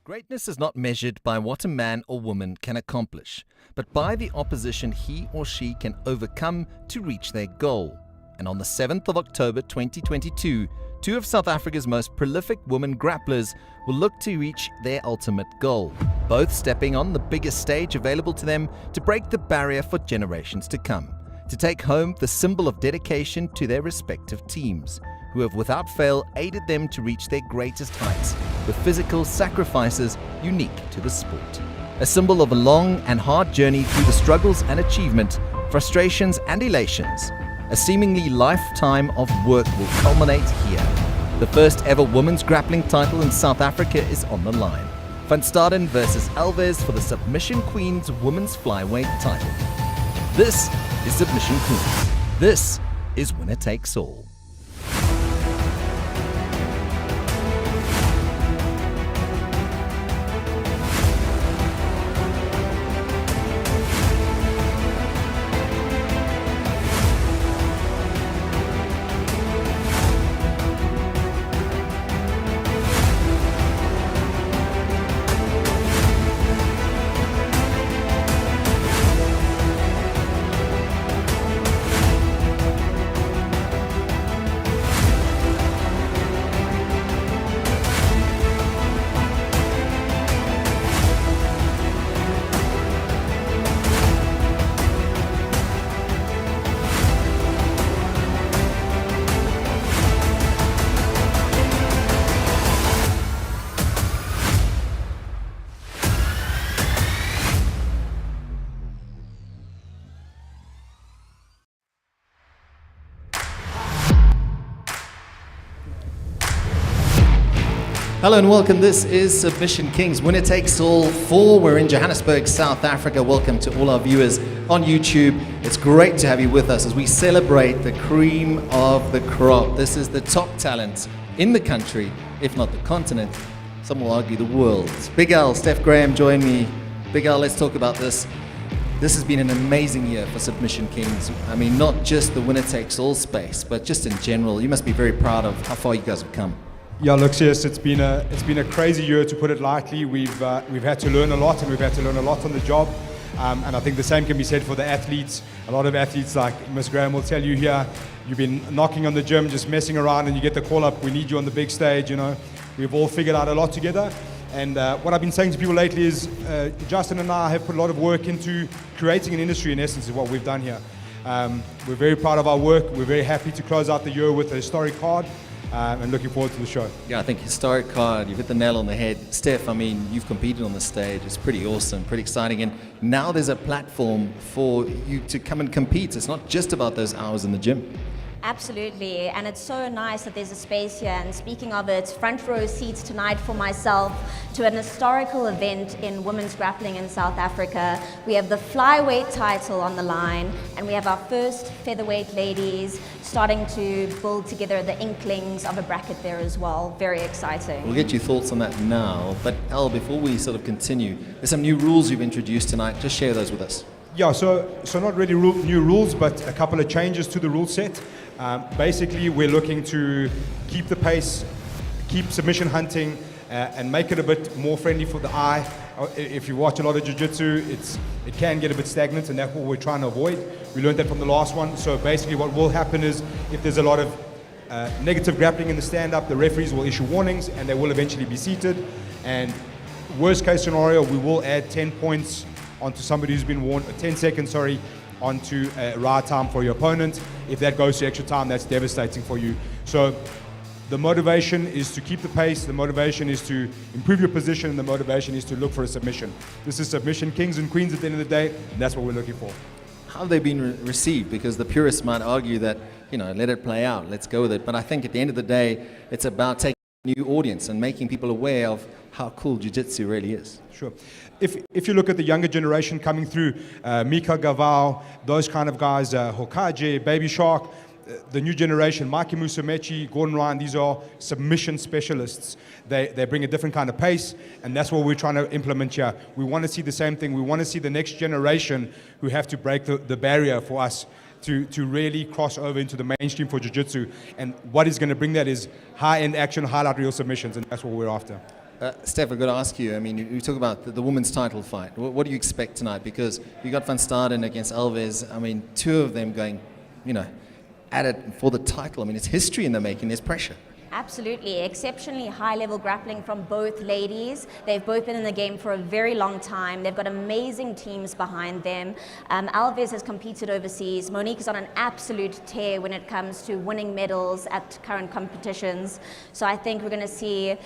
Greatness is not measured by what a man or woman can accomplish, but by the opposition he or she can overcome to reach their goal. And on the 7th of October 2022, two of South Africa's most prolific women grapplers will look to reach their ultimate goal, both stepping on the biggest stage available to them to break the barrier for generations to come, to take home the symbol of dedication to their respective teams, who have without fail aided them to reach their greatest heights with physical sacrifices unique to the sport. A symbol of a long and hard journey through the struggles and achievement, frustrations and elations. A seemingly lifetime of work will culminate here. The first ever women's grappling title in South Africa is on the line. Van Staden versus Alves for the Submission Queens women's flyweight title. This is Submission Queens. This is Winner Takes All. Hello and welcome. This is Submission Kings, Winner Takes All 4. We're in Johannesburg, South Africa. Welcome to all our viewers on YouTube. It's great to have you with us as we celebrate the cream of the crop. This is the top talent in the country, if not the continent. Some will argue the world. Big Al, Steph Graham, join me. Big Al, let's talk about this. This has been an amazing year for Submission Kings. I mean, not just the Winner Takes All space, but just in general. You must be very proud of how far you guys have come. Yeah, look, yes, it's been a crazy year, to put it lightly. We've had to learn a lot, and we've had to learn a lot on the job. And I think the same can be said for the athletes. A lot of athletes, like Ms. Graham will tell you here, you've been knocking on the gym, just messing around, and you get the call up, we need you on the big stage, you know. We've all figured out a lot together. And what I've been saying to people lately is, Justin and I have put a lot of work into creating an industry, in essence, is what we've done here. We're very proud of our work. We're very happy to close out the year with a historic card. And looking forward to the show. Yeah, I think historic card, you've hit the nail on the head. Steph, I mean, you've competed on the stage. It's pretty awesome, pretty exciting. And now there's a platform for you to come and compete. It's not just about those hours in the gym. Absolutely, and it's so nice that there's a space here. And speaking of it, front row seats tonight for myself to an historical event in women's grappling in South Africa. We have the flyweight title on the line, and we have our first featherweight ladies starting to build together the inklings of a bracket there as well. Very exciting. We'll get your thoughts on that now, but Al, before we sort of continue, there's some new rules you've introduced tonight. Just share those with us. Yeah, so not really new rules, but a couple of changes to the rule set. Basically, we're looking to keep the pace, keep submission hunting, and make it a bit more friendly for the eye. If you watch a lot of jiu-jitsu, it can get a bit stagnant, and that's what we're trying to avoid. We learned that from the last one. So basically what will happen is, if there's a lot of negative grappling in the stand-up, the referees will issue warnings, and they will eventually be seated. And worst case scenario, we will add 10 points onto somebody who's been warned, 10 seconds, onto a ride time for your opponent. If that goes to extra time, that's devastating for you. So the motivation is to keep the pace, the motivation is to improve your position, and the motivation is to look for a submission. This is Submission Kings and Queens at the end of the day, and that's what we're looking for. How have they been received? Because the purists might argue that, you know, let it play out, let's go with it. But I think at the end of the day, it's about taking a new audience and making people aware of how cool jiu-jitsu really is. Sure. If you look at the younger generation coming through, Mika Gavao, those kind of guys, Hokaje, Baby Shark, the new generation, Mikey Musamechi, Gordon Ryan, these are submission specialists. They bring a different kind of pace, and that's what we're trying to implement here. We want to see the same thing. We want to see the next generation who have to break the barrier for us to really cross over into the mainstream for jiu-jitsu. And what is going to bring that is high-end action, highlight reel submissions, and that's what we're after. Steph, I've got to ask you, I mean, you talk about the women's title fight. What do you expect tonight? Because you got Van Staden against Alves. I mean, two of them going, at it for the title. I mean, it's history in the making. There's pressure. Absolutely. Exceptionally high-level grappling from both ladies. They've both been in the game for a very long time. They've got amazing teams behind them. Alves has competed overseas. Monique is on an absolute tear when it comes to winning medals at current competitions. So I think we're going to see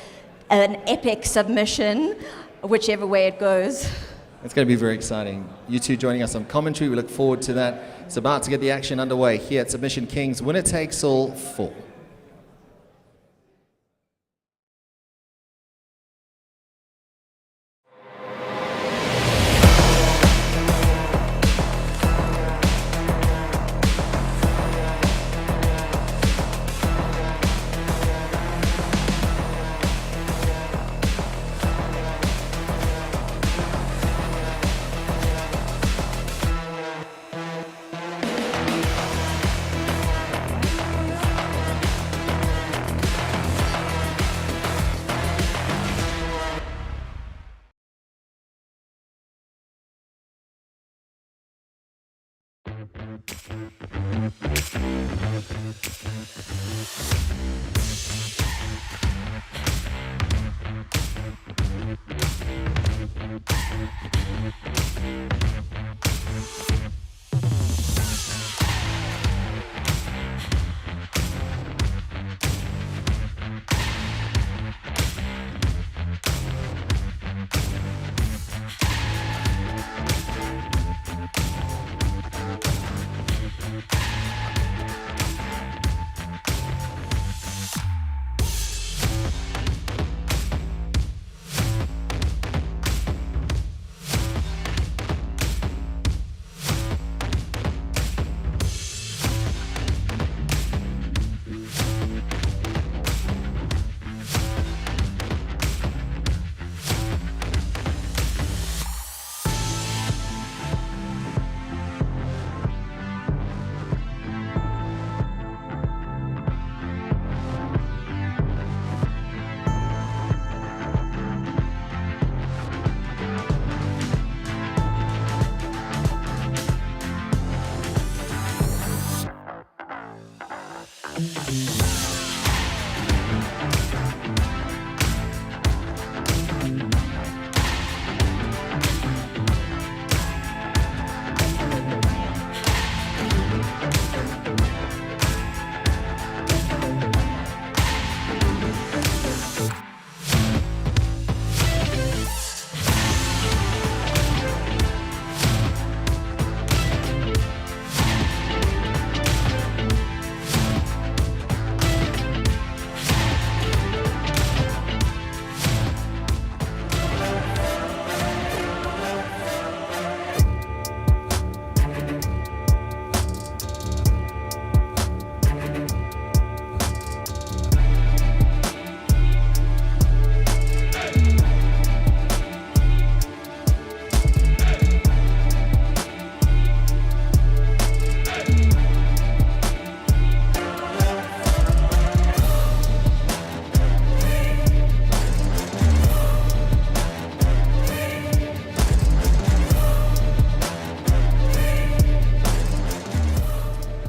an epic submission, whichever way it goes. It's going to be very exciting. You two joining us on commentary. We look forward to that. It's about to get the action underway here at Submission Kings. Winner takes all 4.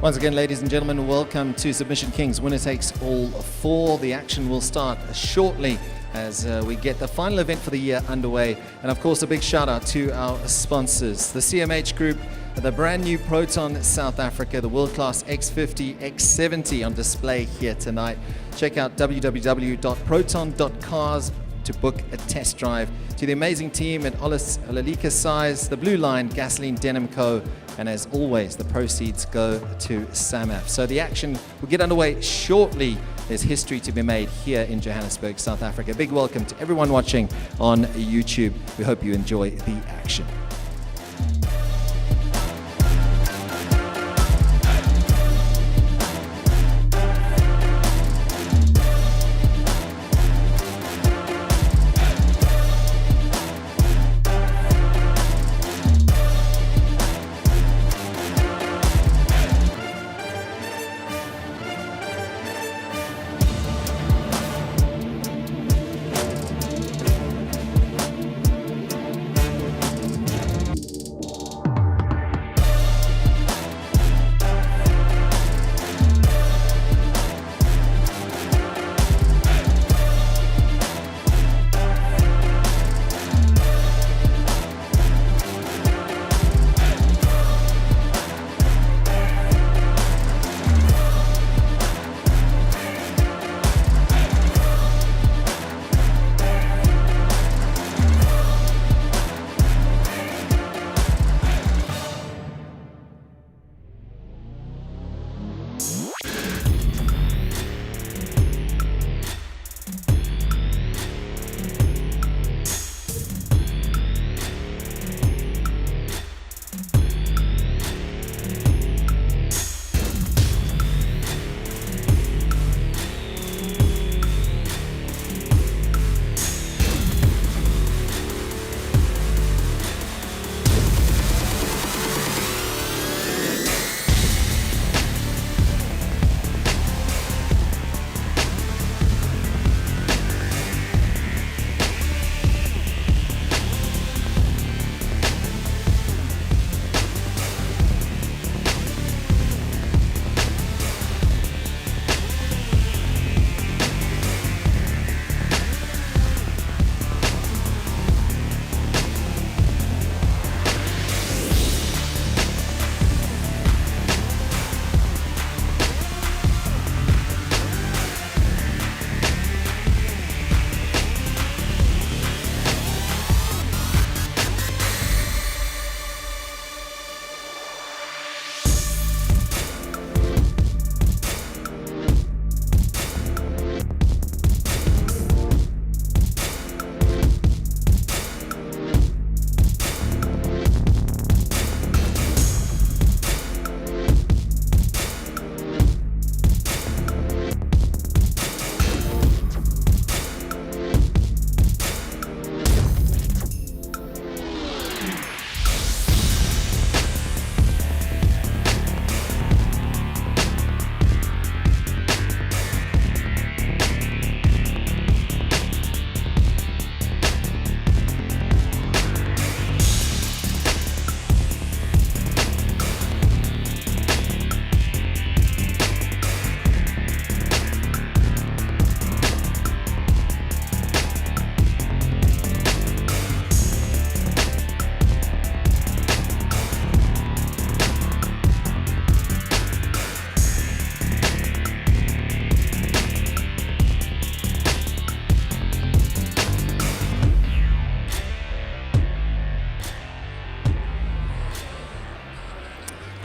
Once again, ladies and gentlemen, welcome to Submission Kings. Winner takes all 4. The action will start shortly as we get the final event for the year underway. And of course, a big shout out to our sponsors, the CMH Group, the brand new Proton South Africa, the world-class X50, X70 on display here tonight. Check out www.proton.cars to book a test drive. To the amazing team at Olalika Size, the Blue Line Gasoline Denim Co. And as always, the proceeds go to SAMAF. So the action will get underway shortly. There's history to be made here in Johannesburg, South Africa. Big welcome to everyone watching on YouTube. We hope you enjoy the action.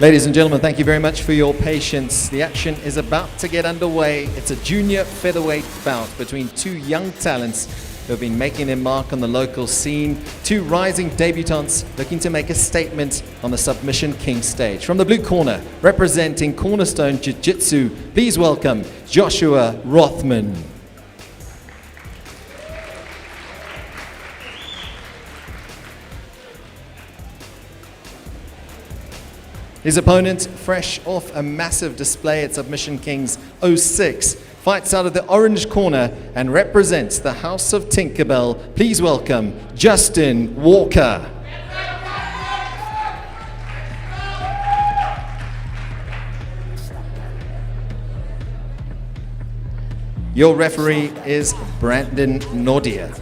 Ladies and gentlemen, thank you very much for your patience. The action is about to get underway. It's a junior featherweight bout between two young talents who have been making their mark on the local scene. Two rising debutants looking to make a statement on the Submission King stage. From the blue corner, representing Cornerstone Jiu-Jitsu, please welcome Joshua Rothman. His opponent, fresh off a massive display at Submission Kings 06, fights out of the orange corner and represents the House of Tinkerbell. Please welcome Justin Walker. Your referee is Brandon Nordia.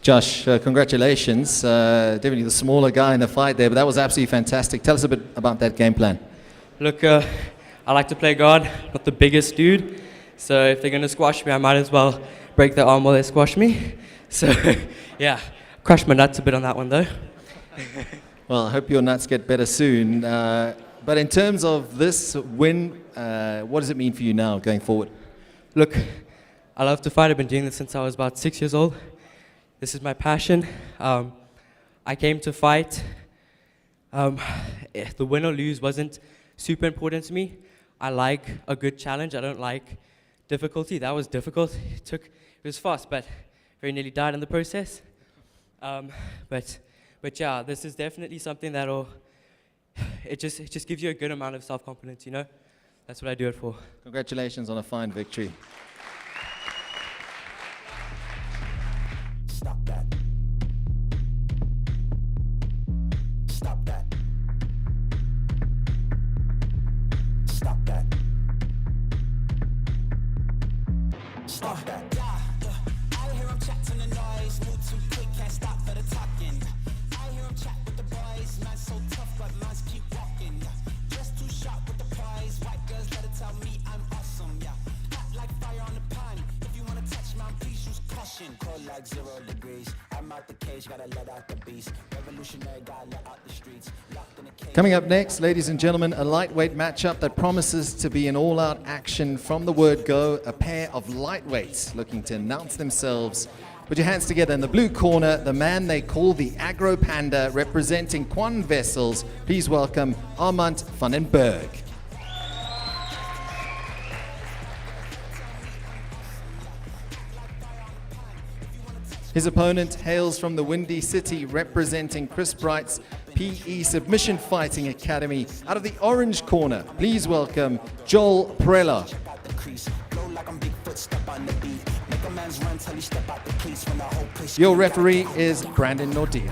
Josh, congratulations. Definitely the smaller guy in the fight there, but that was absolutely fantastic. Tell us a bit about that game plan. Look, I like to play guard, not the biggest dude. So if they're going to squash me, I might as well break their arm while they squash me. So, yeah, crushed my nuts a bit on that one, though. Well, I hope your nuts get better soon. But in terms of this win, what does it mean for you now going forward? Look, I love to fight. I've been doing this since I was about 6 years old. This is my passion. I came to fight. The win or lose wasn't super important to me. I like a good challenge. I don't like difficulty. That was difficult. It was fast, but very nearly died in the process. But yeah, this is definitely something that'll. It just gives you a good amount of self-confidence. You know, that's what I do it for. Congratulations on a fine victory. Stop that. Stop that. Stop that. Stop that. I hear him chat to the noise. Move too quick, can't stop for the talking. I hear him chat with the boys. Man's so tough, but man's keep walking. Just too sharp with the prize. White girls let it tell me I'm awesome. Yeah, hot like fire on the pan. If you wanna touch my please use caution. Cold like 0 degrees. I'm out the cage, gotta let out the beast. Revolutionary, gotta let out the streets. Locked in a cage. Coming up next, ladies and gentlemen, a lightweight matchup that promises to be an all-out action from the word go. A pair of lightweights looking to announce themselves Put your hands together in the blue corner, the man they call the Agro Panda, representing Quan Vessels. Please welcome Armand van den Berg. His opponent hails from the Windy City, representing Chris Bright's PE Submission Fighting Academy. Out of the orange corner, please welcome Joel Prella. Your referee is Brandon Nordia.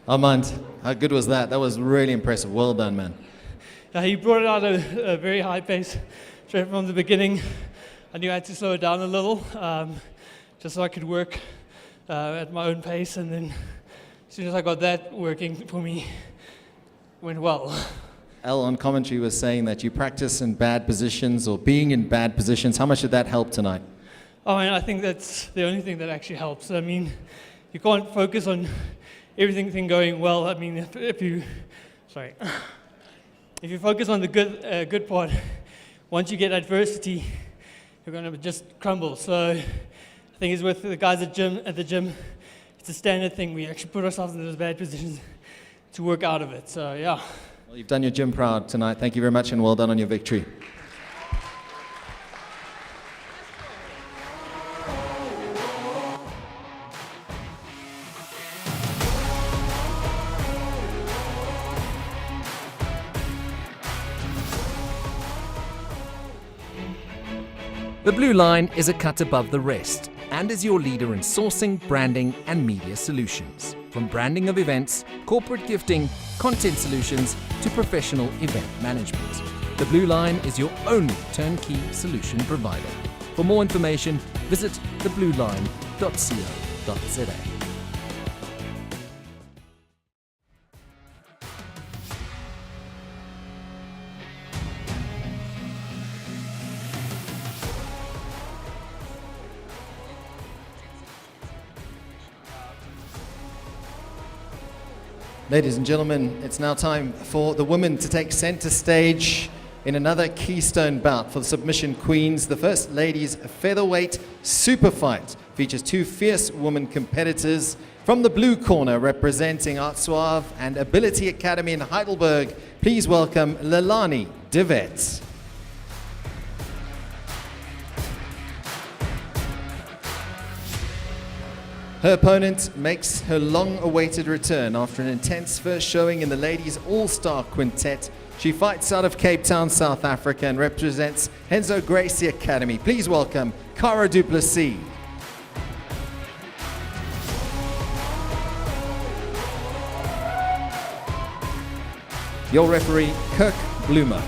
Armand, how good was that? That was really impressive. Well done, man. He brought it out at a very high pace straight from the beginning. I knew I had to slow it down a little, just so I could work at my own pace. And then as soon as I got that working for me, it went well. Al on commentary was saying that you practice in bad positions or being in bad positions. How much did that help tonight? Oh, and I think that's the only thing that actually helps. I mean, you can't focus on everything going well. I mean, if you focus on the good part, once you get adversity, you're going to just crumble. So I think it's with the guys at the gym, it's a standard thing. We actually put ourselves in those bad positions to work out of it. So yeah. Well, you've done your gym proud tonight. Thank you very much and well done on your victory. The Blue Line is a cut above the rest and is your leader in sourcing, branding and media solutions. From branding of events, corporate gifting, content solutions to professional event management. The Blue Line is your only turnkey solution provider. For more information, visit theblueline.co.za. Ladies and gentlemen, it's now time for the women to take center stage in another keystone bout for the Submission Queens. The First Ladies Featherweight Super Fight features two fierce women competitors. From the blue corner, representing Art Suave and Ability Academy in Heidelberg, please welcome Leilani de Wet. Her opponent makes her long-awaited return after an intense first showing in the ladies' all-star quintet. She fights out of Cape Town, South Africa and represents Henzo Gracie Academy. Please welcome Cara du Plessis. Your referee, Kirk Bloomer.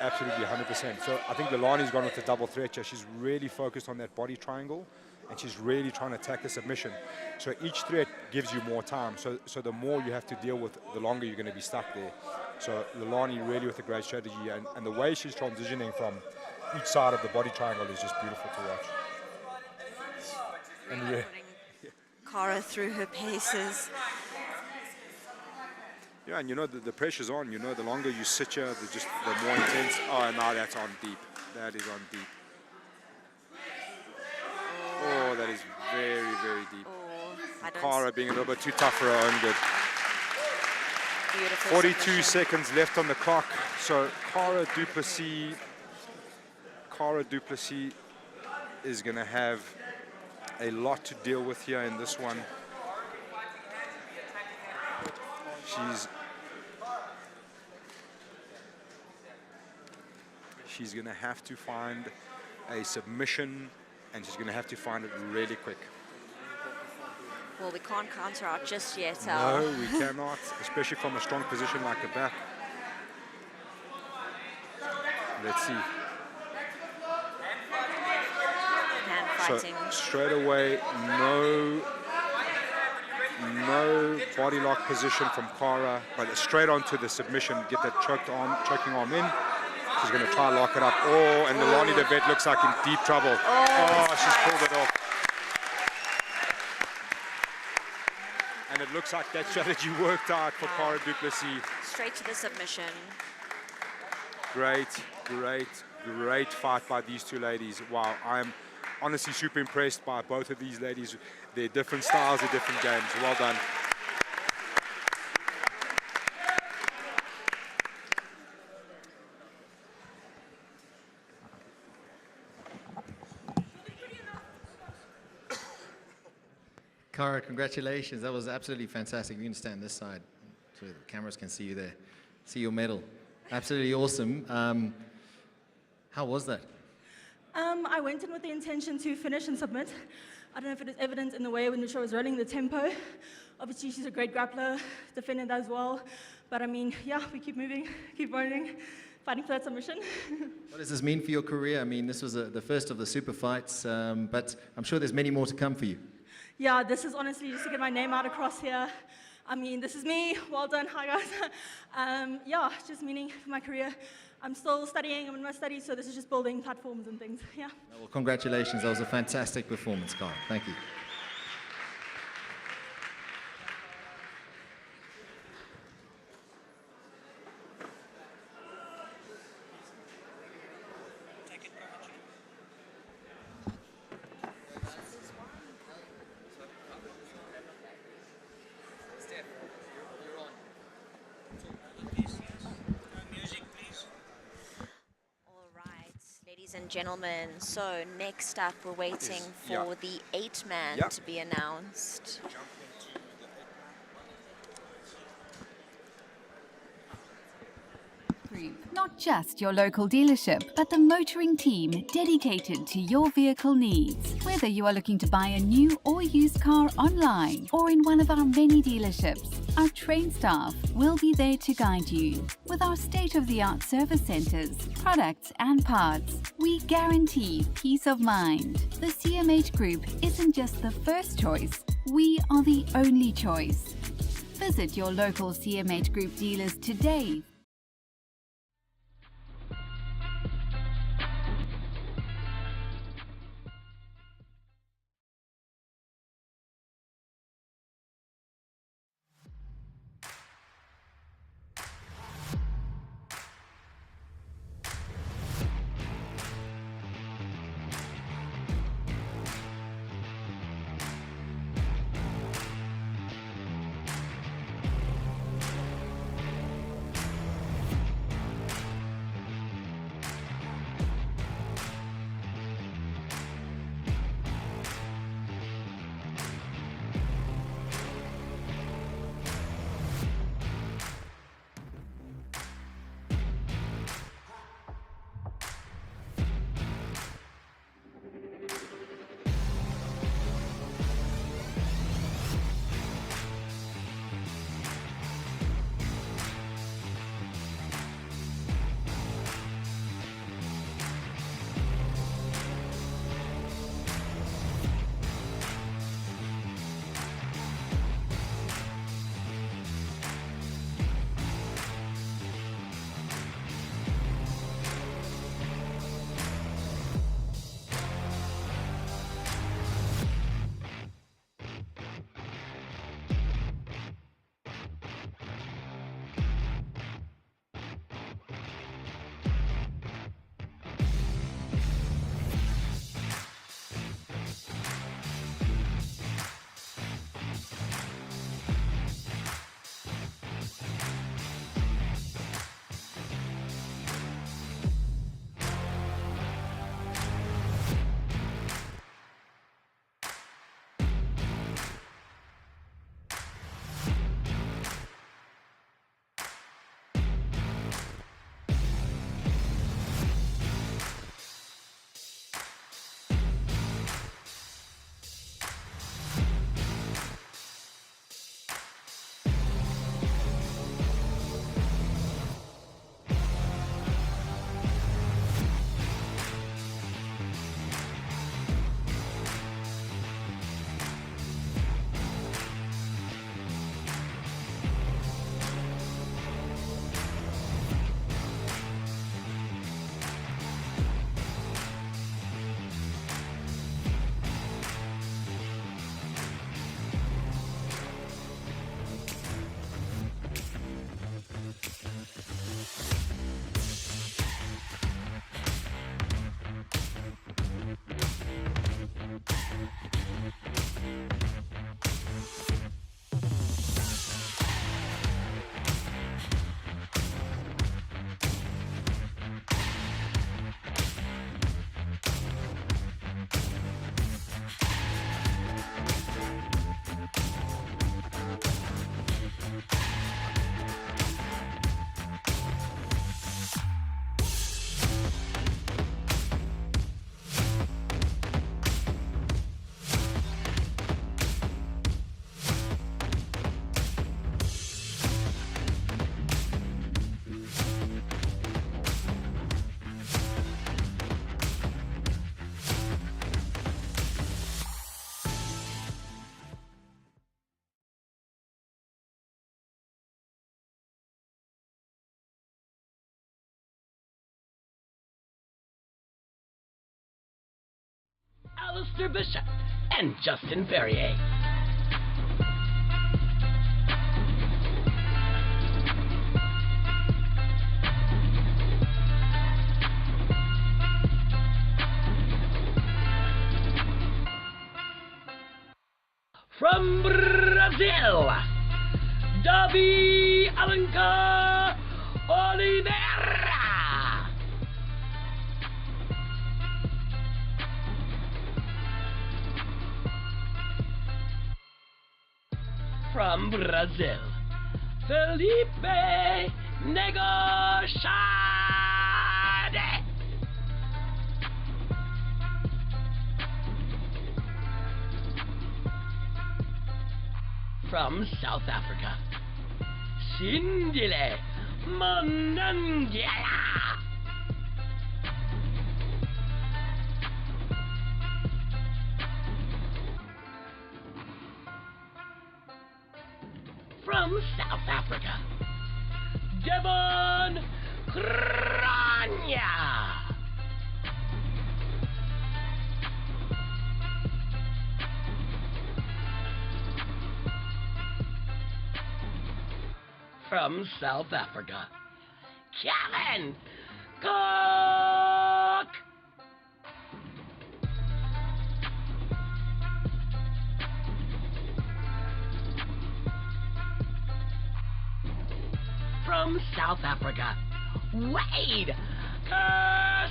Absolutely, 100%. So I think Lelani's gone with the double threat here. She's really focused on that body triangle, and she's really trying to attack the submission. So each threat gives you more time. So the more you have to deal with, the longer you're going to be stuck there. So Lelani really with a great strategy, and the way she's transitioning from each side of the body triangle is just beautiful to watch. And Putting Cara through her paces. yeah, and the pressure's on. The longer you sit here, the more intense. Oh, and now that's on deep. That is on deep. Oh, that is very, very deep. I don't Cara being a little bit too tough for her own good. Beautiful 42 submission. seconds left on the clock. So Cara Du Plessis is going to have a lot to deal with here in this one. She's going to have to find a submission, and she's going to have to find it really quick. Well, we can't counter out just yet. No, we cannot, especially from a strong position like the back. Let's see. Hand So fighting. straight away, no body lock position from Cara, but straight onto the submission, get that choking arm in. She's going to try and lock it up. Oh, and Lelani de Wet looks like in deep trouble. Oh, she's pulled it off. And it looks like that strategy worked out for Cara Du Plessis. Straight to the submission. Great fight by these two ladies. Wow, I'm honestly super impressed by both of these ladies. Their different styles, their different games. Well done. Cara, congratulations. That was absolutely fantastic. You can stand this side so the cameras can see you there. See your medal. Absolutely awesome. How was that? I went in with the intention to finish and submit. I don't know if it is evident in the way in which I was running the tempo. Obviously, she's a great grappler, defended that as well. But I mean, yeah, we keep moving, keep running, fighting for that submission. What does this mean for your career? I mean, this was the first of the super fights, but I'm sure there's many more to come for you. Yeah, this is honestly just to get my name out across here. I mean, this is me. Well done. Hi, guys. Yeah, just meaning for my career. I'm still studying. I'm in my studies, so this is just building platforms and things. Yeah. Well, congratulations. That was a fantastic performance, Cara. Thank you. Ladies and gentlemen, so next up we're waiting for Yeah. the 8-man Yeah. to be announced. Group, not just your local dealership, but the motoring team dedicated to your vehicle needs. Whether you are looking to buy a new or used car online or in one of our many dealerships, our trained staff will be there to guide you. With our state-of-the-art service centers, products and parts, we guarantee peace of mind. The CMH Group isn't just the first choice, we are the only choice. Visit your local CMH Group dealers today. Alistair Bishop and Justin Ferrier. From Brazil, Davi Alencar Oliveira. From Brazil, Felipe Negochade. From South Africa, Sindile Monangela. From South Africa, Devon Kranya. From South Africa, Kevin Cook. From South Africa, Wade Kerspay.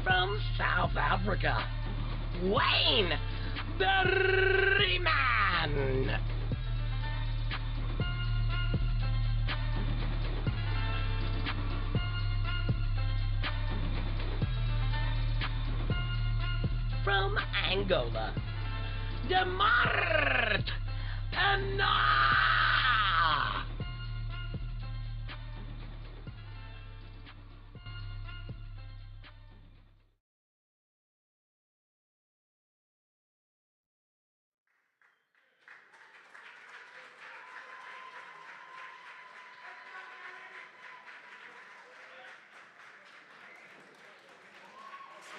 From South Africa, Wayne Berryman. From Angola, Demart Pena.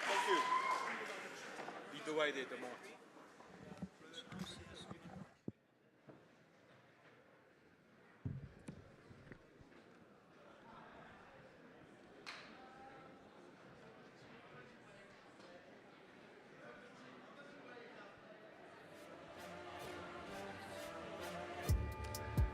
Thank you. Lead the way there, Demar.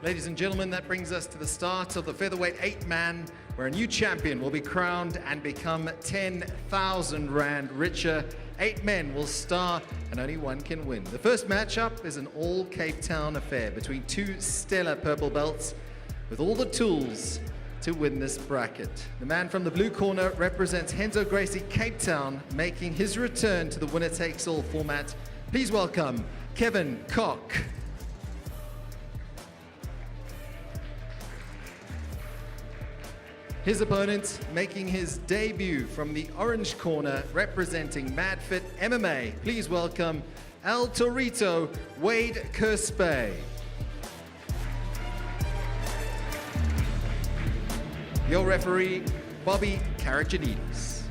Ladies and gentlemen, that brings us to the start of the featherweight 8-man, where a new champion will be crowned and become 10,000 Rand richer. 8 men will start and only one can win. The first matchup is an all Cape Town affair between two stellar purple belts with all the tools to win this bracket. The man from the blue corner represents Henzo Gracie Cape Town, making his return to the winner-takes-all format. Please welcome Kevin Koch. His opponent making his debut from the orange corner, representing MadFit MMA. Please welcome El Torito, Wade Kerspay. Your referee, Bobby Karajanidis.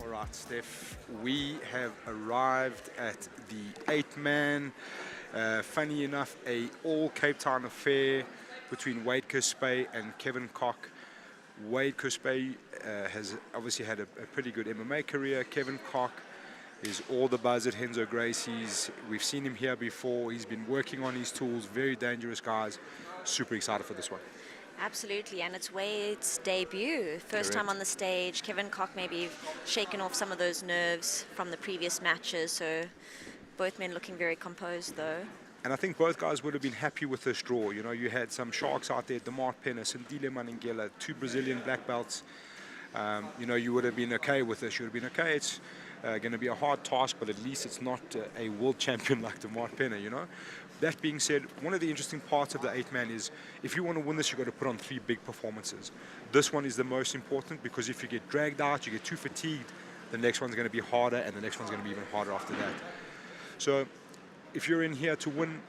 All right, Steph, we have arrived at the 8-man. Funny enough, a all Cape Town affair between Wade Kerspay and Kevin Koch. Wade Kerspay has obviously had a pretty good MMA career. Kevin Koch is all the buzz at Henzo Gracie's. We've seen him here before. He's been working on his tools. Very dangerous guys. Super excited for this one. Absolutely, and it's Wade's debut. First time on the stage. Kevin Koch maybe shaken off some of those nerves from the previous matches, so both men looking very composed though. And I think both guys would have been happy with this draw. You know, you had some sharks out there, Demar Pena, Sindile Maningela, 2 Brazilian black belts. You know, you would have been okay with this. You would have been okay. going to be a hard task, but at least it's not a world champion like DeMart Penner, you know. That being said, one of the interesting parts of the 8-man is if you want to win this, you've got to put on 3 big performances. This one is the most important because if you get dragged out, you get too fatigued, the next one's going to be harder, and the next one's going to be even harder after that. So if you're in here to win,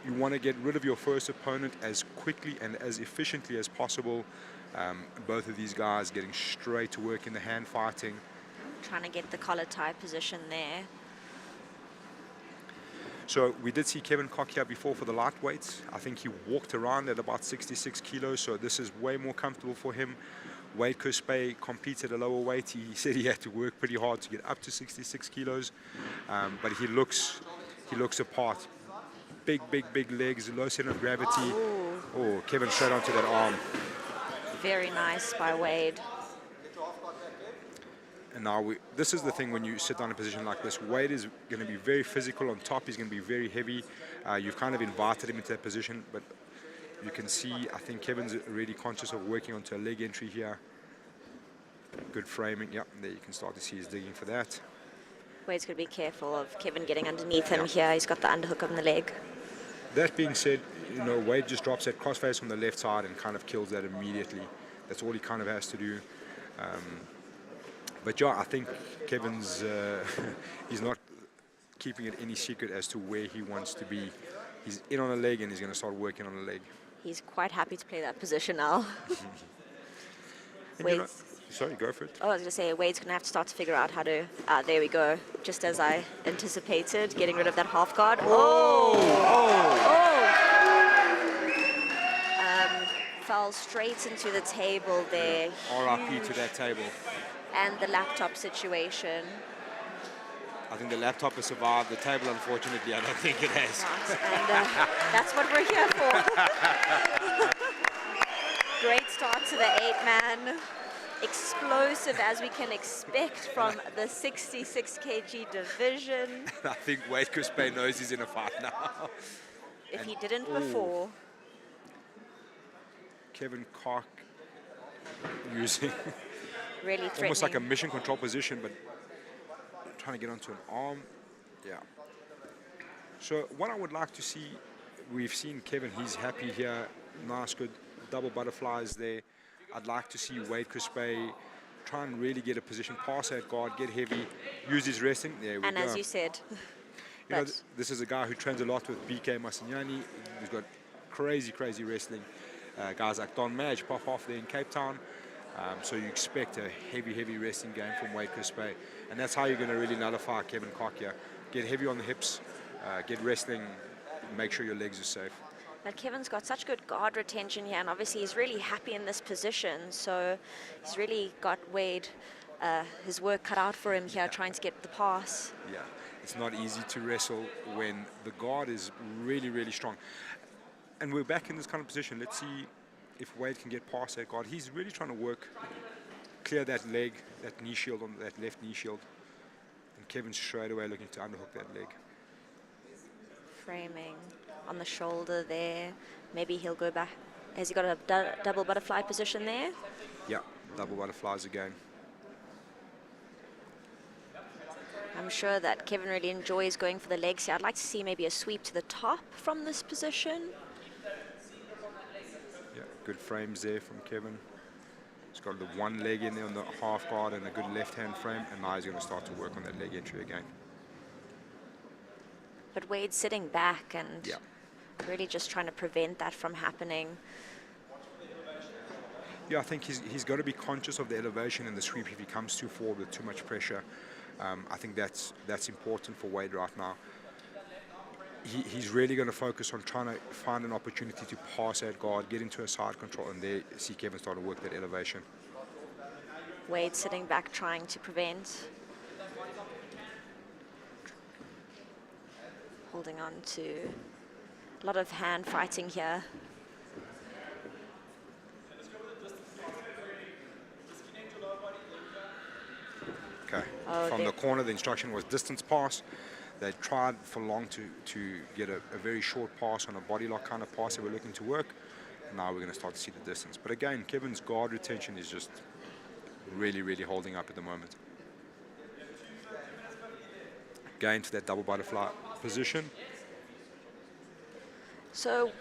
you want to get rid of your first opponent as quickly and as efficiently as possible. Both of these guys getting straight to work in the hand fighting. Trying to get the collar tie position there. So we did see Kevin Koch here before for the lightweights. I think he walked around at about 66 kilos, so this is way more comfortable for him. Wade Crispe competed at a lower weight. He said he had to work pretty hard to get up to 66 kilos, but he looks the part. Big legs, low center of gravity. Oh, Kevin straight onto that arm. Very nice by Wade. And now this is the thing when you sit down in a position like this. Wade is going to be very physical on top. He's going to be very heavy. You've kind of invited him into that position, but you can see, I think Kevin's really conscious of working onto a leg entry here. Good framing. Yep, there you can start to see he's digging for that. Wade's going to be careful of Kevin getting underneath him here. He's got the underhook on the leg. That being said, you know, Wade just drops that crossface on the left side and kind of kills that immediately. That's all he kind of has to do. But yeah, I think Kevin's, he's not keeping it any secret as to where he wants to be. He's in on a leg and he's going to start working on a leg. He's quite happy to play that position now. You know, sorry, go for it. Oh, I was going to say, Wade's going to have to start to figure out how to, there we go. Just as I anticipated, getting rid of that half guard. Fell straight into the table there. RIP to that table. And the laptop situation. I think the laptop has survived. The table, unfortunately, I don't think it has. And that's what we're here for. Great start to the 8-man. Explosive as we can expect from the 66 kg division. I think Wade Crispe knows he's in a fight now. If he didn't before. Kevin Koch using really threatening. almost like a mission control position, but trying to get onto an arm. Yeah. So what I would like to see, we've seen Kevin, he's happy here. Nice, good double butterflies there. I'd like to see Wade Crispe try and really get a position, pass that guard, get heavy, use his wrestling. There we go. And as you said, you know, this is a guy who trains a lot with BK Masinyani. He's got crazy wrestling. Guys like Don Madge pop off there in Cape Town. So you expect a heavy wrestling game from Wade Crispe. And that's how you're going to really nullify Kevin Koch here. Get heavy on the hips, get wrestling, make sure your legs are safe. But Kevin's got such good guard retention here, and obviously he's really happy in this position. So he's really got Wade, his work cut out for him here, trying to get the pass. Yeah, it's not easy to wrestle when the guard is really strong. And we're back in this kind of position. Let's see if Wade can get past that guard. He's really trying to work, clear that leg, that knee shield on that left knee shield. And Kevin's straight away looking to underhook that leg. Framing on the shoulder there. Maybe he'll go back. Has he got a double butterfly position there? Yeah, double butterflies again. I'm sure that Kevin really enjoys going for the legs here. I'd like to see maybe a sweep to the top from this position. Yeah, good frames there from Kevin. He's got the one leg in there on the half guard and a good left-hand frame, and now he's going to start to work on that leg entry again. But Wade's sitting back and really just trying to prevent that from happening. Yeah, I think he's got to be conscious of the elevation and the sweep if he comes too forward with too much pressure. I think that's important for Wade right now. He's really going to focus on trying to find an opportunity to pass that guard, get into a side control, and there see Kevin start to work that elevation. Wade sitting back trying to prevent. Holding on to a lot of hand fighting here. Okay, from the corner the instruction was distance pass. They tried for long to get a very short pass on a body lock kind of pass they were looking to work. Now we're going to start to see the distance. But again, Kevin's guard retention is just really holding up at the moment. gain to that double butterfly position. So,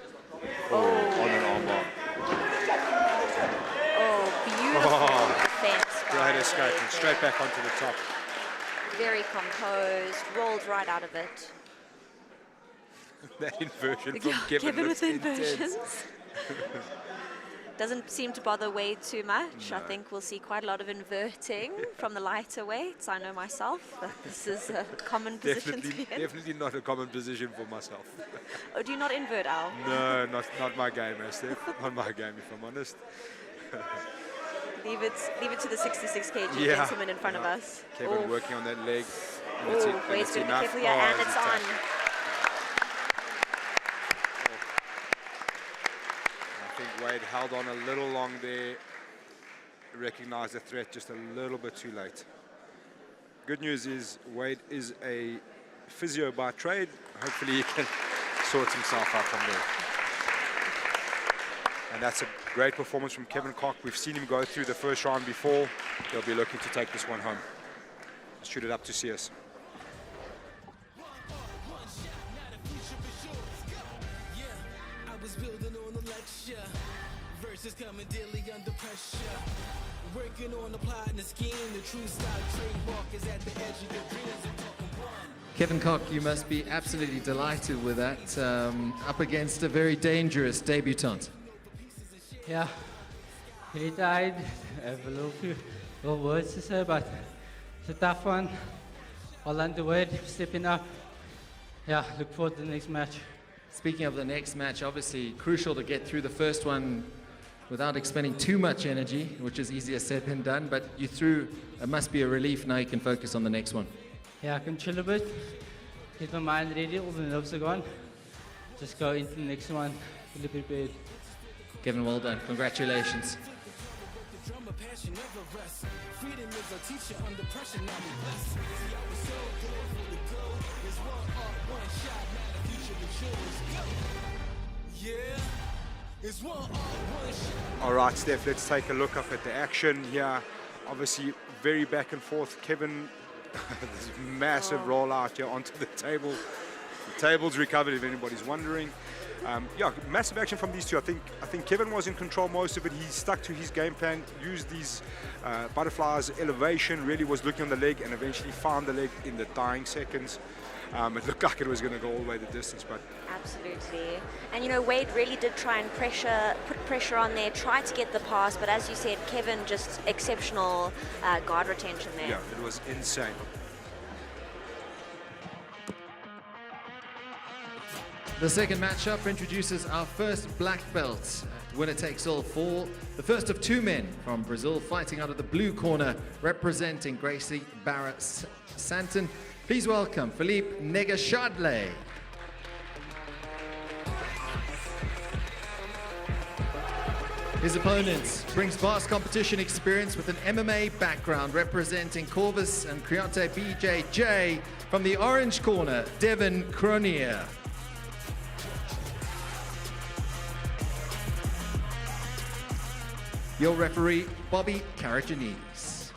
On an armbar. beautiful defense. Great by escape and Wade straight there. back onto the top. Very composed, rolled right out of it. That inversion from Yeah, Kevin Kevin looks with intense. inversions. Doesn't seem to bother Wade too much. I think we'll see quite a lot of inverting from the lighter weights. I know myself that this is a common position to be in. Definitely not a common position for myself. Oh, do you not invert, Al? No, not my game, Steph. Not my game, if I'm honest. Leave it to the 66 kg Yeah. gentleman in front of us. Kevin working on that leg. And it's Oh, Wade's going to be careful here, and it's on. I think Wade held on a little long there. Recognized the threat just a little bit too late. Good news is Wade is a physio by trade. Hopefully he can sort himself out from there. And that's a great performance from Kevin Koch. We've seen him go through the first round before. He'll be looking to take this one home. Shoot it up to CS. I was building on a lecture. Verses coming daily under pressure. Working on applying the scheme. The true style trademark is at the edge of your dreams. I'm talking one. Kevin Koch, you must be absolutely delighted with that, up against a very dangerous debutant. Yeah, he died. I have a little words to say, but it's a tough one. All underweight, stepping up. Yeah, look forward to the next match. Speaking of the next match, obviously crucial to get through the first one without expending too much energy, which is easier said than done, but you threw, it must be a relief, now you can focus on the next one. Yeah, I can chill a bit, get my mind ready, all the nerves are gone. Just go into the next one, fully prepared. Kevin, well done. Congratulations. Drummer passion never rests. Freedom is a teacher under pressure. Now we blessed. See, I was so good for the goal. There's one art, one shot. Now the future is yours. Go. Yeah. It's one art, one shot. All right, Steph, let's take a look up at the action here. Obviously, very back and forth. Kevin, this massive rollout here onto the table. The table's recovered, if anybody's wondering. Yeah, massive action from these two. I think Kevin was in control most of it. He stuck to his game plan, used these butterflies, elevation, really was looking on the leg and eventually found the leg in the dying seconds. It looked like it was going to go all the way the distance, but Absolutely. And you know, Wade really did try and put pressure on there, tried to get the pass, but as you said, Kevin just exceptional guard retention there. yeah, it was insane. The second matchup introduces our first black belt. Winner takes all for the first of two men from Brazil fighting out of the blue corner, representing Gracie Barra-Santon. Please welcome Philippe Negashadle. His opponent brings vast competition experience with an MMA background, representing Corvus and Creonte BJJ. From the orange corner, Devin Cronier. Your referee, Bobby Karajanidis.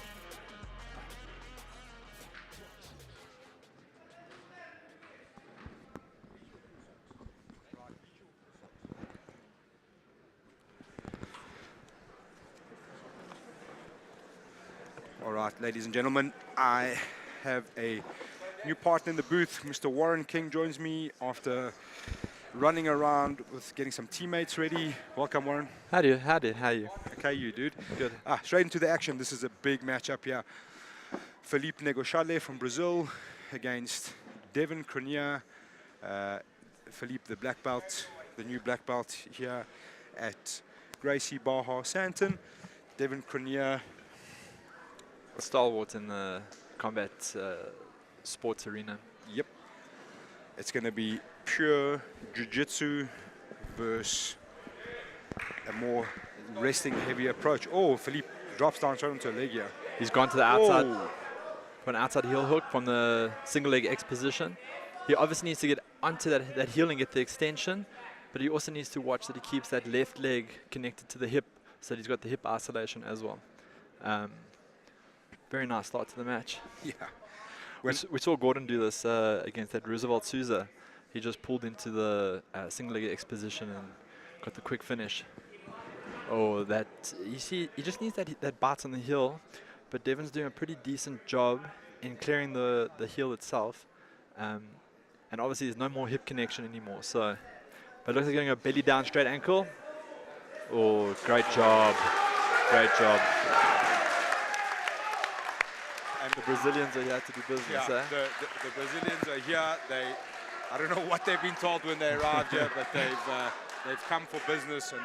All right, ladies and gentlemen, I have a new partner in the booth. Mr. Warren King joins me after running around with getting some teammates ready. Welcome, Warren. How are you? Okay, you dude. Good. Straight into the action. This is a big matchup here. Philippe Negashadle from Brazil against Devin Cronier. Philippe, the black belt, the new black belt here at Gracie Barra-Santon. Devin Cronier. Stalwart in the combat sports arena. Yep. It's going to be pure jiu-jitsu versus a more resting heavy approach. Oh, Philippe drops down straight onto a leg here. He's gone to the outside for an outside heel hook from the single leg X position. He obviously needs to get onto that heel and get the extension, but he also needs to watch that he keeps that left leg connected to the hip so that he's got the hip isolation as well. Very nice start to the match. Yeah. We saw Gordon do this against that Roosevelt Souza. He just pulled into the single leg X position and got the quick finish. Oh, that you see, he just needs that bite on the heel, but Devon's doing a pretty decent job in clearing the heel itself, and obviously there's no more hip connection anymore. So, but it looks like going a belly down, straight ankle. Oh, great job, great job. And the Brazilians are here to do business. Yeah, the Brazilians are here. I don't know what they've been told when they arrived here, but they've come for business and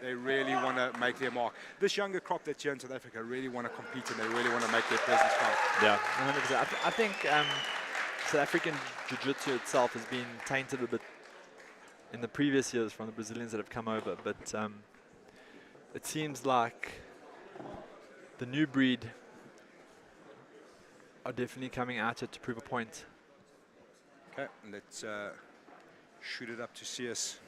they really want to make their mark. This younger crop that's here in South Africa really want to compete and they really want to make their presence felt. Yeah, 100%. I think South African Jiu-Jitsu itself has been tainted a bit in the previous years from the Brazilians that have come over, but it seems like the new breed are definitely coming out here to prove a point. Okay, let's shoot it up to CS.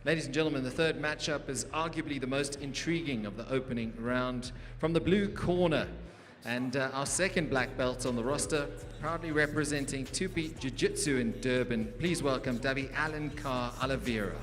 Ladies and gentlemen, the third matchup is arguably the most intriguing of the opening round. From the blue corner, and our second black belt on the roster, proudly representing Tupi Jiu-Jitsu in Durban. Please welcome W.T.A. Oliveira.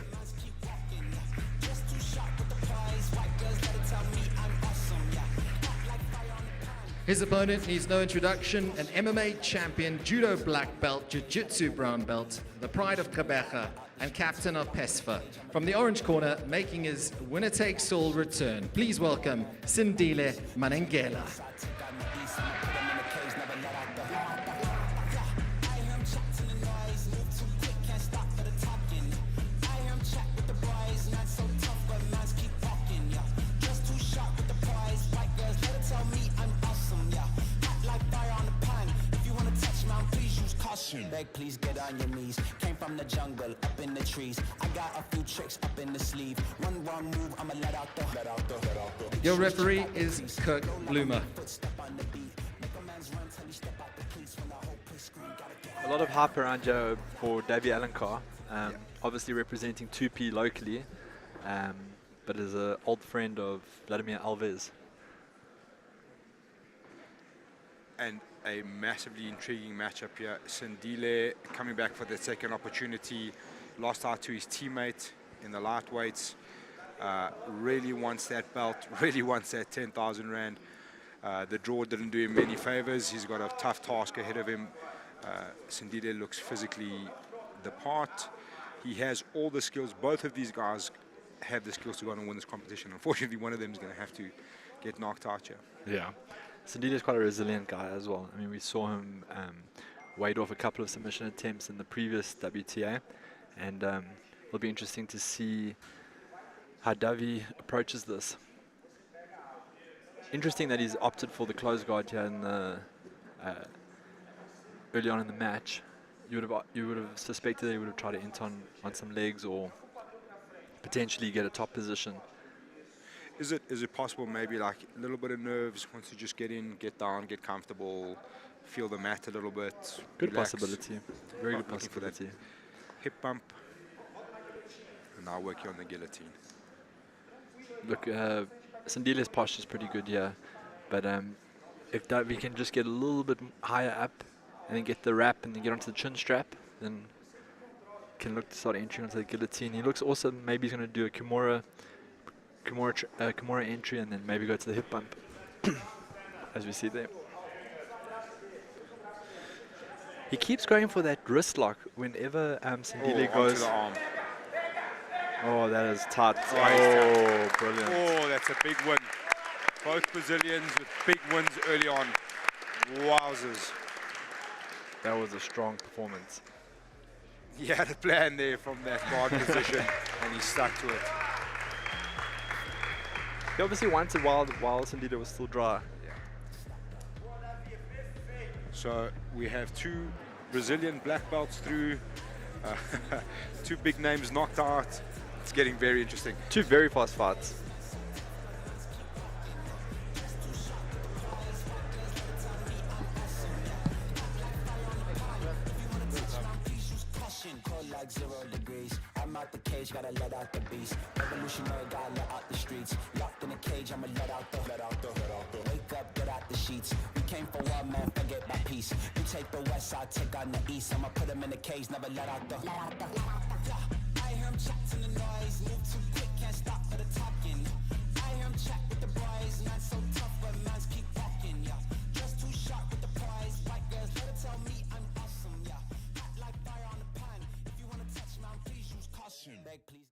His opponent needs no introduction, an MMA champion, judo black belt, jiu-jitsu brown belt, the pride of Kabeja, and captain of PESFA. From the orange corner, making his winner-takes-all return, please welcome Sindile Manengela. Beg, please get on your knees. Came from the jungle, up in the trees. I got a few tricks up in the sleeve. One wrong move, I'ma let out the. Your referee is Kirk Bloomer. A lot of hype around here for W.T.A. Obviously representing 2P locally, but is an old friend of Vladimir Alves. And a massively intriguing matchup here. Sindile coming back for the second opportunity. Lost out to his teammate in the lightweights. Really wants that belt, really wants that 10,000 Rand. The draw didn't do him many favors. He's got a tough task ahead of him. Sindile looks physically the part. He has all the skills. Both of these guys have the skills to go on and win this competition. Unfortunately, one of them is going to have to get knocked out here. Yeah. Sindile is quite a resilient guy as well. I mean, we saw him wade off a couple of submission attempts in the previous W.T.A. And it'll be interesting to see how Davi approaches this. Interesting that he's opted for the close guard here in the, early on in the match. You would have suspected that he would have tried to int on some legs or potentially get a top position. Is it possible maybe like a little bit of nerves, wants to just get in, get down, get comfortable, feel the mat a little bit, Good relax. possibility. Very good Looking for that possibility. hip bump. And now working on the guillotine. Look, Sindile's posture is pretty good here, but if we can just get a little bit higher up and then get the wrap and then get onto the chin strap, then can look to start entering onto the guillotine. He looks also maybe he's going to do a Kimura entry and then maybe go to the hip bump, as we see there. He keeps going for that wrist lock whenever Sindile goes. Onto the arm. Oh, that is tight. Oh, Brilliant. Oh, that's a big win. Both Brazilians with big wins early on. Wowzers. That was a strong performance. He had a plan there from that guard position and he stuck to it. He obviously wanted while Sindile was still dry. So we have two Brazilian black belts through. 2 big names knocked out. It's getting very interesting. 2 very fast fights. Like 0 degrees. I'm out the cage, gotta let out the beast. Revolutionary, gotta let out the streets. Locked in a cage, I'ma let out the. Wake up, get out the sheets. We came for one man, forget my peace. You take the west side, take on the east. I'ma put him in the cage, never let out the. I hear him chat to the noise. Move too quick, can't stop for the talking. I hear him chat with the boys. Man so tough, but mans keep walking. Yeah, just too sharp with the prize. White girls, let her tell me I'm awesome. Yeah, hot like fire on the pan. If you wanna touch me, please use caution. Beg, please.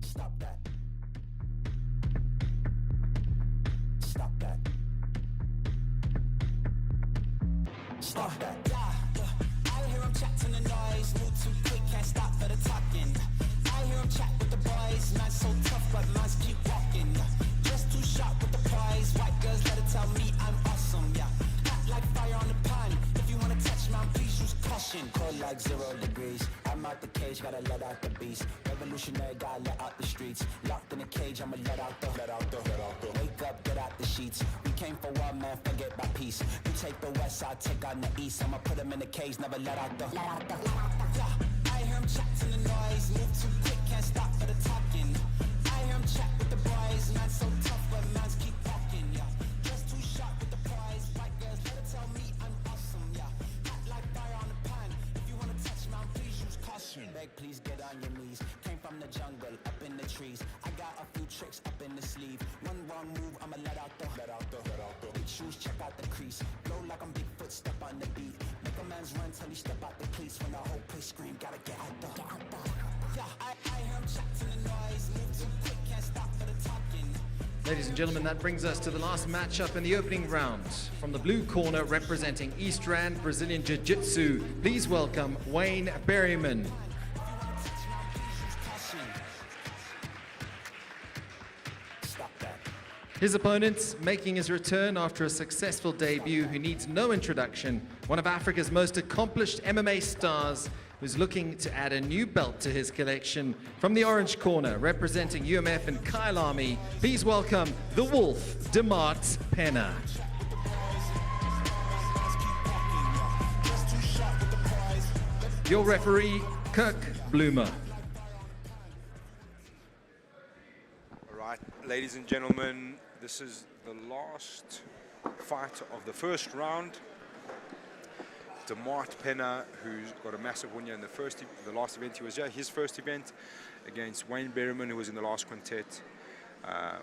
Stop that. Stop that. Stop that. I hear him chat to the noise. Move too quick, can't stop for the talking. I hear him chat with the boys. Man so tough, but mans keep walking. Just too sharp with the prize. White girls, let her tell me I'm awesome. Yeah, hot like fire on the pan. If you wanna touch me, please use caution. Cold like 0 degrees. I'm out the cage, gotta let out the beast. Revolutionary, gotta let out the streets. Locked in a cage, I'ma let out the. Wake up, get out the sheets. We came for one man, forget my peace. You take the west side, take on the east. I'ma put him in the cage, never let out the. Yeah, I hear him chat to the noise. Move too quick, can't stop for the talking. I hear him chat with the boys. Man so tough, but mans keep walking. Yeah, just too sharp with the prize. White girls, let her tell me I'm awesome. Yeah, hot like fire on the pan. If you wanna touch me, please use caution. Beg, please get on your knees. Came from the jungle, up in the trees. I got a few tricks up in the sleeve. One wrong move, I'ma let out the. Big shoes, check out the crease. Blow like I'm Bigfoot, step on the beat. Make a man's run till he step out the cleats. When the whole place scream, gotta get out the. Yeah, I hear him chat to the noise. Move too quick, can't stop for the talking. Ladies and gentlemen, that brings us to the last matchup in the opening round. From the blue corner, representing East Rand Brazilian Jiu-Jitsu, please welcome Wayne Berryman. His opponent, making his return after a successful debut, who needs no introduction, one of Africa's most accomplished MMA stars, who's looking to add a new belt to his collection. From the orange corner, representing UMF and Kyle Army, please welcome the Wolf, DeMart Penna. Your referee, Kirk Bloomer. All right, ladies and gentlemen, this is the last fight of the first round. DeMart Penna, who's got a massive win here in the last event he was here, his first event, against Wayne Berryman, who was in the last quintet. I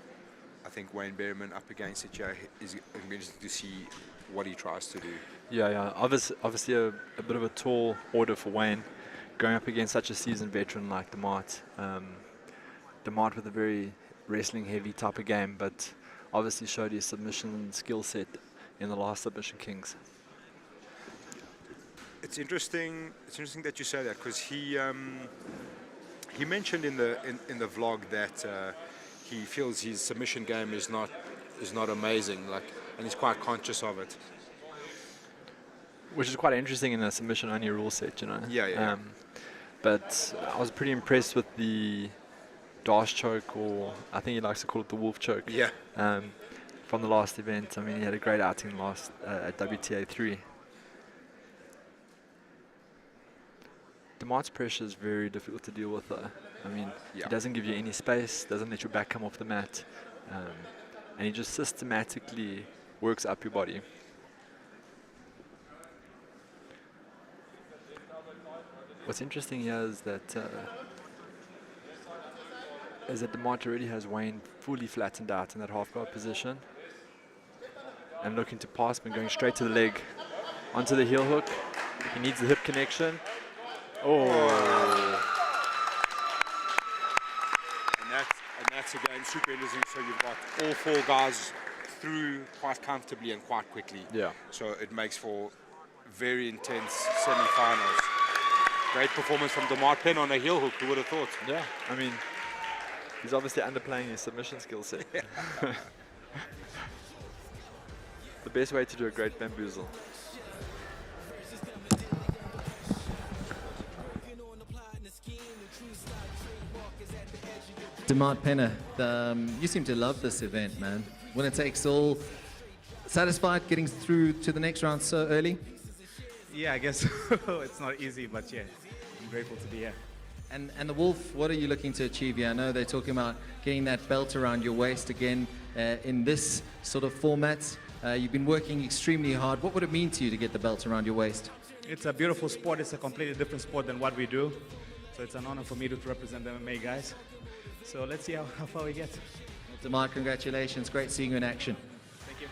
think Wayne Berryman up against it here is interesting to see what he tries to do. Yeah. Obviously a bit of a tall order for Wayne, going up against such a seasoned veteran like DeMart. DeMart with a very wrestling heavy type of game, but obviously showed his submission skill set in the last Submission Kings. It's interesting that you say that, because he mentioned in the vlog that he feels his submission game is not amazing, and he's quite conscious of it. Which is quite interesting in a submission only rule set, you know. Yeah. But I was pretty impressed with the dash choke, or I think he likes to call it the wolf choke. Yeah. From the last event. I mean, he had a great outing last at W.T.A 3. DeMart's pressure is very difficult to deal with, though. I mean, he doesn't give you any space, doesn't let your back come off the mat, and he just systematically works up your body. What's interesting here is that DeMart already has Wayne fully flattened out in that half guard position, and looking to pass, but going straight to the leg, onto the heel hook. He needs the hip connection. Oh. it's again super interesting. So you've got all 4 guys through quite comfortably and quite quickly. Yeah. So it makes for very intense semi-finals. Great performance from Penn on a heel hook. Who would have thought? Yeah. I mean, he's obviously underplaying his submission skill set. The best way to do a great bamboozle. Penner, you seem to love this event, man. When it takes all, satisfied getting through to the next round so early? Yeah, I guess it's not easy, but yeah, I'm grateful to be here. And the Wolf, what are you looking to achieve here? I know they're talking about getting that belt around your waist again in this sort of format. You've been working extremely hard. What would it mean to you to get the belt around your waist? It's a beautiful sport. It's a completely different sport than what we do. So it's an honor for me to represent the MMA guys. So let's see how far we get. Demar, congratulations. Great seeing you in action. Thank you.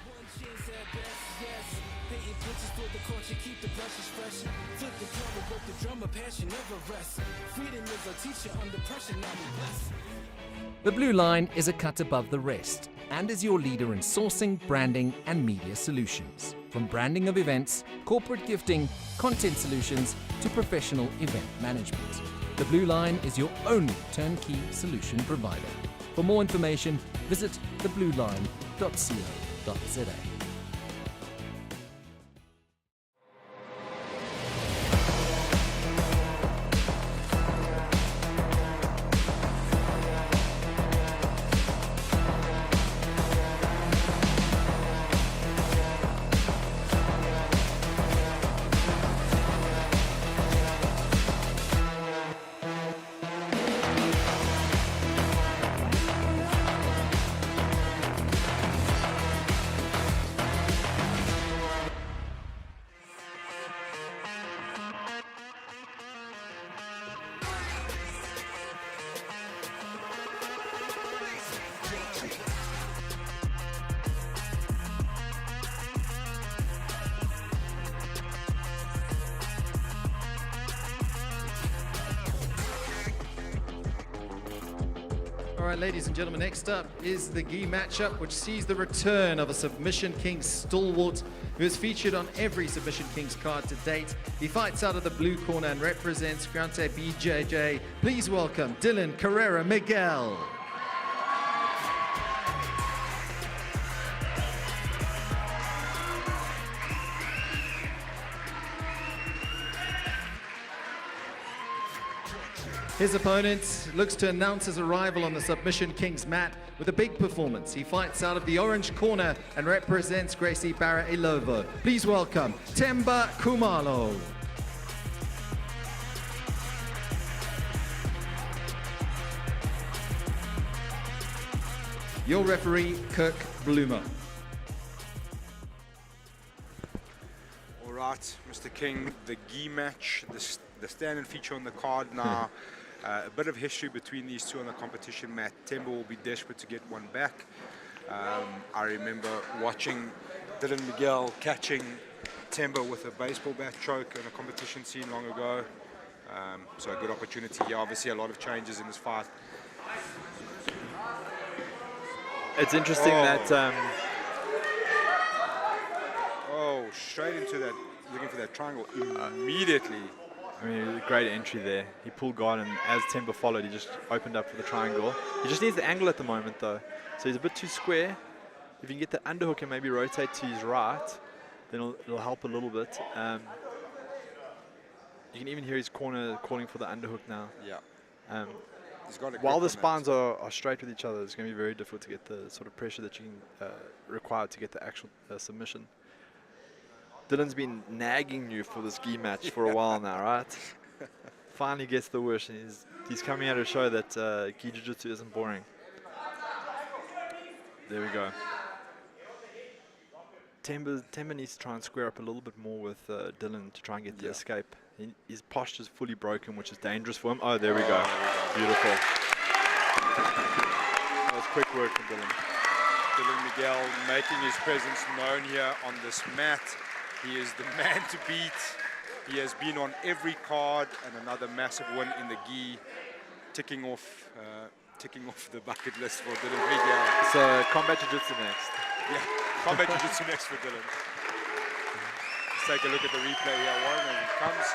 The Blue Line is a cut above the rest and is your leader in sourcing, branding, and media solutions. From branding of events, corporate gifting, content solutions, to professional event management. The Blue Line is your only turnkey solution provider. For more information, visit theblueline.co.za. All right, ladies and gentlemen, next up is the gi matchup, which sees the return of a Submission Kings stalwart who has featured on every Submission Kings card to date. He fights out of the blue corner and represents Grante BJJ. Please welcome Dylan Carrera Miguel. His opponent looks to announce his arrival on the Submission Kings mat with a big performance. He fights out of the orange corner and represents Gracie Barra-Ilovo. Please welcome Themba Khumalo. Your referee, Kirk Bloomer. All right, Mr. King, the gi match, the standard feature on the card now. A bit of history between these two on the competition mat. Themba will be desperate to get one back. I remember watching Dylan Miguel catching Themba with a baseball bat choke in a competition scene long ago. So a good opportunity here. Obviously a lot of changes in this fight. It's interesting that... straight into that, looking for that triangle immediately. I mean, great entry there. He pulled guard, and as Themba followed, he just opened up for the triangle. He just needs the angle at the moment, though. So he's a bit too square. If you can get the underhook and maybe rotate to his right, then it'll help a little bit. You can even hear his corner calling for the underhook now. Yeah. He's got a while the spines are straight with each other, it's going to be very difficult to get the sort of pressure that you can require to get the actual submission. Dylan's been nagging you for this gi match for a while now, right? Finally gets the wish, and he's coming out to show that gi jiu-jitsu isn't boring. There we go. Themba needs to try and square up a little bit more with Dylan to try and get the escape. His posture's fully broken, which is dangerous for him. Oh, there we go. Beautiful. That was quick work from Dylan. Dylan Miguel making his presence known here on this mat. He is the man to beat. He has been on every card, and another massive win in the gi, ticking off ticking off the bucket list for Dylan Fleet. So combat jiu-jitsu next. Yeah, combat jiu-jitsu next for Dylan. Let's take a look at the replay here, Warren, as it comes.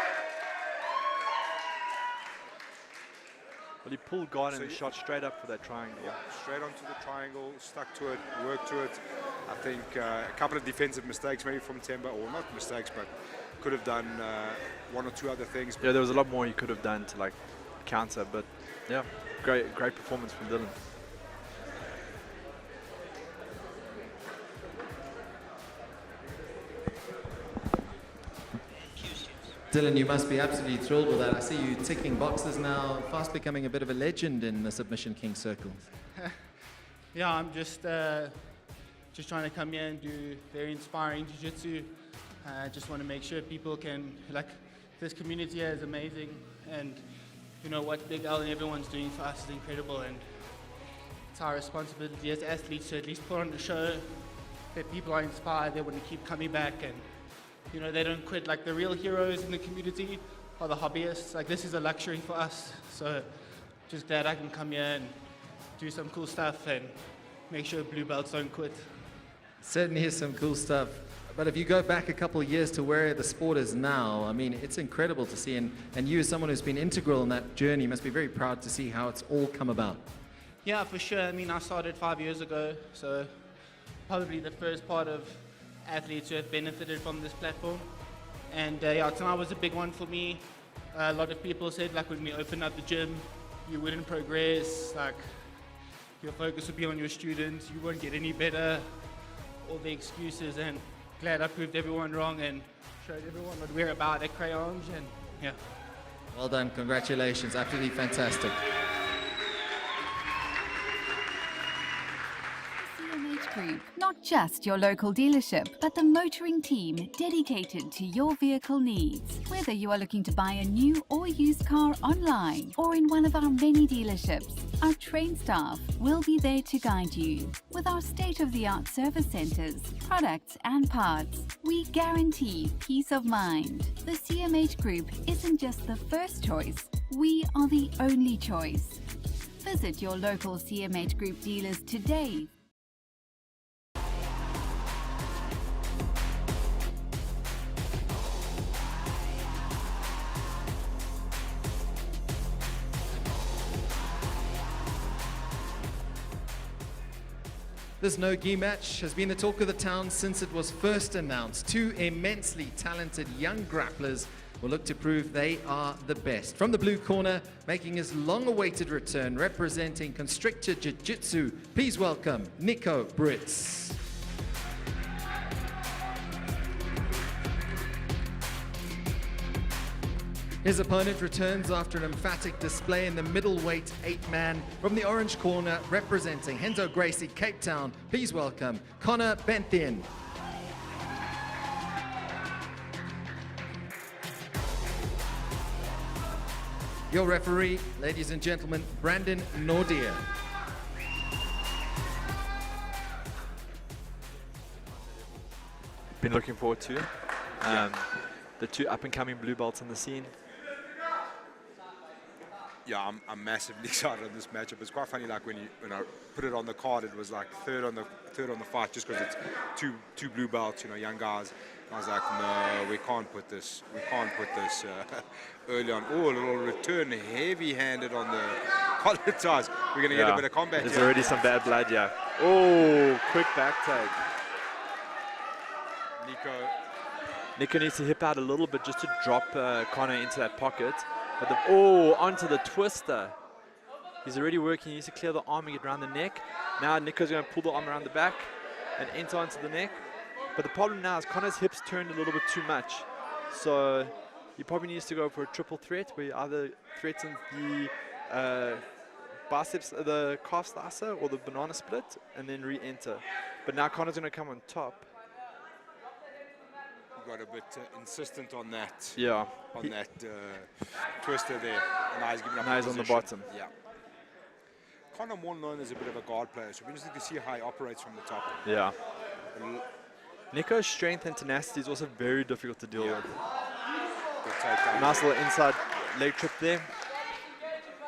Well, he pulled guard and So shot straight up for that triangle. Yeah, straight onto the triangle, stuck to it, worked to it. I think a couple of defensive mistakes maybe from Temba, or not mistakes, but could have done one or two other things. Yeah, there was a lot more he could have done to like counter, but yeah, great performance from Dylan. Dylan, you must be absolutely thrilled with that. I see you ticking boxes now, fast becoming a bit of a legend in the Submission King circles. Yeah, I'm just trying to come here and do very inspiring jiu-jitsu. I just want to make sure people can, like, this community here is amazing, and you know what Big L and everyone's doing for us is incredible, and it's our responsibility as athletes to at least put on the show that people are inspired, they want to keep coming back, and you know, they don't quit. Like, the real heroes in the community are the hobbyists. Like, this is a luxury for us, so just glad I can come here and do some cool stuff and make sure blue belts don't quit. Certainly is some cool stuff. But if you go back a couple of years to where the sport is now, I mean, it's incredible to see. And you, as someone who's been integral in that journey, must be very proud to see how it's all come about. Yeah, for sure. I mean, I started 5 years ago, so probably the first part of athletes who have benefited from this platform. And yeah, tonight was a big one for me. A lot of people said, like, when we opened up the gym, you wouldn't progress, like, your focus would be on your students, you won't get any better, all the excuses, and glad I proved everyone wrong and showed everyone what we're about at Crayons, and yeah. Well done, congratulations, absolutely fantastic. Group, not just your local dealership, but the motoring team dedicated to your vehicle needs. Whether you are looking to buy a new or used car online or in one of our many dealerships, our trained staff will be there to guide you. With our state-of-the-art service centers, products and parts, we guarantee peace of mind. The CMH Group isn't just the first choice, we are the only choice. Visit your local CMH Group dealers today. This no-gi match has been the talk of the town since it was first announced. Two immensely talented young grapplers will look to prove they are the best. From the blue corner, making his long-awaited return, representing Constrictor Jiu-Jitsu, please welcome Nico Brits. His opponent returns after an emphatic display in the middleweight 8-man. From the orange corner, representing Henzo Gracie, Cape Town, please welcome Connor Benthin. Your referee, ladies and gentlemen, Brandon Nordia. Been looking forward to it. The two up-and-coming blue belts on the scene. Yeah, I'm massively excited on this matchup. It's quite funny, like when I put it on the card, it was like third on the fight, just because it's two blue belts, you know, young guys. And I was like, no, we can't put this early on. Oh, a little return, heavy-handed on the collar ties. We're gonna get a bit of combat. There's here. already some bad blood, yeah. Oh, quick back tag. Nico needs to hip out a little bit just to drop Connor into that pocket. But onto the twister. He's already working. He needs to clear the arm and get around the neck. Now Nico's going to pull the arm around the back and enter onto the neck. But the problem now is Connor's hips turned a little bit too much. So he probably needs to go for a triple threat, where he either threatens the biceps, the calf slicer, or the banana split, and then re-enter. But now Connor's going to come on top. Got a bit insistent on that. Yeah. On that twister there. And now he's giving up. Now he's on the bottom. Yeah. Connor more known as a bit of a guard player, so we're interested to see how he operates from the top. Yeah. Nico's strength and tenacity is also very difficult to deal with. Good takedown. Nice little inside leg trip there.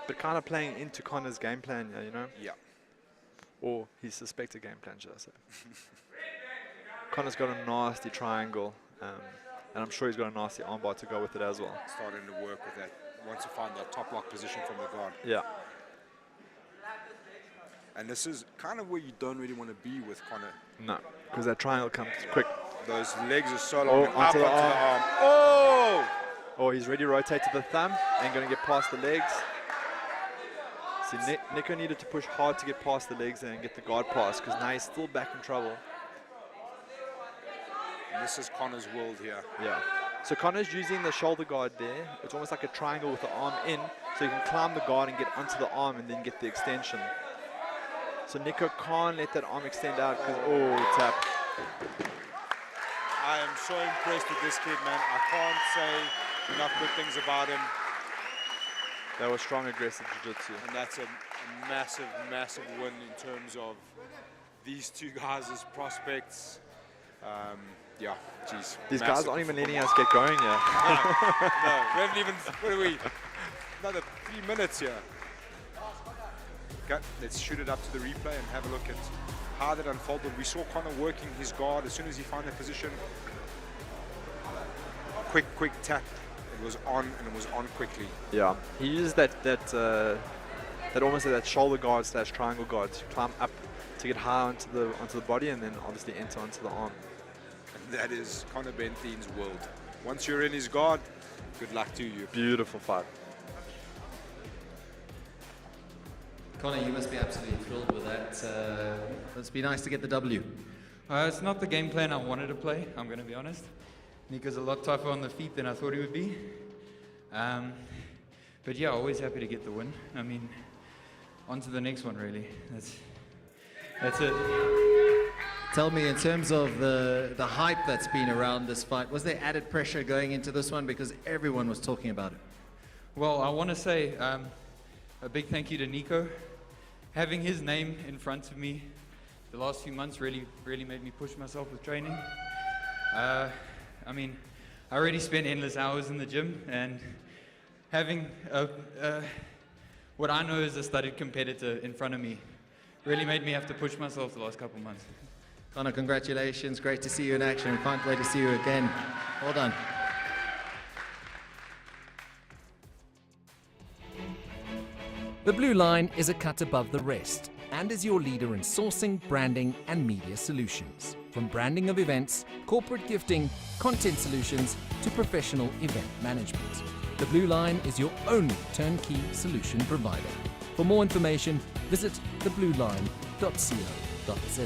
but kind of playing into Connor's game plan, you know? Yeah. Or his suspected game plan, should I say. Connor's got a nasty triangle, and I'm sure he's got a nasty armbar to go with it as well. Starting to work with that. Wants to find that top lock position from the guard. Yeah. And this is kind of where you don't really want to be with Connor. No, because that triangle comes quick. Those legs are so long. Oh, onto the arm. Oh! Oh, he's ready to rotate to the thumb and going to get past the legs. See, Nico needed to push hard to get past the legs and get the guard pass, because now he's still back in trouble. And this is Connor's world here. Yeah. So Connor's using the shoulder guard there. It's almost like a triangle with the arm in, so you can climb the guard and get onto the arm and then get the extension. So Nico can't let that arm extend out because, oh, tap. I am so impressed with this kid, man. I can't say enough good things about him. That was strong, aggressive jiu-jitsu. And that's a massive, massive win in terms of these two guys as prospects. Yeah, geez. These guys aren't even letting us get going yet. No, we haven't even, what are we? Another 3 minutes here. Okay, let's shoot it up to the replay and have a look at how that unfolded. We saw Connor working his guard as soon as he found that position. Quick tap. It was on, and it was on quickly. Yeah, he uses that almost that shoulder guard / triangle guard to climb up to get high onto the body, and then obviously enter onto the arm. And that is Conor Benthine's world. Once you're in his guard, good luck to you. Beautiful fight. Connor, you must be absolutely thrilled with that. Must be nice to get the W. It's not the game plan I wanted to play, I'm going to be honest. Nico's a lot tougher on the feet than I thought he would be. But yeah, always happy to get the win. I mean, on to the next one, really. That's it. Tell me, in terms of the hype that's been around this fight, was there added pressure going into this one because everyone was talking about it? Well, I want to say a big thank you to Nico. Having his name in front of me the last few months really made me push myself with training. I mean, I already spent endless hours in the gym, and having what I know is a studied competitor in front of me really made me have to push myself the last couple months. Connor, congratulations. Great to see you in action. Can't wait to see you again. Well done. The Blue Line is a cut above the rest and is your leader in sourcing, branding, and media solutions. From branding of events, corporate gifting, content solutions, to professional event management. The Blue Line is your only turnkey solution provider. For more information, visit theblueline.co.za.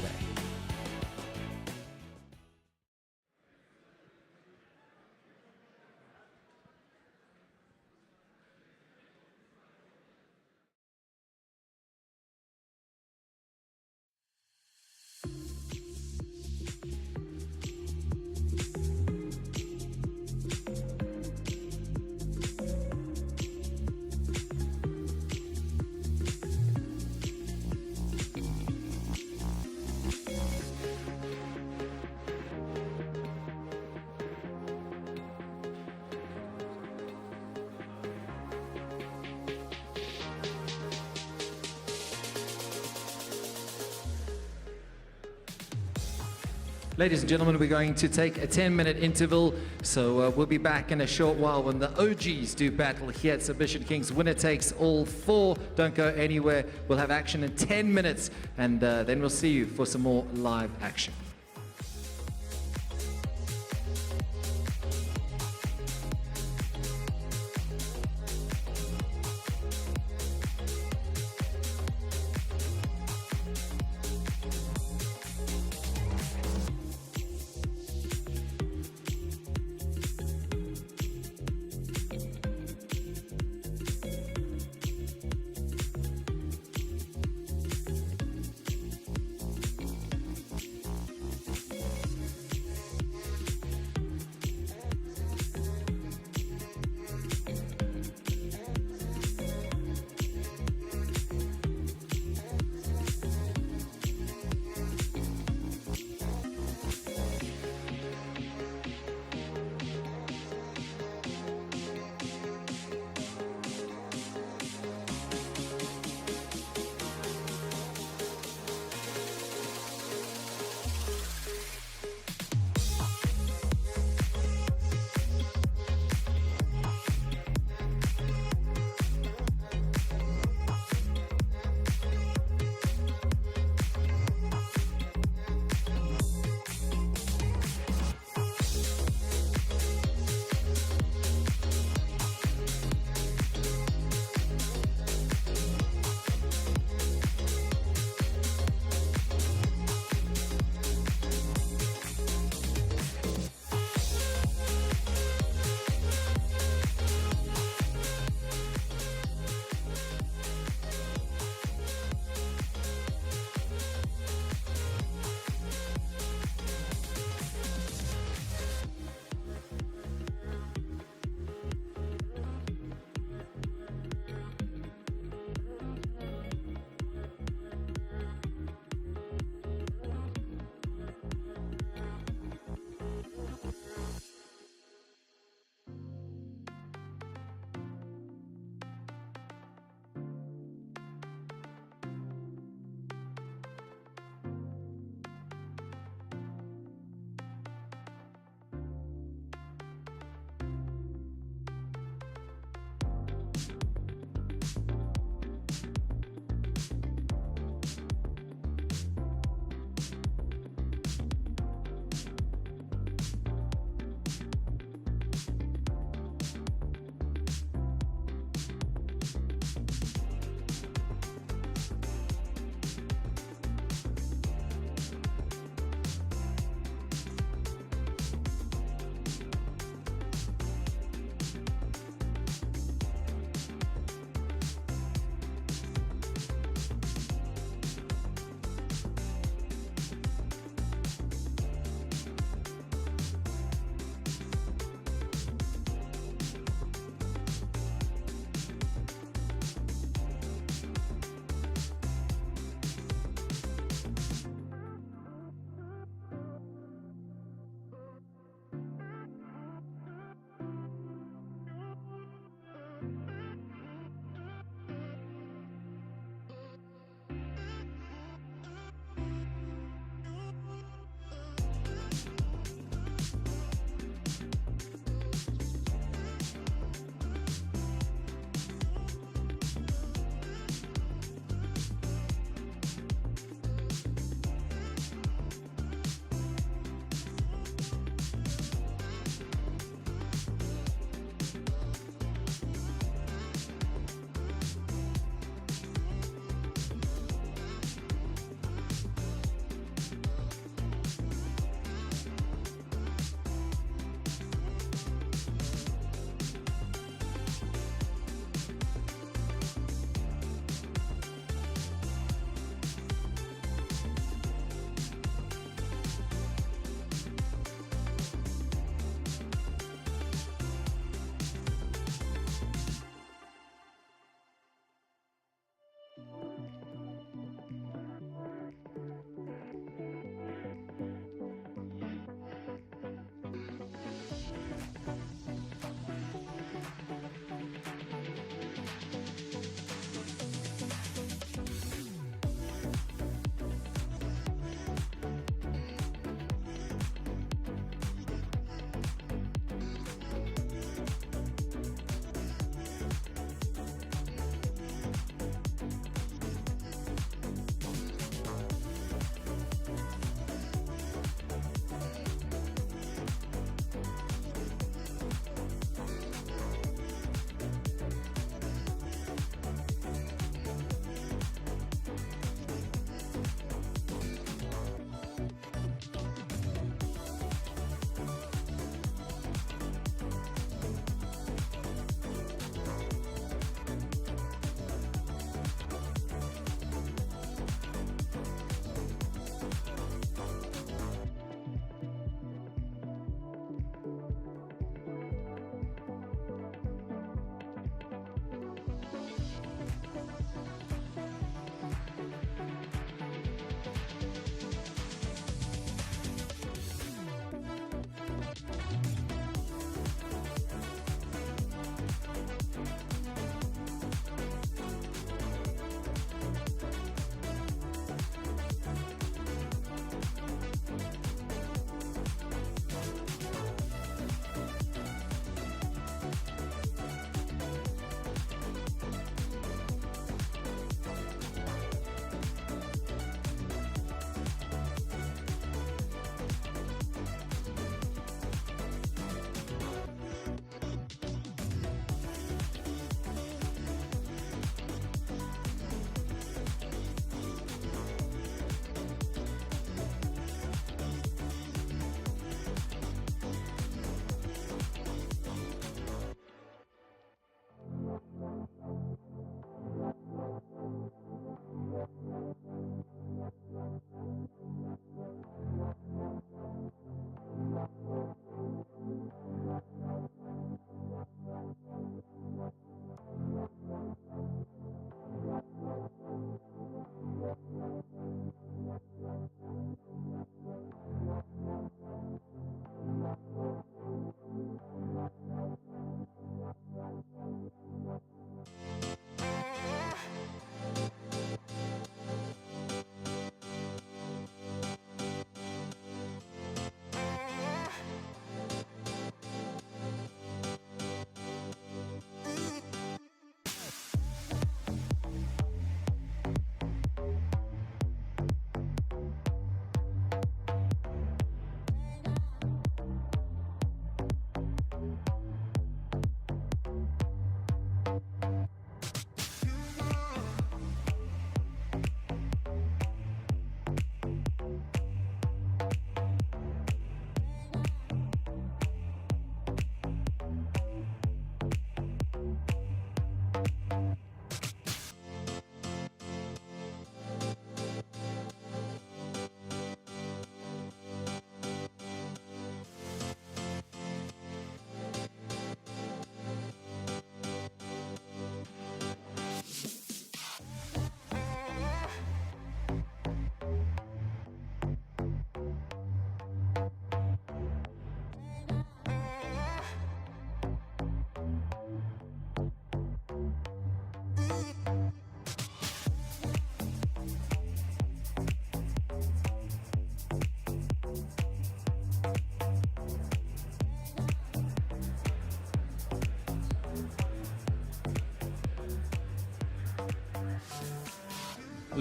Ladies and gentlemen, we're going to take a 10-minute interval, so we'll be back in a short while when the OGs do battle here at Submission Kings. Winner takes all four. Don't go anywhere. We'll have action in 10 minutes, and then we'll see you for some more live action.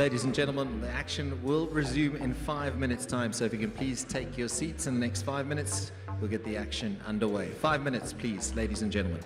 Ladies and gentlemen, the action will resume in 5 minutes' time. So if you can please take your seats in the next 5 minutes, we'll get the action underway. 5 minutes, please, ladies and gentlemen.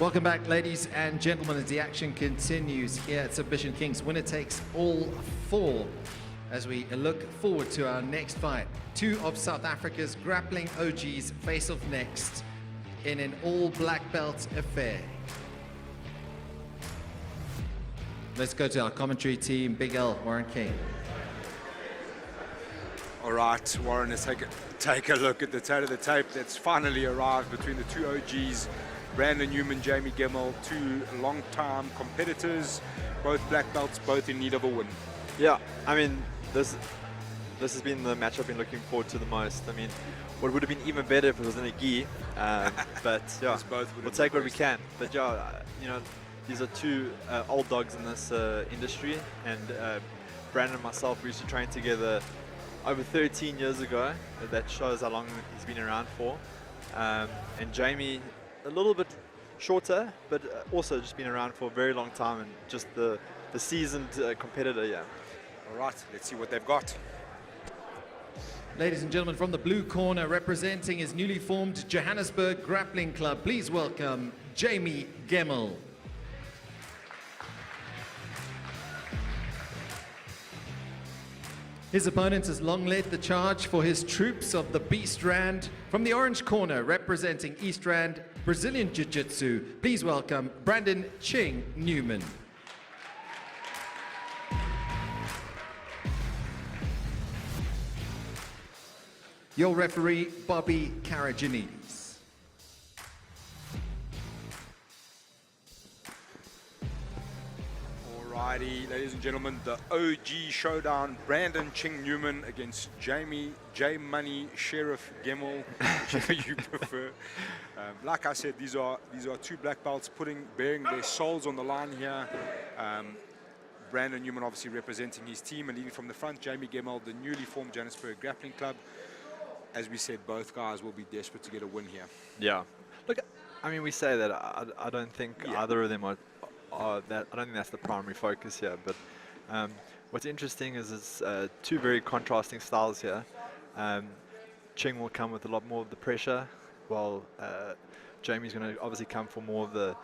Welcome back, ladies and gentlemen, as the action continues here at Submission Kings. Winner takes all 4 as we look forward to our next fight. 2 of South Africa's grappling OGs face off next in an all black belt affair. Let's go to our commentary team. Big L, Warren King. All right, Warren, let's take a look at the tail of the tape that's finally arrived between the 2 OGs, Brandon Newman, Jamie Gemmell, 2 long-time competitors, both black belts, both in need of a win. Yeah, I mean, this has been the match I've been looking forward to the most. I mean, what would have been even better if it was in a gi, but yeah, we'll take what we can. But yeah, you know, these are 2 old dogs in this industry, and Brandon and myself, we used to train together over 13 years ago. That shows how long he's been around for. And Jamie, a little bit shorter, but also just been around for a very long time, and just the seasoned competitor, yeah. All right, let's see what they've got. Ladies and gentlemen, from the blue corner, representing his newly formed Johannesburg Grappling Club, please welcome Jamie Gemmell. His opponent has long led the charge for his troops of the Beast Rand. From the orange corner, representing East Rand Brazilian Jiu-Jitsu, please welcome Brandon Ching Newman. Your referee, Bobby Karajanidis. Alrighty, ladies and gentlemen, the OG showdown, Brandon Ching Newman against Jamie J Money Sheriff Gemmell, whichever you prefer. Like I said, these are 2 black belts bearing their souls on the line here. Brandon Newman obviously representing his team, and leading from the front, Jamie Gemmell, the newly formed Johannesburg Grappling Club. As we said, both guys will be desperate to get a win here. Yeah. Look, I mean, we say that. I don't think either of them are that. I don't think that's the primary focus here. But what's interesting is it's 2 very contrasting styles here. Ching will come with a lot more of the pressure, while Jamie's going to obviously come for more of the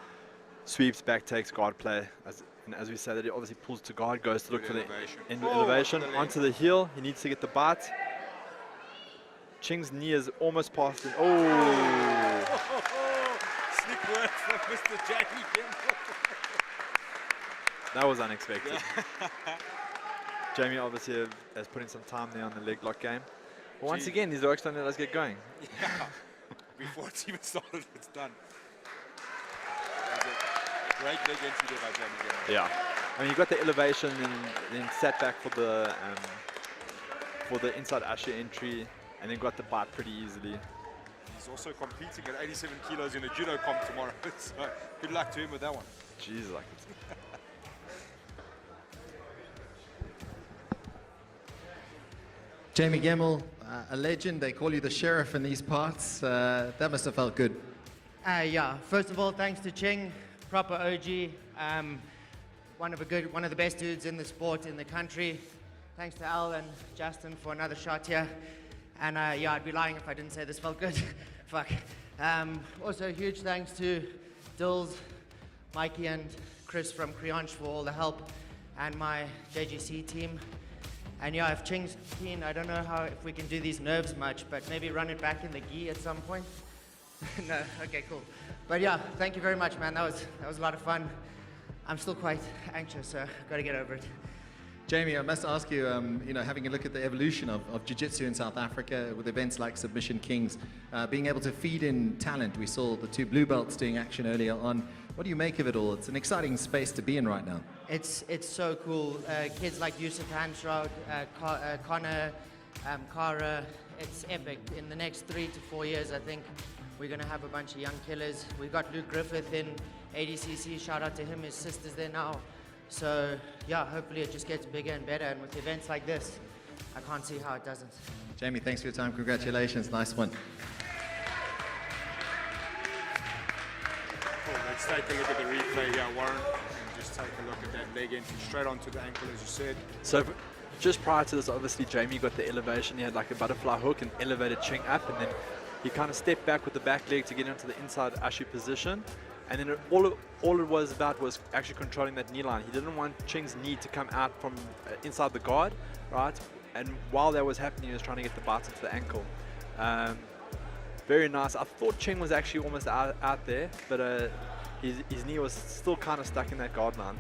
sweeps, back takes, guard play. And as we say, that he obviously pulls to guard, goes to look for the elevation. Onto the heel, he needs to get the bite. Ching's knee is almost past it. Oh! Slick work from Mr. Jamie Gemmell. That was unexpected. Jamie obviously has put in some time there on the leg lock game. But once again, these dogs don't let us get going. Yeah. Before it's even started, it's done. Great leg entry there by Jamie Gemmell. Yeah. I mean, you got the elevation and then sat back for the inside usher entry, and then got the bite pretty easily. He's also competing at 87 kilos in a judo comp tomorrow, so good luck to him with that one. Jeez, like it's Jamie Gemmell, a legend. They call you the sheriff in these parts. That must have felt good. Yeah, first of all, thanks to Ching, proper OG, one of the best dudes in the sport in the country. Thanks to Al and Justin for another shot here. And yeah, I'd be lying if I didn't say this felt good. Fuck. Also, huge thanks to Dills, Mikey, and Chris from Creonch for all the help, and my JGC team. And yeah, if Ching's keen, I don't know if we can do these nerves much, but maybe run it back in the gi at some point. No, okay, cool. But yeah, thank you very much, man. That was a lot of fun. I'm still quite anxious, so I've got to get over it. Jamie, I must ask you, having a look at the evolution of Jiu-Jitsu in South Africa with events like Submission Kings, being able to feed in talent. We saw the 2 blue belts doing action earlier on. What do you make of it all? It's an exciting space to be in right now. It's so cool. Kids like Yusuf Hansraud, Connor, Kara, it's epic. In the next 3 to 4 years, I think we're going to have a bunch of young killers. We've got Luke Griffith in ADCC. Shout out to him. His sister's there now. So yeah, hopefully it just gets bigger and better, and with events like this, I can't see how it doesn't. Jamie, thanks for your time. Congratulations. Nice one. Cool. Let's take a look at the replay here, Warren, and just take a look at that leg entry straight onto the ankle, as you said. So just prior to this, obviously Jamie got the elevation. He had like a butterfly hook and elevated Ching up, and then he kind of stepped back with the back leg to get into the inside Ashi position. And then all it was about was actually controlling that knee line. He didn't want Ching's knee to come out from inside the guard, right? And while that was happening, he was trying to get the bites into the ankle. Very nice. I thought Ching was actually almost out there, but his knee was still kind of stuck in that guard line.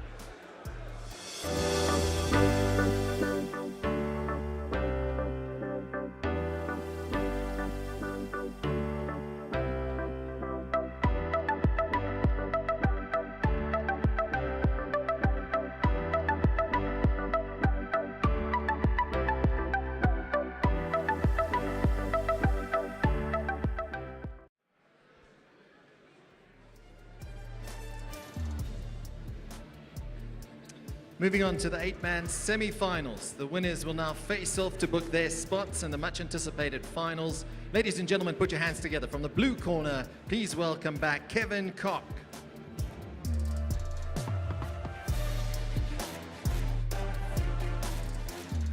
Moving on to the 8-man semi-finals. The winners will now face off to book their spots in the much-anticipated finals. Ladies and gentlemen, put your hands together. From the blue corner, please welcome back Kevin Koch.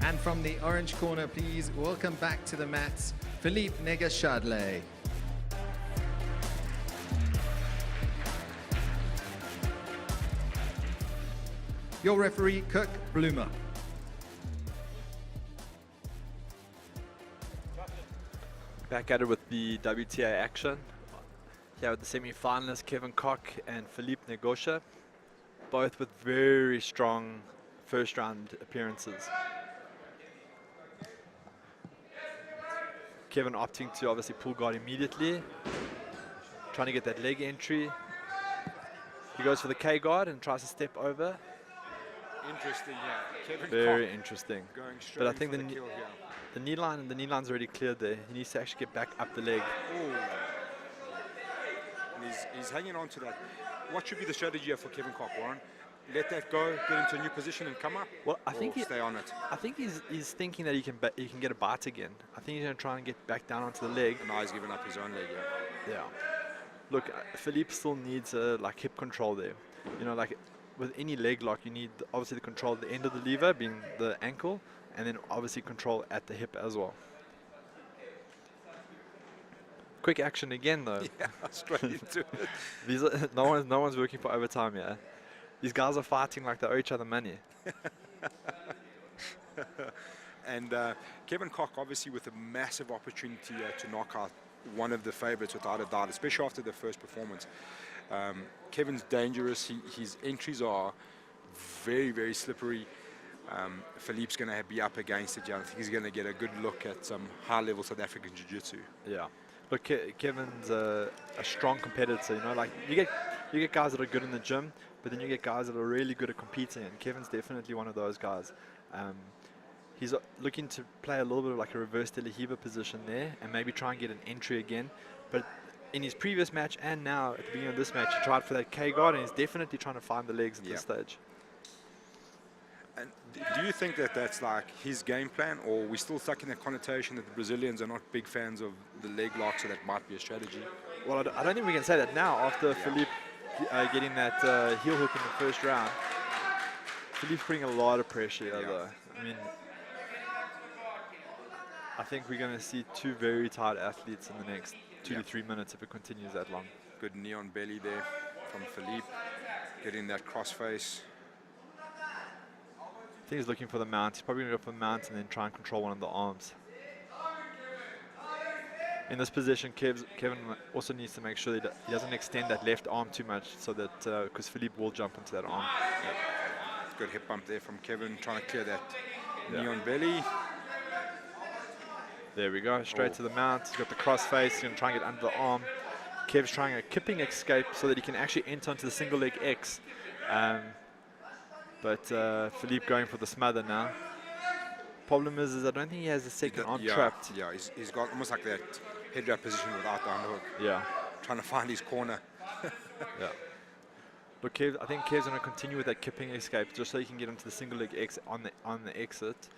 And from the orange corner, please welcome back to the mats, Philippe Negashadle. Your referee, Kirk Bloomer. Back at it with the W.T.A. action. Here with the semi-finalists, Kevin Koch and Philippe Negosha, both with very strong first-round appearances. Kevin opting to obviously pull guard immediately, trying to get that leg entry. He goes for the K guard and tries to step over. Interesting, yeah. Kevin Very Koch interesting. going straight But I think for the kill here. the knee line's already cleared there. He needs to actually get back up the leg. Ooh. And he's hanging on to that. What should be the strategy here for Kevin Koch, Warren? Let that go, get into a new position and come up? Well, I think stay on it. I think he's thinking that he can get a bite again. I think he's going to try and get back down onto the leg. And now he's giving up his own leg, yeah. Yeah. Look, Philippe still needs like hip control there. You know, like with any leg lock, you need obviously the control at the end of the lever, being the ankle, and then obviously control at the hip as well. Quick action again, though. Yeah, straight into it. These are, no one's working for overtime here. These guys are fighting like they owe each other money. And Kevin Koch, obviously, with a massive opportunity to knock out one of the favorites without a doubt, especially after the first performance. Kevin's dangerous. His entries are very, very slippery. Philippe's going to be up against it. I think he's going to get a good look at some high-level South African jiu-jitsu. Yeah. Look, Kevin's a strong competitor. You know, like you get guys that are good in the gym, but then you get guys that are really good at competing, and Kevin's definitely one of those guys. He's looking to play a little bit of like a reverse De La Riva position there, and maybe try and get an entry again. But in his previous match and now at the beginning of this match, he tried for that K guard, and he's definitely trying to find the legs at this stage. And do you think that that's like his game plan, or are we still stuck in that connotation that the Brazilians are not big fans of the leg lock, so that might be a strategy? Well, I don't think we can say that now after Philippe getting that heel hook in the first round. Philippe's putting a lot of pressure here, though. I mean, I think we're going to see two very tired athletes in the next 2 to 3 minutes if it continues that long. Good knee on belly there from Philippe, getting that crossface. I think he's looking for the mount. He's probably going to go for the mount and then try and control one of the arms. In this position, Kevin also needs to make sure that he doesn't extend that left arm too much, so that because Philippe will jump into that arm. Yeah. Good hip bump there from Kevin, trying to clear that knee on belly. There we go, straight to the mount. He's got the crossface. He's going to try and get under the arm. Kev's trying a kipping escape so that he can actually enter into the single leg X. But Philippe going for the smother now. Problem is I don't think he has a second arm trapped. Yeah, he's got almost like that head wrap position without the underhook. Yeah. Trying to find his corner. Yeah. But I think Kev's going to continue with that kipping escape just so he can get into the single leg X on the exit,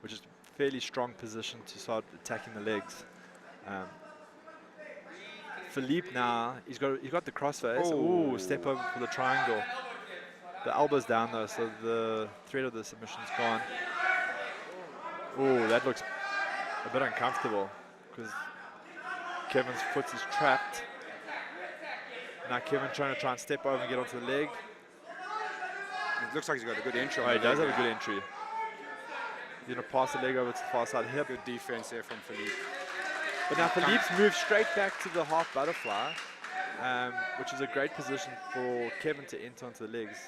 which is a fairly strong position to start attacking the legs. Philippe now, he's got the crossface. Oh. Ooh, step over for the triangle. The elbow's down though, so the thread of the submission's gone. Ooh, that looks a bit uncomfortable because Kevin's foot is trapped. Now Kevin trying to step over and get onto the leg. It looks like he's got a good entry. Oh, he does have a good entry. He's going to pass the leg over to the far side hip. Good defense there from Philippe. But now Philippe's moved straight back to the half butterfly, which is a great position for Kevin to enter onto the legs.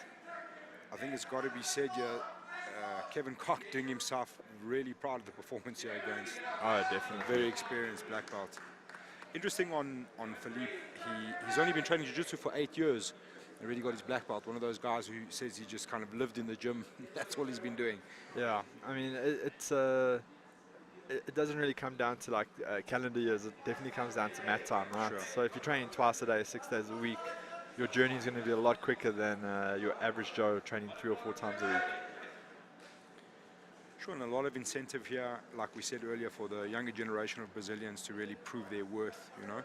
I think it's got to be said here, Kevin Koch doing himself really proud of the performance here against definitely very experienced black belt. Interesting on Philippe, he's only been training jiu-jitsu for 8 years. Already got his black belt. One of those guys who says he just kind of lived in the gym. That's all he's been doing. Yeah, I mean, it doesn't really come down to like calendar years. It definitely comes down to mat time, right? Sure. So if you're training twice a day, 6 days a week, your journey is going to be a lot quicker than your average Joe training 3 or 4 times a week. Sure, and a lot of incentive here, like we said earlier, for the younger generation of Brazilians to really prove their worth, you know.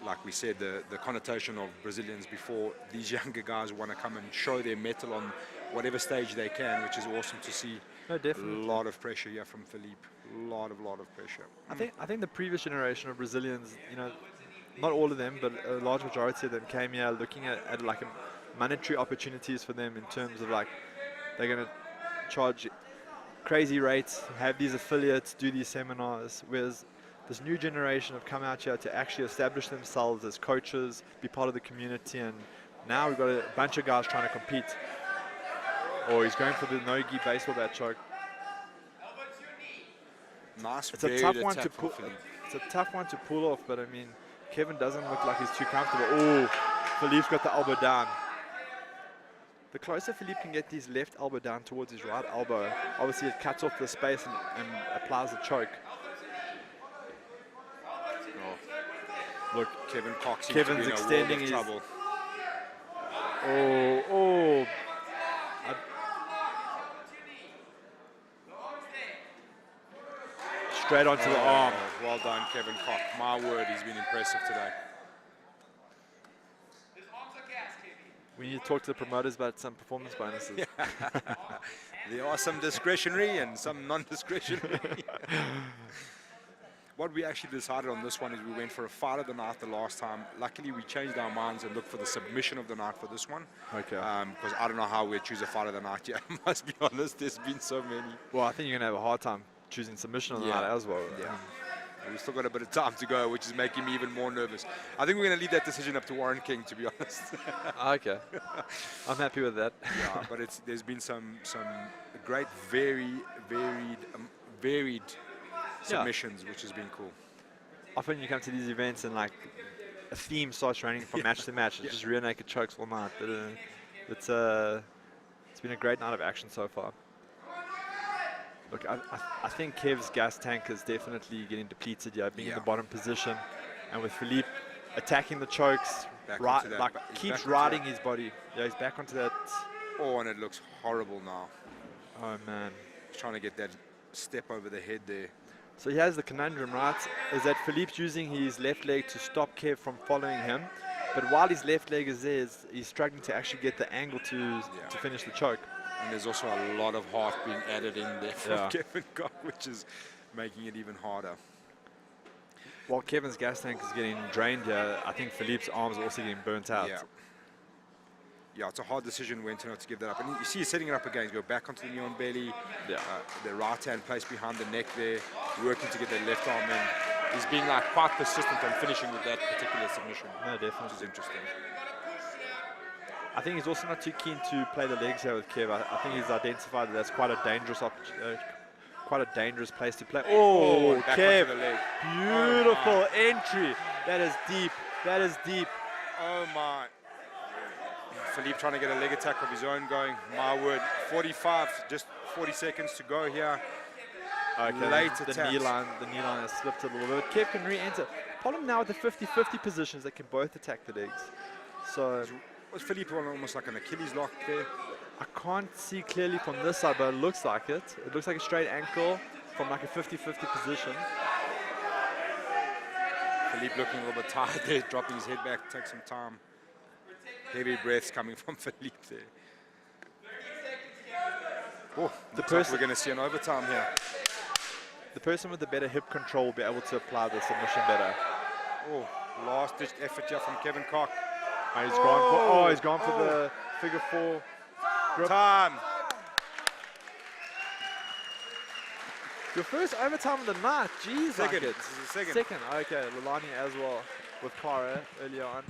Like we said, the connotation of Brazilians before, these younger guys want to come and show their mettle on whatever stage they can, which is awesome to see. No, definitely. A lot of pressure here from Philippe. A lot of pressure. I think the previous generation of Brazilians, you know, not all of them, but a large majority of them came here looking at like monetary opportunities for them in terms of like they're going to charge crazy rates, have these affiliates, do these seminars, whereas this new generation have come out here to actually establish themselves as coaches, be part of the community, and now we've got a bunch of guys trying to compete. Or he's going for the no-gi baseball bat choke. Nice. It's a tough one to pull. It's a tough one to pull off, but I mean, Kevin doesn't look like he's too comfortable. Oh, Philippe's got the elbow down. The closer Philippe can get his left elbow down towards his right elbow, obviously it cuts off the space and applies the choke. Look, Kevin Koch seems Kevin's to be in extending a world of his trouble. Oh. Straight onto the arm. Well done, Kevin Koch. My word, he's been impressive today. We need to talk to the promoters about some performance bonuses. There are some discretionary and some non-discretionary. What we actually decided on this one is we went for a fight of the night the last time. Luckily, we changed our minds and looked for the submission of the night for this one. Okay. Because I don't know how we'd choose a fight of the night yet. I must be honest, there's been so many. Well, I think you're going to have a hard time choosing submission of the night as well. Yeah. We've still got a bit of time to go, which is making me even more nervous. I think we're going to leave that decision up to Warren King, to be honest. Okay. I'm happy with that. Yeah, but there's been some great, varied submissions, which has been cool. Often you come to these events and like a theme starts running from match to match. It's just rear naked chokes all night. But it's been a great night of action so far. Look, I think Kev's gas tank is definitely getting depleted here, being in the bottom position. And with Philippe attacking the chokes, keeps riding his body. Yeah, he's back onto that. Oh, and it looks horrible now. Oh, man. He's trying to get that step over the head there. So he has the conundrum, right, is that Philippe's using his left leg to stop Kev from following him. But while his left leg is there, he's struggling to actually get the angle to finish the choke. And there's also a lot of heart being added in there from Kevin Koch, which is making it even harder. While Kevin's gas tank is getting drained here, I think Philippe's arms are also getting burnt out. Yeah, it's a hard decision when to not to give that up. And you see he's setting it up again. He's go back onto the knee on belly. The right hand placed behind the neck there, working to get that left arm in. He's being like quite persistent on finishing with that particular submission. No, definitely. Which is interesting. I think he's also not too keen to play the legs here with Kev. I think he's identified that that's quite a dangerous place to play. Oh, Kev, beautiful entry. That is deep. That is deep. Oh my. Philippe trying to get a leg attack of his own going. My word, 45, just 40 seconds to go here. Okay, late the attack. knee line has slipped a little bit. Kev can re-enter. Problem now with the 50-50 positions, they can both attack the legs. So was Philippe on almost like an Achilles lock there? I can't see clearly from this side, but it looks like it. It looks like a straight ankle from like a 50-50 position. Philippe looking a little bit tired there, dropping his head back, take some time. Heavy breaths coming from Philippe there. Oh, we're going to see an overtime here. The person with the better hip control will be able to apply the submission better. Oh, Last-ditch effort here from Kevin Koch. And he's gone for the figure 4 grip. Time. Your first overtime of the night. Jeez, Second. like it. This is the second. Second. Okay, Lolani as well with Cara earlier on.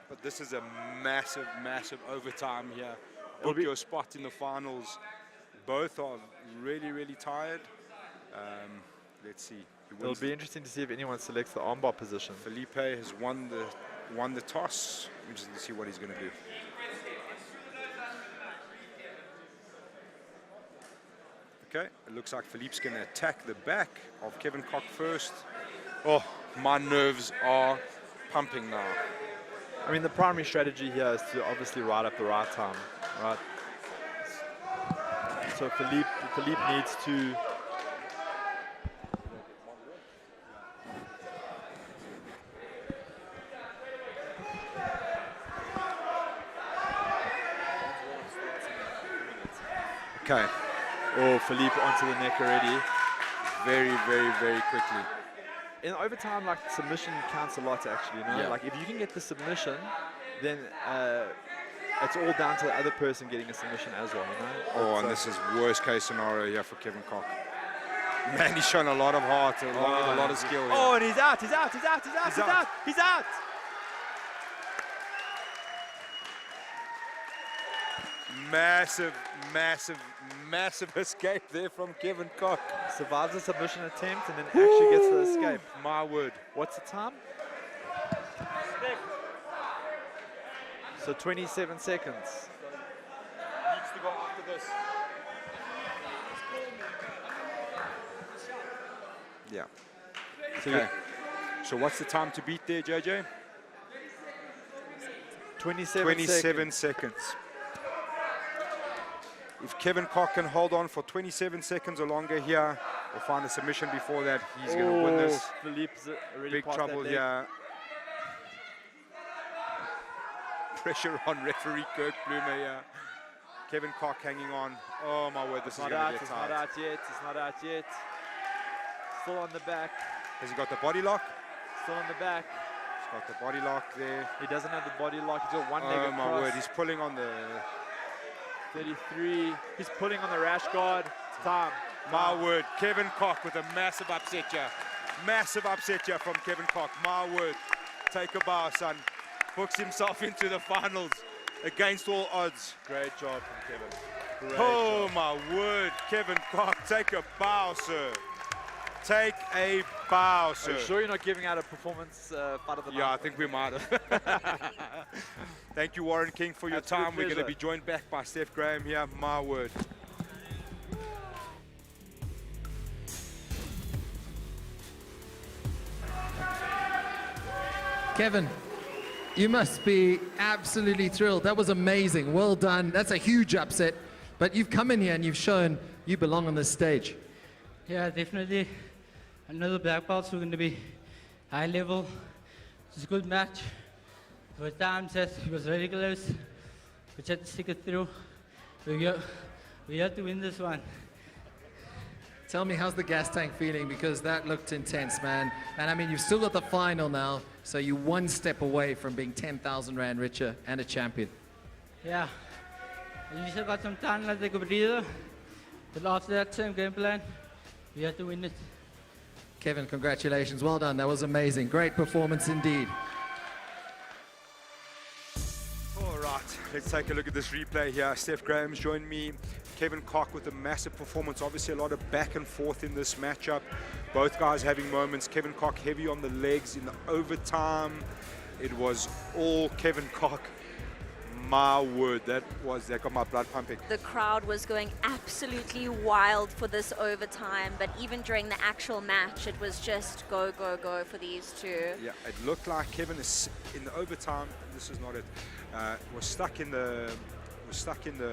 But this is a massive, massive overtime here. Book your spot in the finals. Both are really, really tired. Let's see. It'll be interesting to see if anyone selects the armbar position. Felipe has won the toss. Interesting to see what he's going to do. Okay, it looks like Philippe's going to attack the back of Kevin Koch first. Oh, my nerves are pumping now. I mean, the primary strategy here is to obviously ride up the right time, right? So Philippe needs to Okay. Oh, Philippe onto the neck already. Very, very, very quickly. In overtime, like, submission counts a lot, actually. You know? Yeah. Like, if you can get the submission, then it's all down to the other person getting a submission as well, you know? Oh, and this is worst case scenario here for Kevin Koch. Man, he's shown a lot of heart, a lot of skill here. Oh, and he's out. Massive, massive, massive escape there from Kevin Koch. Survives a submission attempt and then actually gets the escape. My word. What's the time? So 27 seconds. Needs to go after this. Yeah. Okay. So what's the time to beat there, JJ? 27 seconds. If Kevin Koch can hold on for 27 seconds or longer here, or find a submission before that, he's going to win this. Philippe's already Big past trouble that leg. here. Pressure on referee Kirk Bloomer here. Kevin Koch hanging on. Oh my word, this is going to get It's tight. not out yet. It's not out yet. Still on the back. Has he got the body lock? Still on the back. He's got the body lock there. He doesn't have the body lock. He's got one leg Oh across. my word, he's pulling on the... 33. He's pulling on the rash guard. Time. My word, Kevin Koch with a massive upset here. Massive upset here from Kevin Koch. My word, take a bow, son. Books himself into the finals against all odds. Great job from Kevin. Great Oh job. my word, Kevin Koch, take a bow, sir. Take a bow, sir. Are you sure you're not giving out a performance fight of the night? Yeah, I think we might have. Thank you, Warren King, for your Absolute time. We're going to pleasure. be joined back by Steph Graham here. My word. Kevin, you must be absolutely thrilled. That was amazing. Well done. That's a huge upset. But you've come in here and you've shown you belong on this stage. Yeah, definitely. Another black belts are going to be high level. It's a good match. There were times that it was really close. We had to stick it through. We have to win this one. Tell me, how's the gas tank feeling? Because that looked intense, man. And I mean, you've still got the final now, so you're one step away from being 10,000 Rand richer and a champion. Yeah. At least I got some time to take a breather. But after that same game plan, we have to win it. Kevin, congratulations. Well done. That was amazing. Great performance indeed. All right, let's take a look at this replay here. Steph Graham's joined me. Kevin Koch with a massive performance. Obviously a lot of back and forth in this matchup. Both guys having moments. Kevin Koch heavy on the legs in the overtime. It was all Kevin Koch. My word, that got my blood pumping. The crowd was going absolutely wild for this overtime, but even during the actual match, it was just go, go, go for these two. Yeah, it looked like Kevin is in the overtime. This is not it. Was stuck in the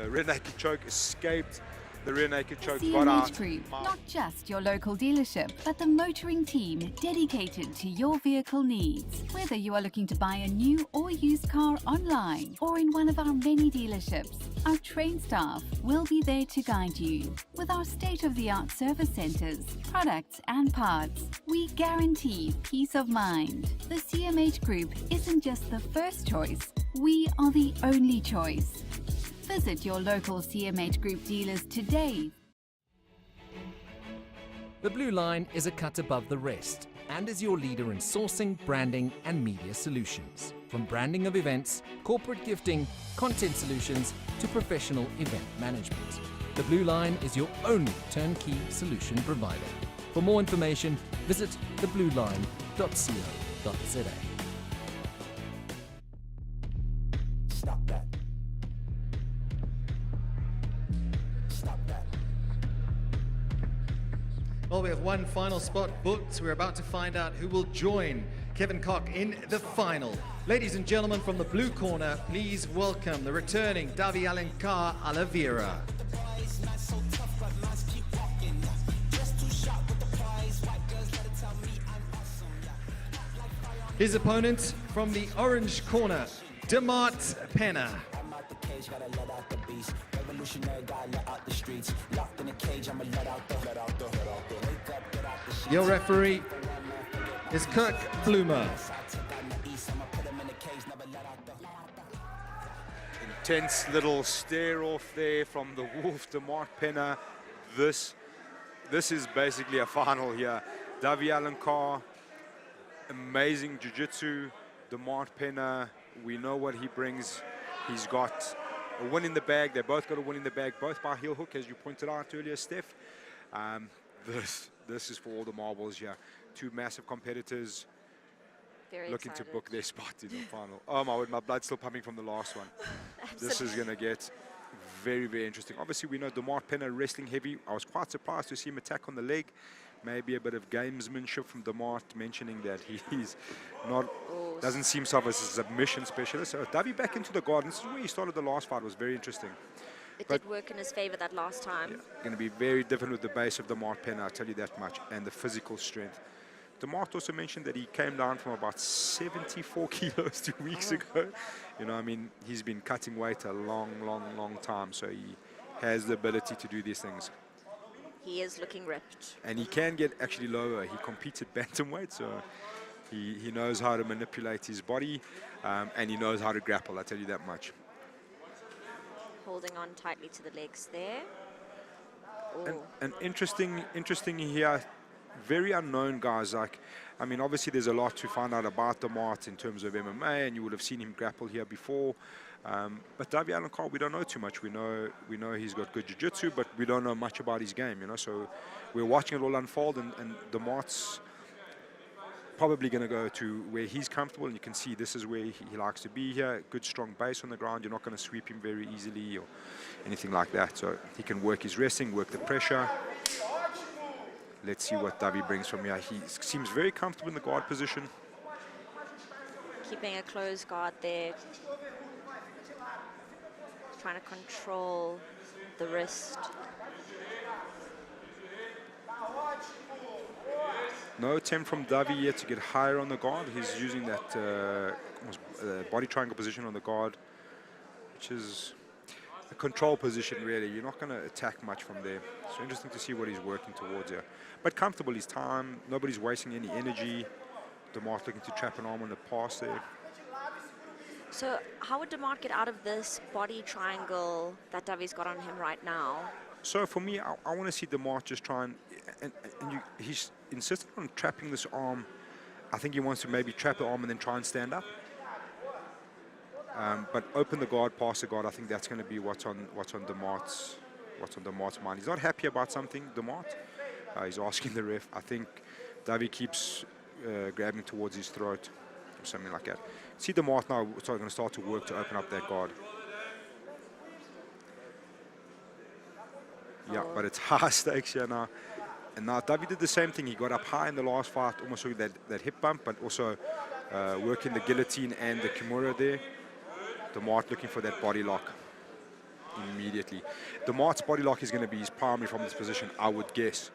rear naked choke, escaped, The rear naked choke got CMH out. Group, not just your local dealership, but the motoring team dedicated to your vehicle needs. Whether you are looking to buy a new or used car online or in one of our many dealerships, our trained staff will be there to guide you. With our state-of-the-art service centers, products and parts, we guarantee peace of mind. The CMH Group isn't just the first choice, we are the only choice. Visit your local CMH Group dealers today. The Blue Line is a cut above the rest and is your leader in sourcing, branding and media solutions. From branding of events, corporate gifting, content solutions to professional event management. The Blue Line is your only turnkey solution provider. For more information, visit theblueline.co.za. Stop that. Stop that. Well, we have one final spot booked. We're about to find out who will join Kevin Koch in the final. Ladies and gentlemen, from the blue corner, please welcome the returning Davi Alencar Oliveira. His opponent from the orange corner, Demart Penna. Your referee is Kirk Flumer. Intense little stare off there from the Wolf, Demart Penna. This is basically a final here. Davi Alencar, amazing jiu-jitsu. Demart Penna, we know what he brings. He's got a win in the bag. They both got a win in the bag, both by heel hook, as you pointed out earlier, Steph. This is for all the marbles here. Two massive competitors. Very looking excited. to book their spot in the final. Oh my word, my blood's still pumping from the last one. This is going to get very, very interesting. Obviously, we know Demart Penna wrestling heavy. I was quite surprised to see him attack on the leg. Maybe a bit of gamesmanship from Demart, mentioning that he's not, doesn't seem himself as a submission specialist. So Davi back into the guard. This is where he started the last fight. It was very interesting. It did work in his favor that last time. Going to be very different with the base of Demart Penna, I'll tell you that much, and the physical strength. Demart also mentioned that he came down from about 74 kilos 2 weeks ago. You know, I mean, he's been cutting weight a long time, so he has the ability to do these things. He is looking ripped. And he can get actually lower. He competes at bantamweight, so he knows how to manipulate his body, and he knows how to grapple, I'll tell you that much. Holding on tightly to the legs there. And interesting here, very unknown guys. Like, I mean, obviously there's a lot to find out about Demart in terms of MMA, and you would have seen him grapple here before. But Davi Alencar, we don't know too much. We know he's got good jiu-jitsu, but we don't know much about his game, you know. So we're watching it all unfold, and Demart's probably going to go to where he's comfortable, and you can see this is where he likes to be here. Good strong base on the ground. You're not going to sweep him very easily or anything like that. So he can work his wrestling, work the pressure. Let's see what Davi brings from here. He seems very comfortable in the guard position. Keeping a close guard there. Trying to control the wrist. No attempt from Davi yet to get higher on the guard. He's using that body triangle position on the guard, which is a control position, really. You're not going to attack much from there. So interesting to see what he's working towards here. But comfortable his time. Nobody's wasting any energy. Demart looking to trap an arm on the pass there. So how would Demart get out of this body triangle that Davi's got on him right now? So for me, I want to see Demart just try he's insistent on trapping this arm. I think he wants to maybe trap the arm and then try and stand up. But open the guard, pass the guard. I think that's going to be what's on Demart's mind. He's not happy about something, Demart. He's asking the ref. I think Davi keeps grabbing towards his throat or something like that. See Demart now going to start to work to open up that guard. Yeah, but it's high stakes here now. And now Davi did the same thing. He got up high in the last fight, almost with that hip bump, but also working the guillotine and the kimura there. Demart looking for that body lock. immediately. Demart's body lock is going to be his primary from this position, I would guess,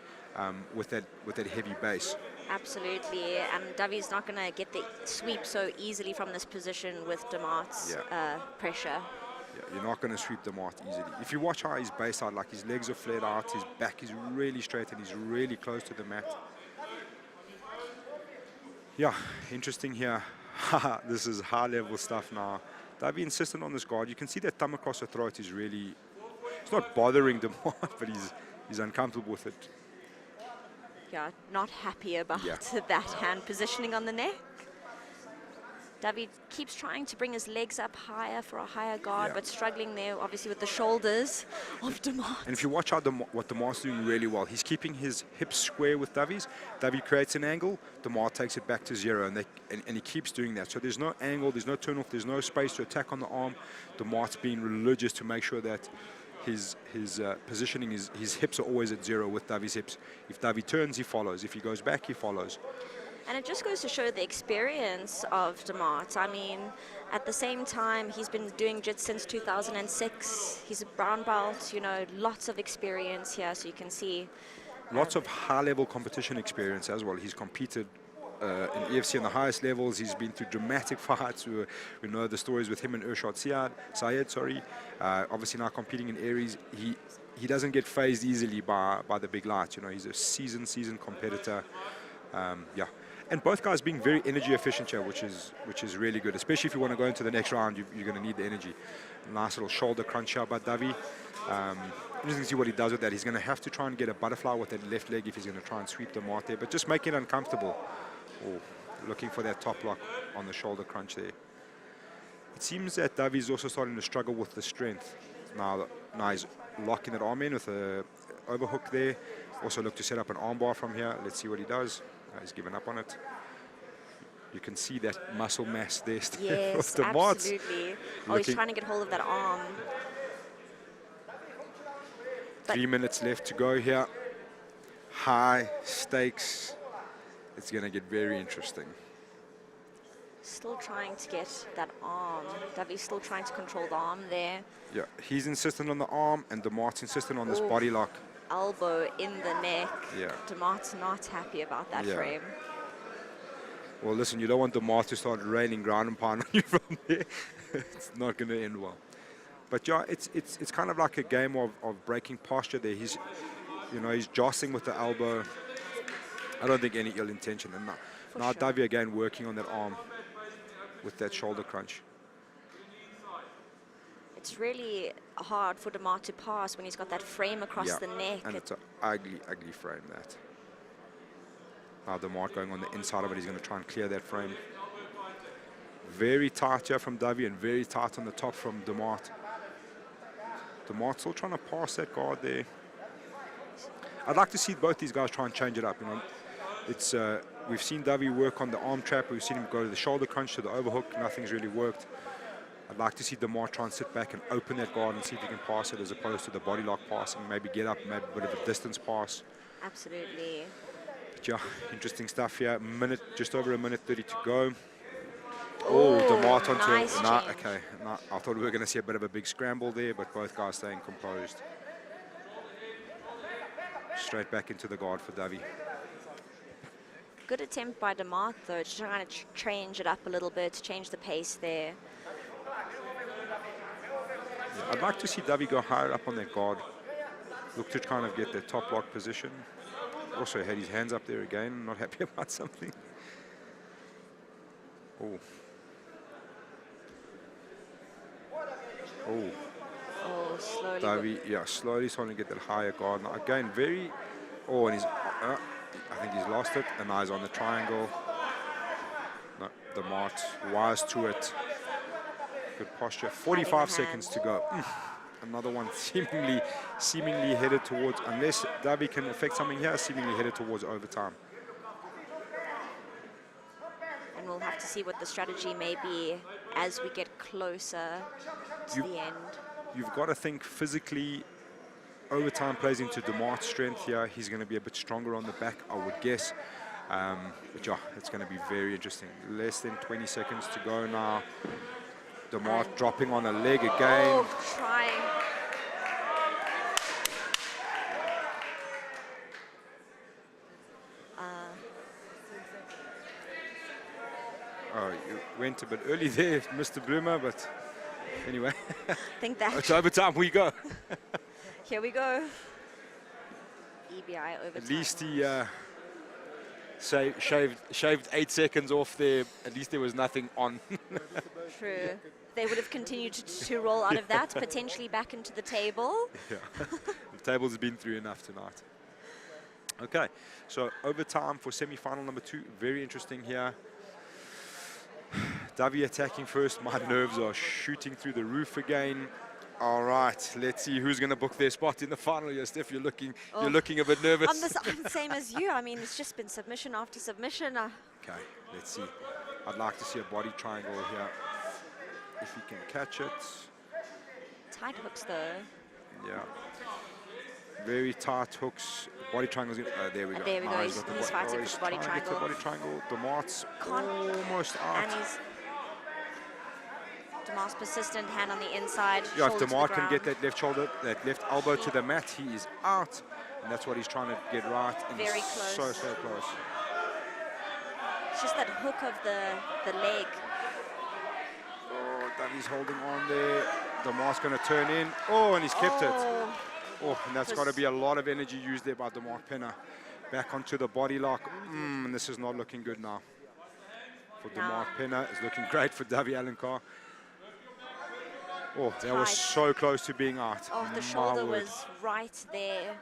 with that heavy base. Absolutely, and Davi's not going to get the sweep so easily from this position with Demart's pressure. Yeah, you're not going to sweep Demart easily. If you watch how his base out, like his legs are flared out, his back is really straight, and he's really close to the mat. Yeah, interesting here. This is high-level stuff now. Davi insistent on this guard. You can see that thumb across the throat is really, it's not bothering Demart, but he's uncomfortable with it. Yeah, not happy about that hand positioning on the neck. Davi keeps trying to bring his legs up higher for a higher guard, but struggling there, obviously, with the shoulders of Demart. And if you watch how what Demart's doing really well, he's keeping his hips square with Davi's. Davi creates an angle, Demart takes it back to zero, and he keeps doing that. So there's no angle, there's no turn-off, there's no space to attack on the arm. Demart's being religious to make sure that his positioning, his hips are always at zero with Davi's hips. If Davi turns, he follows. If he goes back, he follows. And it just goes to show the experience of Demart. I mean, at the same time, he's been doing jiu since 2006. He's a brown belt, you know, lots of experience here, so you can see. Lots of high-level competition experience as well. He's competed in EFC on the highest levels. He's been through dramatic fights. We know the stories with him and Urshad Syed. Obviously now competing in Aries. He doesn't get phased easily by the big lights. You know, he's a seasoned competitor. Yeah. And both guys being very energy efficient here, which is really good, especially if you want to go into the next round. You're going to need the energy. Nice little shoulder crunch here by Davi. Interesting to see what he does with that. He's going to have to try and get a butterfly with that left leg if he's going to try and sweep Demart there, but just make it uncomfortable. Oh, looking for that top lock on the shoulder crunch there. It seems that Davi's also starting to struggle with the strength. Now he's locking that arm in with a overhook there. Also look to set up an armbar from here. Let's see what he does. He's given up on it. You can see that muscle mass there. Yes, absolutely. Oh, he's trying to get hold of that arm. 3 minutes left to go here. High stakes. It's going to get very interesting. Still trying to get that arm. Davi's still trying to control the arm there. Yeah, he's insistent on the arm, and Demart's insistent on this body lock. Elbow in the neck. Yeah. Demart's not happy about that frame. Well, listen, you don't want Demart to start raining ground and pound on you from there. It's not going to end well. But yeah, it's kind of like a game of breaking posture there. He's jostling with the elbow. I don't think any ill intention. And now Davi again working on that arm with that shoulder crunch. It's really hard for Demart to pass when he's got that frame across the neck. And it's an ugly, ugly frame, that. Now Demart going on the inside of it, he's going to try and clear that frame. Very tight here from Davi and very tight on the top from Demart. Demart's still trying to pass that guard there. I'd like to see both these guys try and change it up. You know, it's we've seen Davi work on the arm trap. We've seen him go to the shoulder crunch, to the overhook. Nothing's really worked. I'd like to see Demart try and sit back and open that guard and see if he can pass it as opposed to the body lock passing. Maybe get up, maybe a bit of a distance pass. Absolutely. But yeah, interesting stuff here. Just over a minute 30 to go. Oh, Demart onto nice it. Nah, okay. Nah, I thought we were going to see a bit of a big scramble there, but both guys staying composed. Straight back into the guard for Davi. Good attempt by Demart, though, to try to change it up a little bit, to change the pace there. Yeah, I'd like to see Davi go higher up on that guard. Look to kind of get the top lock position. Also had his hands up there again, not happy about something. Oh. Oh. Oh, slowly. Davi, slowly starting to get that higher guard. Now again, and he's, I think he's lost it, and now he's on the triangle. No, Demart wise to it. Good posture. 45 seconds to go. Another one seemingly headed towards, unless Davi can affect something here, seemingly headed towards overtime. And we'll have to see what the strategy may be as we get closer to the end. You've got to think physically. Overtime plays into Demart's strength here. He's going to be a bit stronger on the back, I would guess. But yeah, it's going to be very interesting. Less than 20 seconds to go now. Demart dropping on a leg again. Oh, trying. you went a bit early there, Mr. Bloomer, but anyway. I think that. It's overtime, we go. Here we go. EBI overtime. At least he shaved 8 seconds off there. At least there was nothing on. True. They would have continued to roll out of that, potentially back into the table. Yeah, the table's been through enough tonight. Okay, so overtime for semi-final number 2. Very interesting here. Davi attacking first. My nerves are shooting through the roof again. All right, let's see who's going to book their spot in the final. Yes, Steph, you're looking a bit nervous. I'm the same as you. I mean, it's just been submission after submission. Okay, let's see. I'd like to see a body triangle here. If he can catch it. Tight hooks, though. Yeah. Very tight hooks. Body triangles. There we go. There we go. Nice. He's fighting for the body triangle. Body triangle. Demart's almost out. And Demart's persistent, hand on the inside. Yeah, if Demart can get that left shoulder, that left elbow to the mat, he is out. And that's what he's trying to get right. And very close. So close. It's just that hook of the leg. Oh, Davi's holding on there. Demart's going to turn in. Oh, and he's kept it. Oh, and that's got to be a lot of energy used there by Demart Penner. Back onto the body lock. And this is not looking good now. For Demart Penner, it's looking great for Davi Alencar. Oh, that was so close to being out. Oh, the shoulder was right there.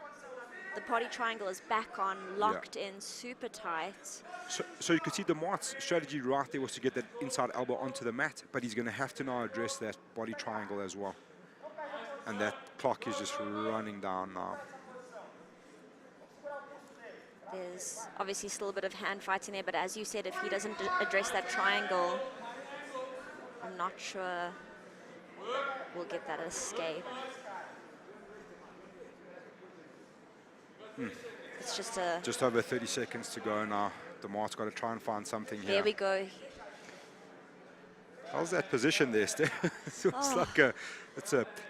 The body triangle is back on, locked in, super tight. So you could see Demart's strategy right there was to get that inside elbow onto the mat, but he's going to have to now address that body triangle as well. And that clock is just running down now. There's obviously still a bit of hand fighting there, but as you said, if he doesn't address that triangle, I'm not sure we'll get that escape. It's just over 30 seconds to go now. Demart's got to try and find something here. There we go. How's that position there, Steph? It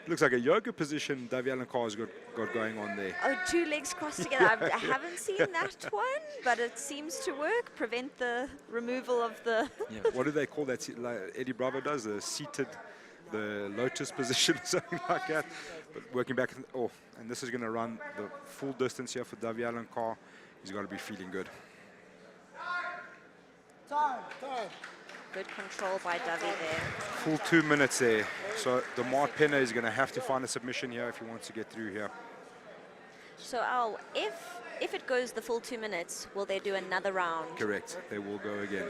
looks like a yoga position Davi Alencar's got going on there. Oh, 2 legs crossed together. I haven't seen that one, but it seems to work. Prevent the removal of the... Yeah. What do they call that? Like Eddie Bravo does, the lotus position or something like that. But working back, and this is going to run the full distance here for Davi Alencar. He's got to be feeling good. Time. Good control by Davi there. Full 2 minutes there. So Demart Penner is going to have to find a submission here if he wants to get through here. So Al, if it goes the full 2 minutes, will they do another round? Correct. They will go again.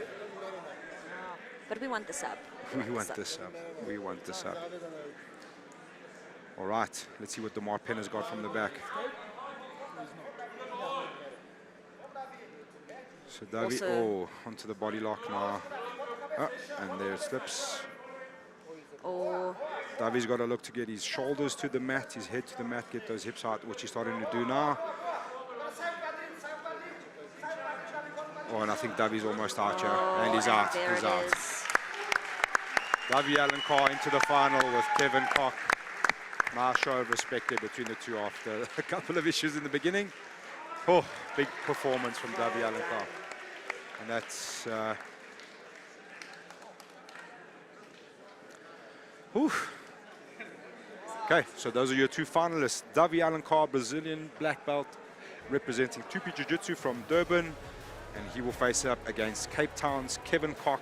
But we want this up. We want this up. All right. Let's see what Demart Penner's got from the back. So Davi, onto the body lock now. And there it slips. Davi's got to look to get his shoulders to the mat, his head to the mat, get those hips out, which he's starting to do now. Oh, and I think Davi's almost out here. And he's out. He's out. Davi Alencar into the final with Kevin Koch. Nice show of respect there between the two after a couple of issues in the beginning. Oh, big performance from Davi Alencar. And that's... Okay, so those are your 2 finalists. Davi Alencar, Brazilian black belt, representing Tupi Jiu-Jitsu from Durban. And he will face up against Cape Town's Kevin Koch.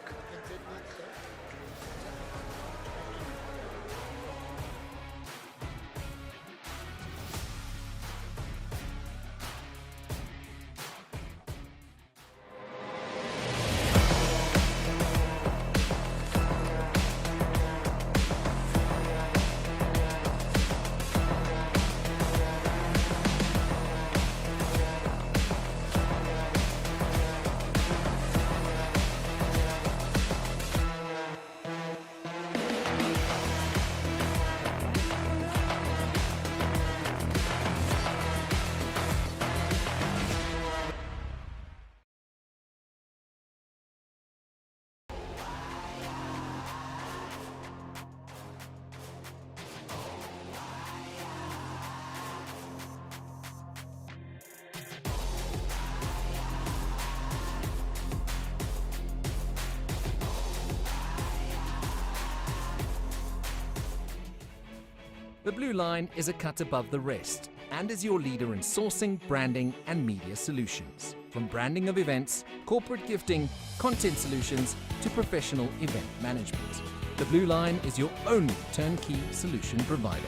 The Blue Line is a cut above the rest and is your leader in sourcing, branding, and media solutions. From branding of events, corporate gifting, content solutions, to professional event management. The Blue Line is your only turnkey solution provider.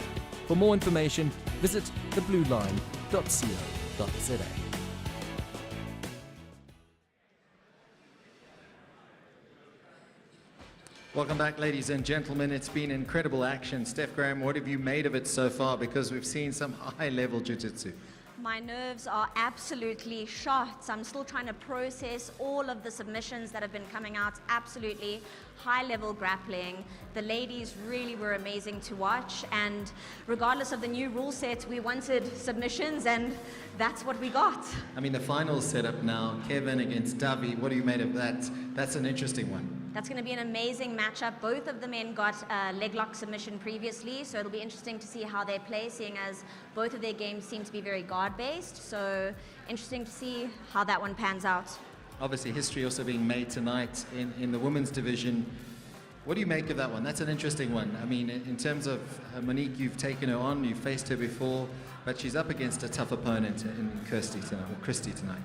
For more information, visit theblueline.co.za. Welcome back, ladies and gentlemen. It's been incredible action. Steph Graham, what have you made of it so far? Because we've seen some high-level jiu-jitsu. My nerves are absolutely shot. I'm still trying to process all of the submissions that have been coming out. Absolutely high-level grappling. The ladies really were amazing to watch, and regardless of the new rule set, we wanted submissions, and that's what we got. I mean, the finals set up now, Kevin against Davi. What have you made of that? That's an interesting one. That's going to be an amazing matchup. Both of the men got a leg lock submission previously, so it'll be interesting to see how they play, seeing as both of their games seem to be very guard-based. So interesting to see how that one pans out. Obviously, history also being made tonight in the women's division. What do you make of that one? That's an interesting one. I mean, in terms of Monique, you've taken her on, you've faced her before, but she's up against a tough opponent in Christy tonight.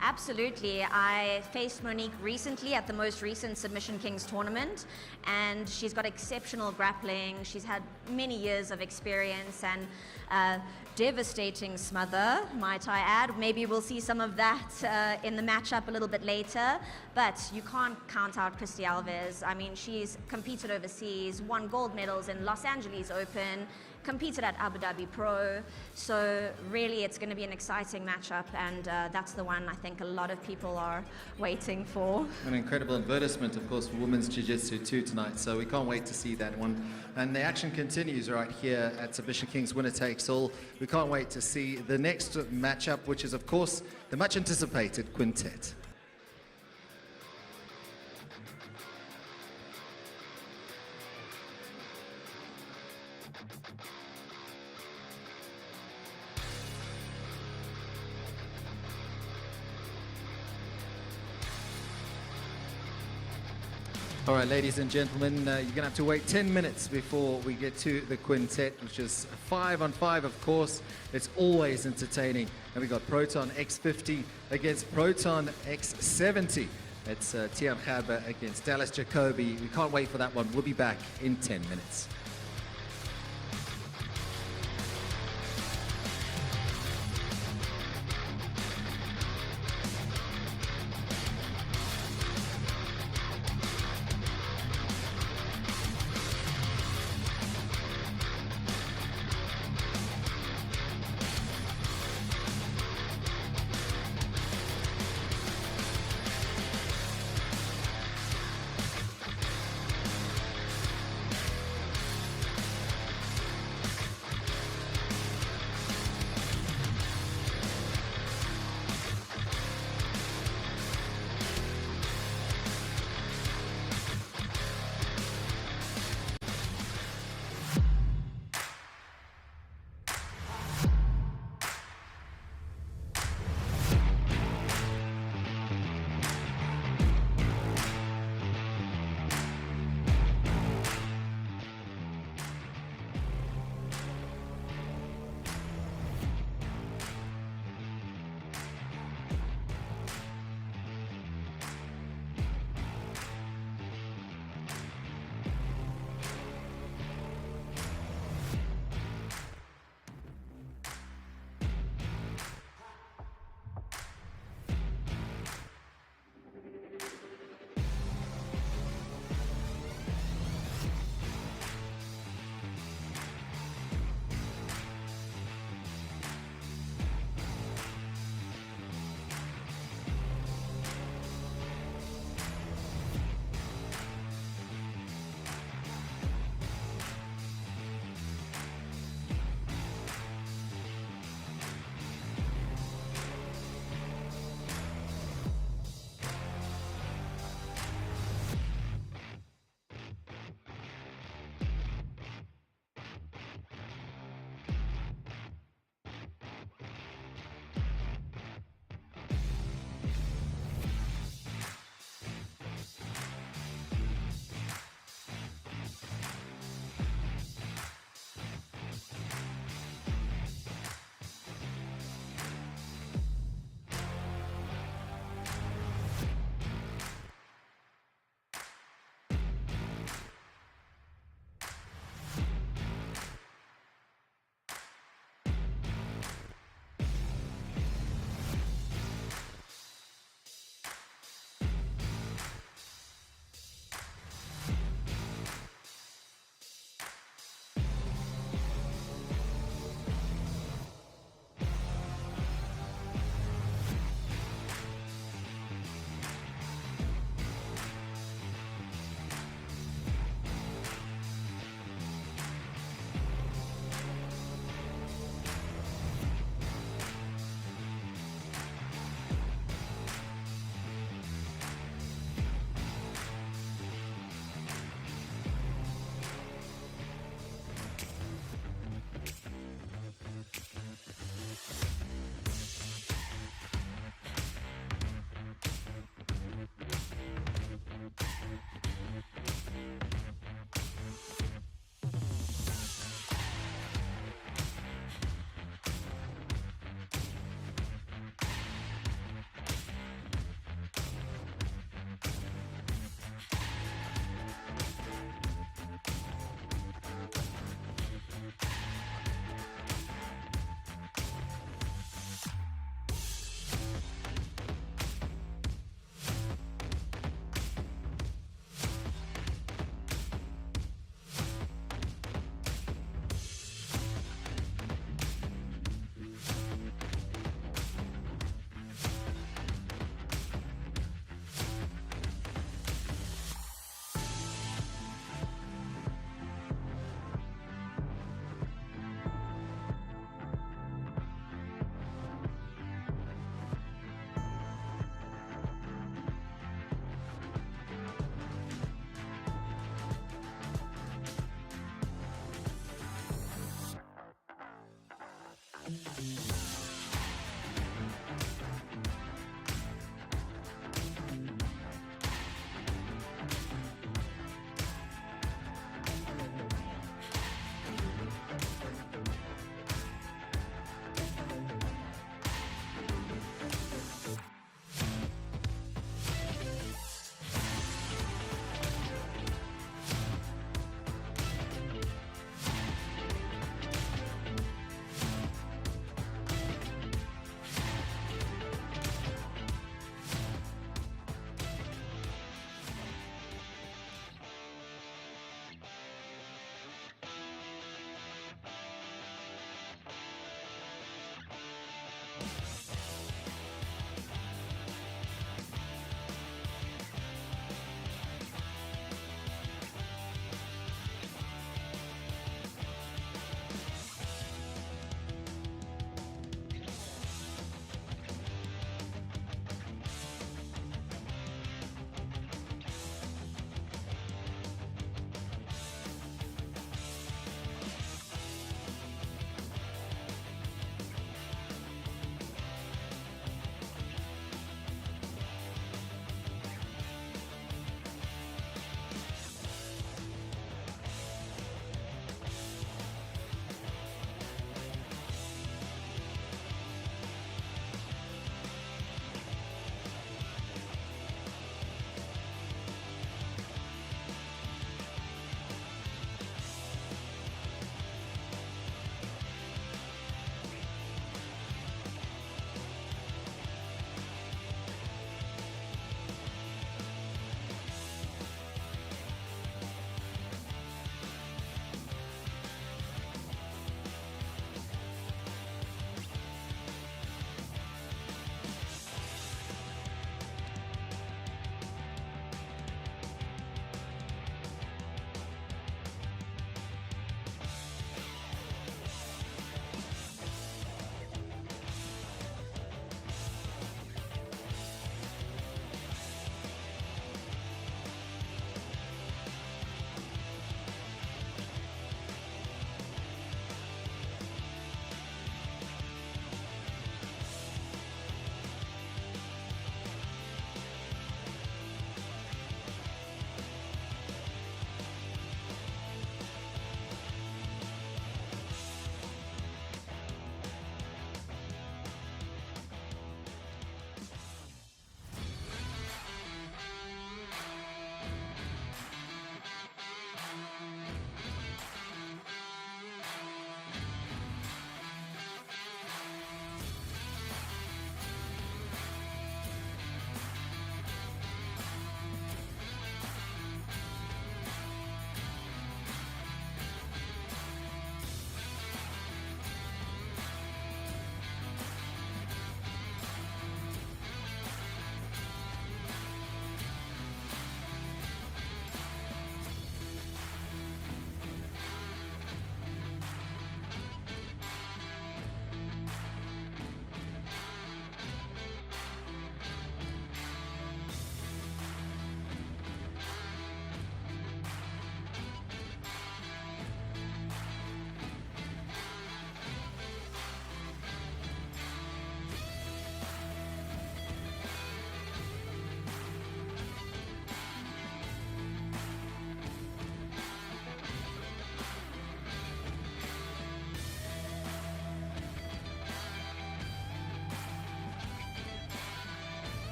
Absolutely. I faced Monique recently at the most recent Submission Kings tournament, and she's got exceptional grappling. She's had many years of experience and devastating smother, might I add. Maybe we'll see some of that in the matchup a little bit later, but you can't count out Christy Alves. I mean, she's competed overseas, won gold medals in Los Angeles Open, competed at Abu Dhabi Pro, so really it's going to be an exciting matchup, and that's the one I think a lot of people are waiting for. An incredible advertisement, of course, for women's jiu-jitsu too tonight, so we can't wait to see that one. And the action continues right here at Submission Kings Winner Takes All. We can't wait to see the next matchup, which is, of course, the much anticipated quintet. All right, ladies and gentlemen, you're going to have to wait 10 minutes before we get to the quintet, which is 5-on-5, of course. It's always entertaining. And we've got Proton X50 against Proton X70. It's Tian Gerber against Dallas Jacoby. We can't wait for that one. We'll be back in 10 minutes.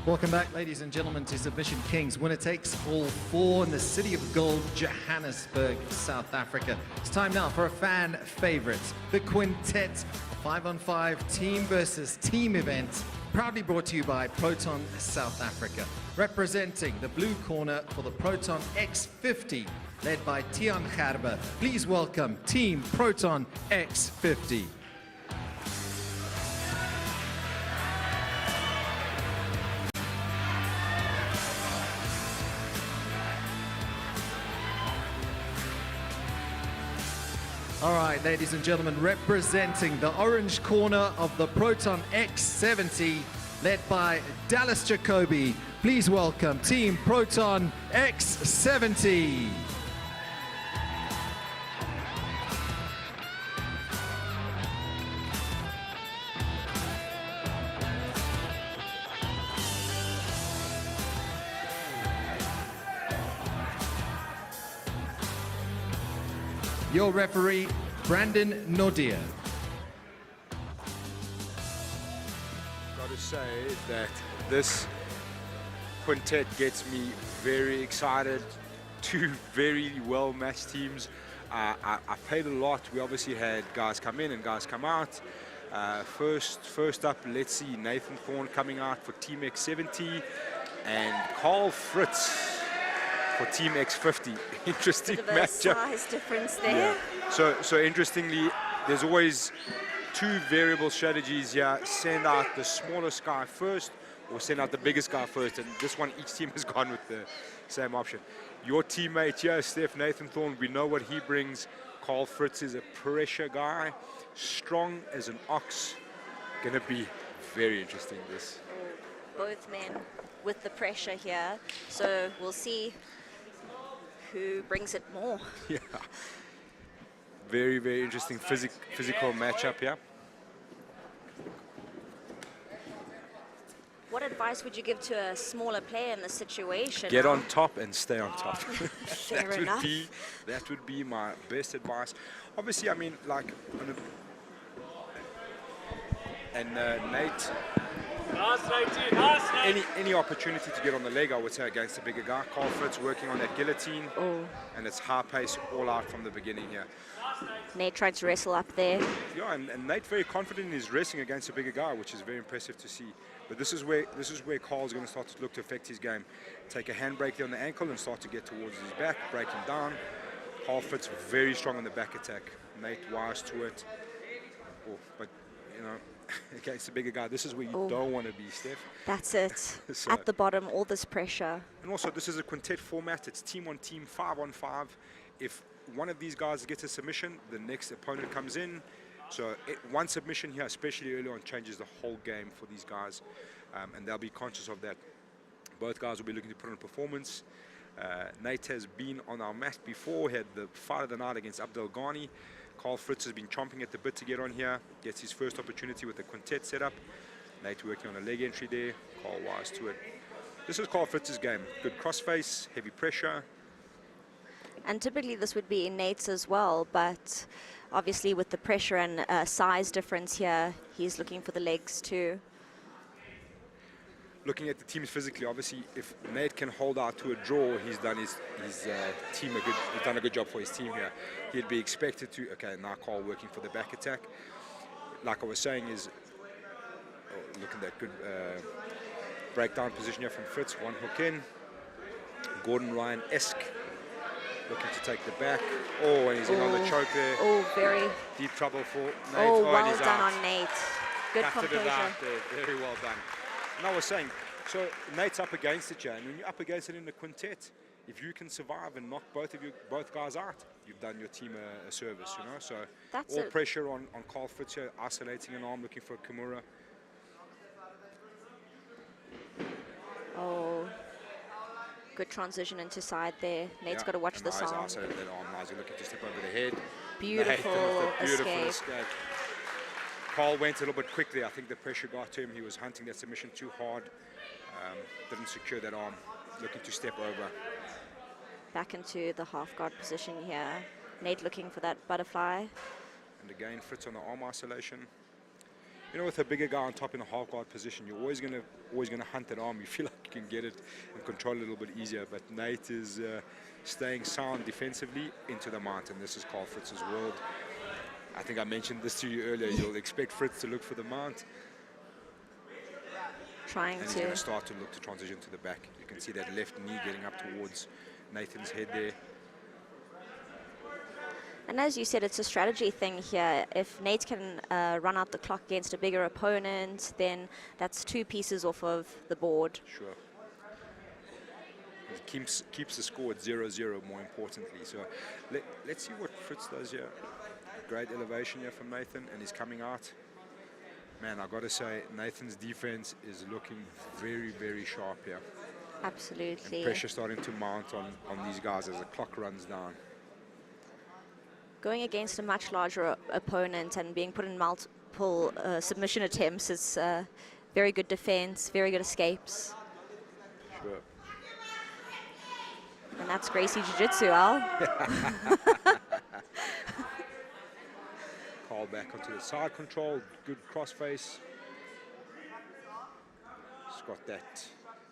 Welcome back, ladies and gentlemen, to Submission Kings. Winner takes all 4 in the City of Gold, Johannesburg, South Africa. It's time now for a fan favorite, the Quintet 5-on-5 team versus team event, proudly brought to you by Proton South Africa. Representing the blue corner for the Proton X50, led by Tian Gerber. Please welcome Team Proton X50. All right, ladies and gentlemen, representing the orange corner of the Proton X70, led by Dallas Jacoby. Please welcome Team Proton X70. Your referee, Brandon Nordia. Got to say that this quintet gets me very excited. 2 very well-matched teams. I played a lot. We obviously had guys come in and guys come out. First up, let's see Nathan Thorne coming out for Team X70 and Carl Fritz for Team X50. Interesting Bit of a matchup. size difference there. Yeah. So interestingly, there's always 2 variable strategies here. Send out the smallest guy first or send out the biggest guy first. And this one, each team has gone with the same option. Your teammate here, Steph Nathan Thorne, we know what he brings. Carl Fritz is a pressure guy, strong as an ox. Gonna be very interesting, this. Both men with the pressure here. So we'll see who brings it more. Yeah. Very, very interesting physical matchup here. What advice would you give to a smaller player in this situation? Get on top and stay on top. Fair enough. That would be my best advice. Obviously, I mean, like, and Nate, any opportunity to get on the leg, I would say, against a bigger guy. Carl Fritz working on that guillotine, and it's high pace all out from the beginning here. Nate trying to wrestle up there. Yeah, and Nate very confident in his wrestling against a bigger guy, which is very impressive to see. But this is where Carl's going to start to look to affect his game. Take a handbrake there on the ankle and start to get towards his back, break him down. Carl Fritz very strong on the back attack. Nate wise to it. But, you know, against a bigger guy, this is where you don't want to be, Steph. That's it. So, at the bottom, all this pressure. And also, this is a quintet format. It's team on team, 5-on-5. If one of these guys gets a submission, the next opponent comes in. So one submission here, especially early on, changes the whole game for these guys. And they'll be conscious of that. Both guys will be looking to put on a performance. Nate has been on our mat before. He had the fight of the night against Abdel Ghani. Carl Fritz has been chomping at the bit to get on here. Gets his first opportunity with the quintet setup. Nate working on a leg entry there. Carl wise to it. This is Carl Fritz's game. Good crossface, heavy pressure. And typically this would be in Nate's as well, but obviously with the pressure and size difference here, he's looking for the legs too. Looking at the teams physically, obviously, if Nate can hold out to a draw, he's done his team he's done a good job for his team here. He'd be expected to. Okay, now Carl working for the back attack. Like I was saying, is look at that good breakdown position here from Fritz. One hook in. Gordon Ryan-esque. Looking to take the back. Oh, and he's in on the choke there. Oh, very deep trouble for Nate. Oh, well and he's done out. on Nate. Good Batted composure. it out there. Very well done. And I was saying, so Nate's up against it, and when you're up against it in the quintet, if you can survive and knock both guys out, you've done your team a service, you know. So That's all it. pressure on Carl Fritz here, isolating an arm, looking for a Kimura. Oh, good transition into side there. Nate's got to watch this arm. arm. Isolated that arm. Now he's looking to step over the head. Beautiful Beautiful escape. Carl went a little bit quickly. I think the pressure got to him. He was hunting that submission too hard. Didn't secure that arm. Looking to step over. Back into the half guard position here. Nate looking for that butterfly. And again, Fritz on the arm isolation. You know, with a bigger guy on top in a half guard position, you're always gonna hunt that arm. You feel like you can get it and control it a little bit easier. But Nate is staying sound defensively into the mount, and this is Carl Fritz's world. I think I mentioned this to you earlier. You'll expect Fritz to look for the mount. Trying and he's going to start to look to transition to the back. You can see that left knee getting up towards Nathan's head there. And as you said, it's a strategy thing here. If Nate can run out the clock against a bigger opponent, then that's 2 pieces off of the board. Sure. It keeps the score at 0-0, more importantly. So let's see what Fritz does here. Great elevation here from Nathan, and he's coming out. Man, I've got to say, Nathan's defense is looking very, very sharp here. Absolutely. And pressure starting to mount on these guys as the clock runs down. Going against a much larger opponent and being put in multiple submission attempts is very good defense, very good escapes. Sure. And that's Gracie Jiu-Jitsu, Al. Carl back onto the side control, good crossface. He's got that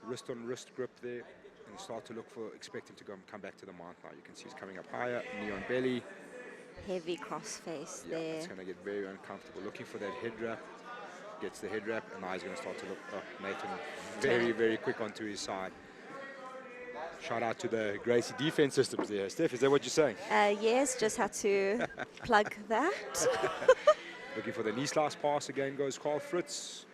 wrist-on-wrist grip there, and start to look for, expect him to come back to the mount now. You can see he's coming up higher, knee on belly. Heavy crossface Yeah, there. it's going to get very uncomfortable. Looking for that head wrap, gets the head wrap, and now he's going to start to look. Oh, Nathan, very, very quick onto his side. Shout out to the Gracie defense systems there. Steph, is that what you're saying? Yes, just had to plug that. Looking for the knee slice pass. Again goes Carl Fritz.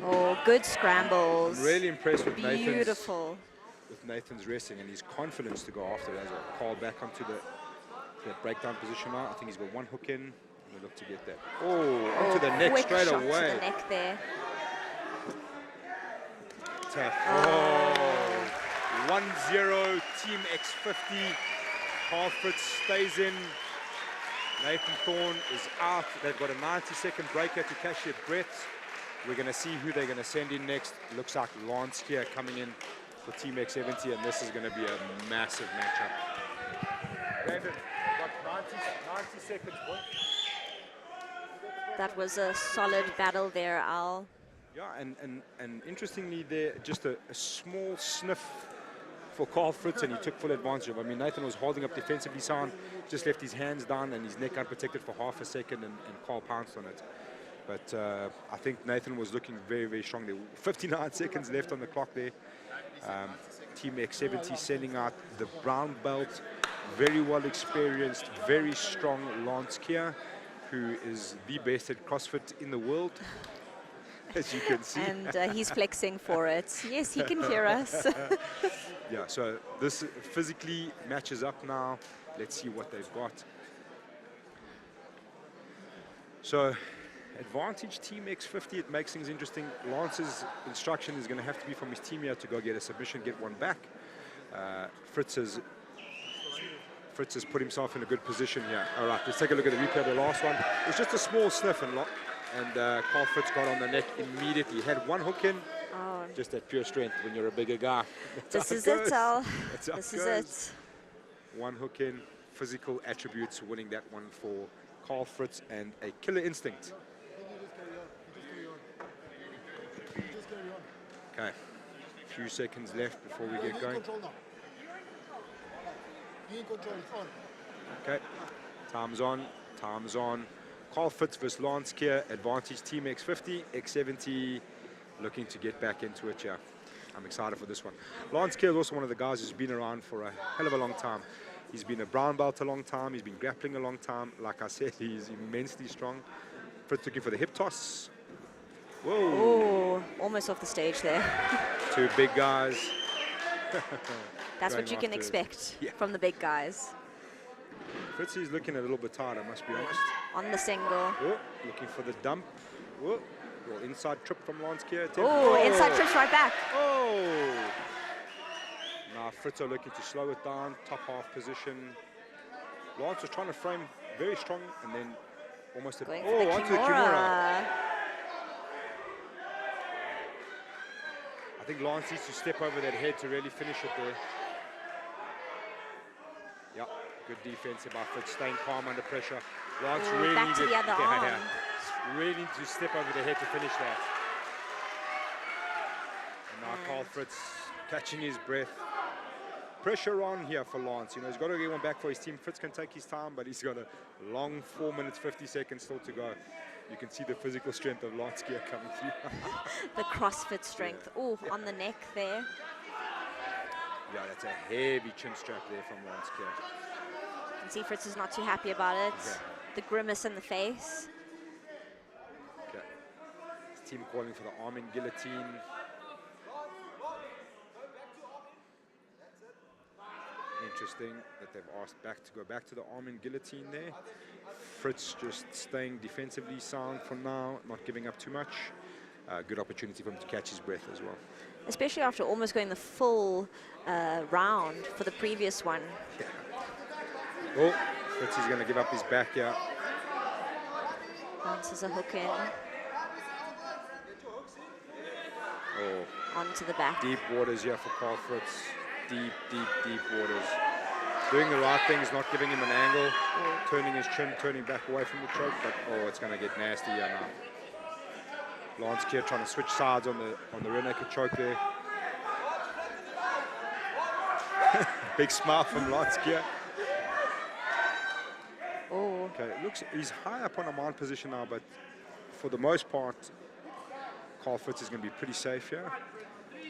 Oh, good scrambles. I'm really impressed with Beautiful. Nathan's wrestling and his confidence to go after it as well. Carl back onto the breakdown position now. I think he's got one hook in. And we look to get that. Oh, onto the neck straight shot away. to the neck there. Tough. Oh. 1-0 Team X50. Carl Fritz stays in. Nathan Thorne is out. They've got a 90-second break here to catch their breaths. We're going to see who they're going to send in next. Looks like Lance here coming in for Team X70, and this is going to be a massive matchup. David, got 90 seconds. Boy. That was a solid battle there, Al. Yeah, and interestingly there, just a small sniff for Carl Fritz, and he took full advantage of it. I mean, Nathan was holding up defensively sound, just left his hands down and his neck unprotected for half a second, and Carl pounced on it. But I think Nathan was looking very, very strong there. 59 seconds left on the clock there. Team X70 sending out the brown belt, very well experienced, very strong Lance Kier, who is the best at CrossFit in the world, as you can see. And he's flexing for it. Yes, he can hear us. Yeah, so this physically matches up now. Let's see what they've got. So, advantage Team X50, it makes things interesting. Lance's instruction is going to have to be from his team here to go get a submission, get one back. Fritz has put himself in a good position here. All right, let's take a look at the replay of the last one. It's just a small sniff, and Carl Fritz got on the neck immediately. He had one hook in, just that pure strength when you're a bigger guy. This is it, Al. This is it. One hook in, physical attributes winning that one for Carl Fritz, and a killer instinct. Okay, a few seconds left before we get going. Okay, time's on, time's on. Carl Fritz versus Lance Kier, advantage Team X50, X70 looking to get back into it, yeah. I'm excited for this one. Lance Kier is also one of the guys who's been around for a hell of a long time. He's been a brown belt a long time, he's been grappling a long time. Like I said, he's immensely strong. Fritz looking for the hip toss. Whoa. Oh, almost off the stage there. Two big guys. That's what you can expect from the big guys. Fritz is looking a little bit tired, I must be honest. On the single. Oh, looking for the dump. Oh, well, inside trip from Lance Kier. Oh, inside trips right back. Oh. Now Fritz are looking to slow it down, top half position. Lance was trying to frame very strong, and then almost a, onto the Kimura. I think Lance needs to step over that head to really finish it there. Yeah, Good defense by Fritz, staying calm under pressure. Lance Ooh, really back to needed, the other arm. really need to step over the head to finish that. And now Carl Fritz catching his breath. Pressure on here for Lance. You know, he's got to get one back for his team. Fritz can take his time, but he's got a long 4 minutes, 50 seconds still to go. You can see the physical strength of Lance Gear coming through. The CrossFit strength. Oh, on the neck there. Yeah, that's a heavy chin strap there from Lance Gear. You can see Fritz is not too happy about it. Yeah. The grimace in the face. Okay. His team calling for the arm in guillotine. Interesting that they've asked back to go back to the arm in guillotine there. Fritz just staying defensively sound for now, not giving up too much. Good opportunity for him to catch his breath as well. Especially after almost going the full round for the previous one. Yeah. Oh, Fritz is going to give up his back here. Bounces a hook in. Oh. Onto the back. Deep waters here for Carl Fritz. Deep, deep, deep waters. Doing the right thing is not giving him an angle, turning his chin, turning back away from the choke, but oh, it's going to get nasty here now. Lance Keir trying to switch sides on the rear naked choke there. Big smile from Lance Keir. Oh. Okay, looks he's high up on a mount position now, but for the most part, Carl Fritz is going to be pretty safe here.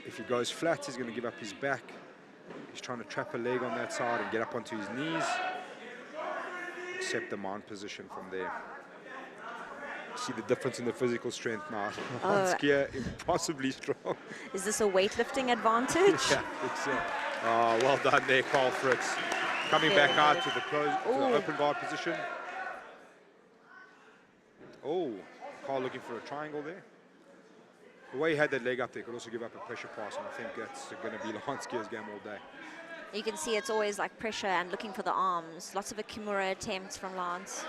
If he goes flat, he's going to give up his back. He's trying to trap a leg on that side and get up onto his knees. Accept the mount position from there. See the difference in the physical strength now. Lance Keir, impossibly strong. Is this a weightlifting advantage? Yeah, it's well done there, Carl Fritz. Coming back out to the open guard position. Oh, Carl looking for a triangle there. The way he had that leg up there could also give up a pressure pass, and I think that's going to be Lance Keir's game all day. You can see it's always like pressure and looking for the arms. Lots of a Kimura attempts from Lance.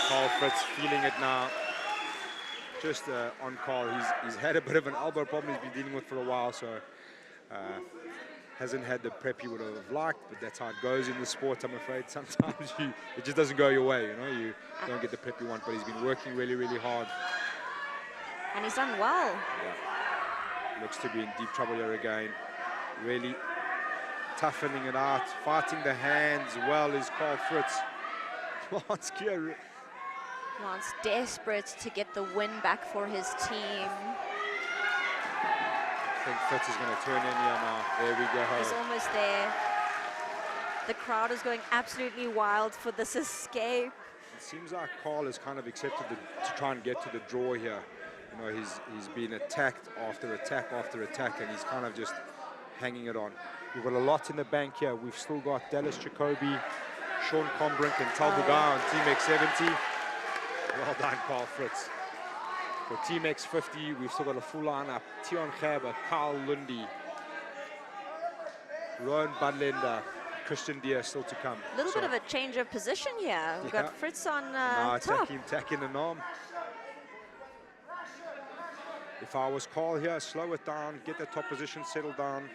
Carl Fritz feeling it now. Just on Carl, he's had a bit of an elbow problem he's been dealing with for a while, so hasn't had the prep he would have liked, but that's how it goes in the sport, I'm afraid. Sometimes it just doesn't go your way, you know, you don't get the prep you want, but he's been working really, really hard. And he's done well. Yeah. Looks to be in deep trouble here again. Really toughening it out, fighting the hands well is Carl Fritz. Lance Keir. Lance desperate to get the win back for his team. I think Fritz is going to turn in here now. There we go. He's almost there. The crowd is going absolutely wild for this escape. It seems like Carl has kind of accepted to try and get to the draw here. You know, he's been attacked after attack after attack, and he's kind of just hanging it on. We've got a lot in the bank here. We've still got Dallas Jacoby, Sean Combrink, and Tal Bugai on Team X70. Well done, Carl Fritz. For Team X50, we've still got a full lineup. Tion Gerber, Carl Lundy, Rowan Budlender, Christian Dier still to come. A little bit of a change of position here. We've got Fritz on top. Attacking an arm. If I was Carl here, slow it down, get the top position, settle down.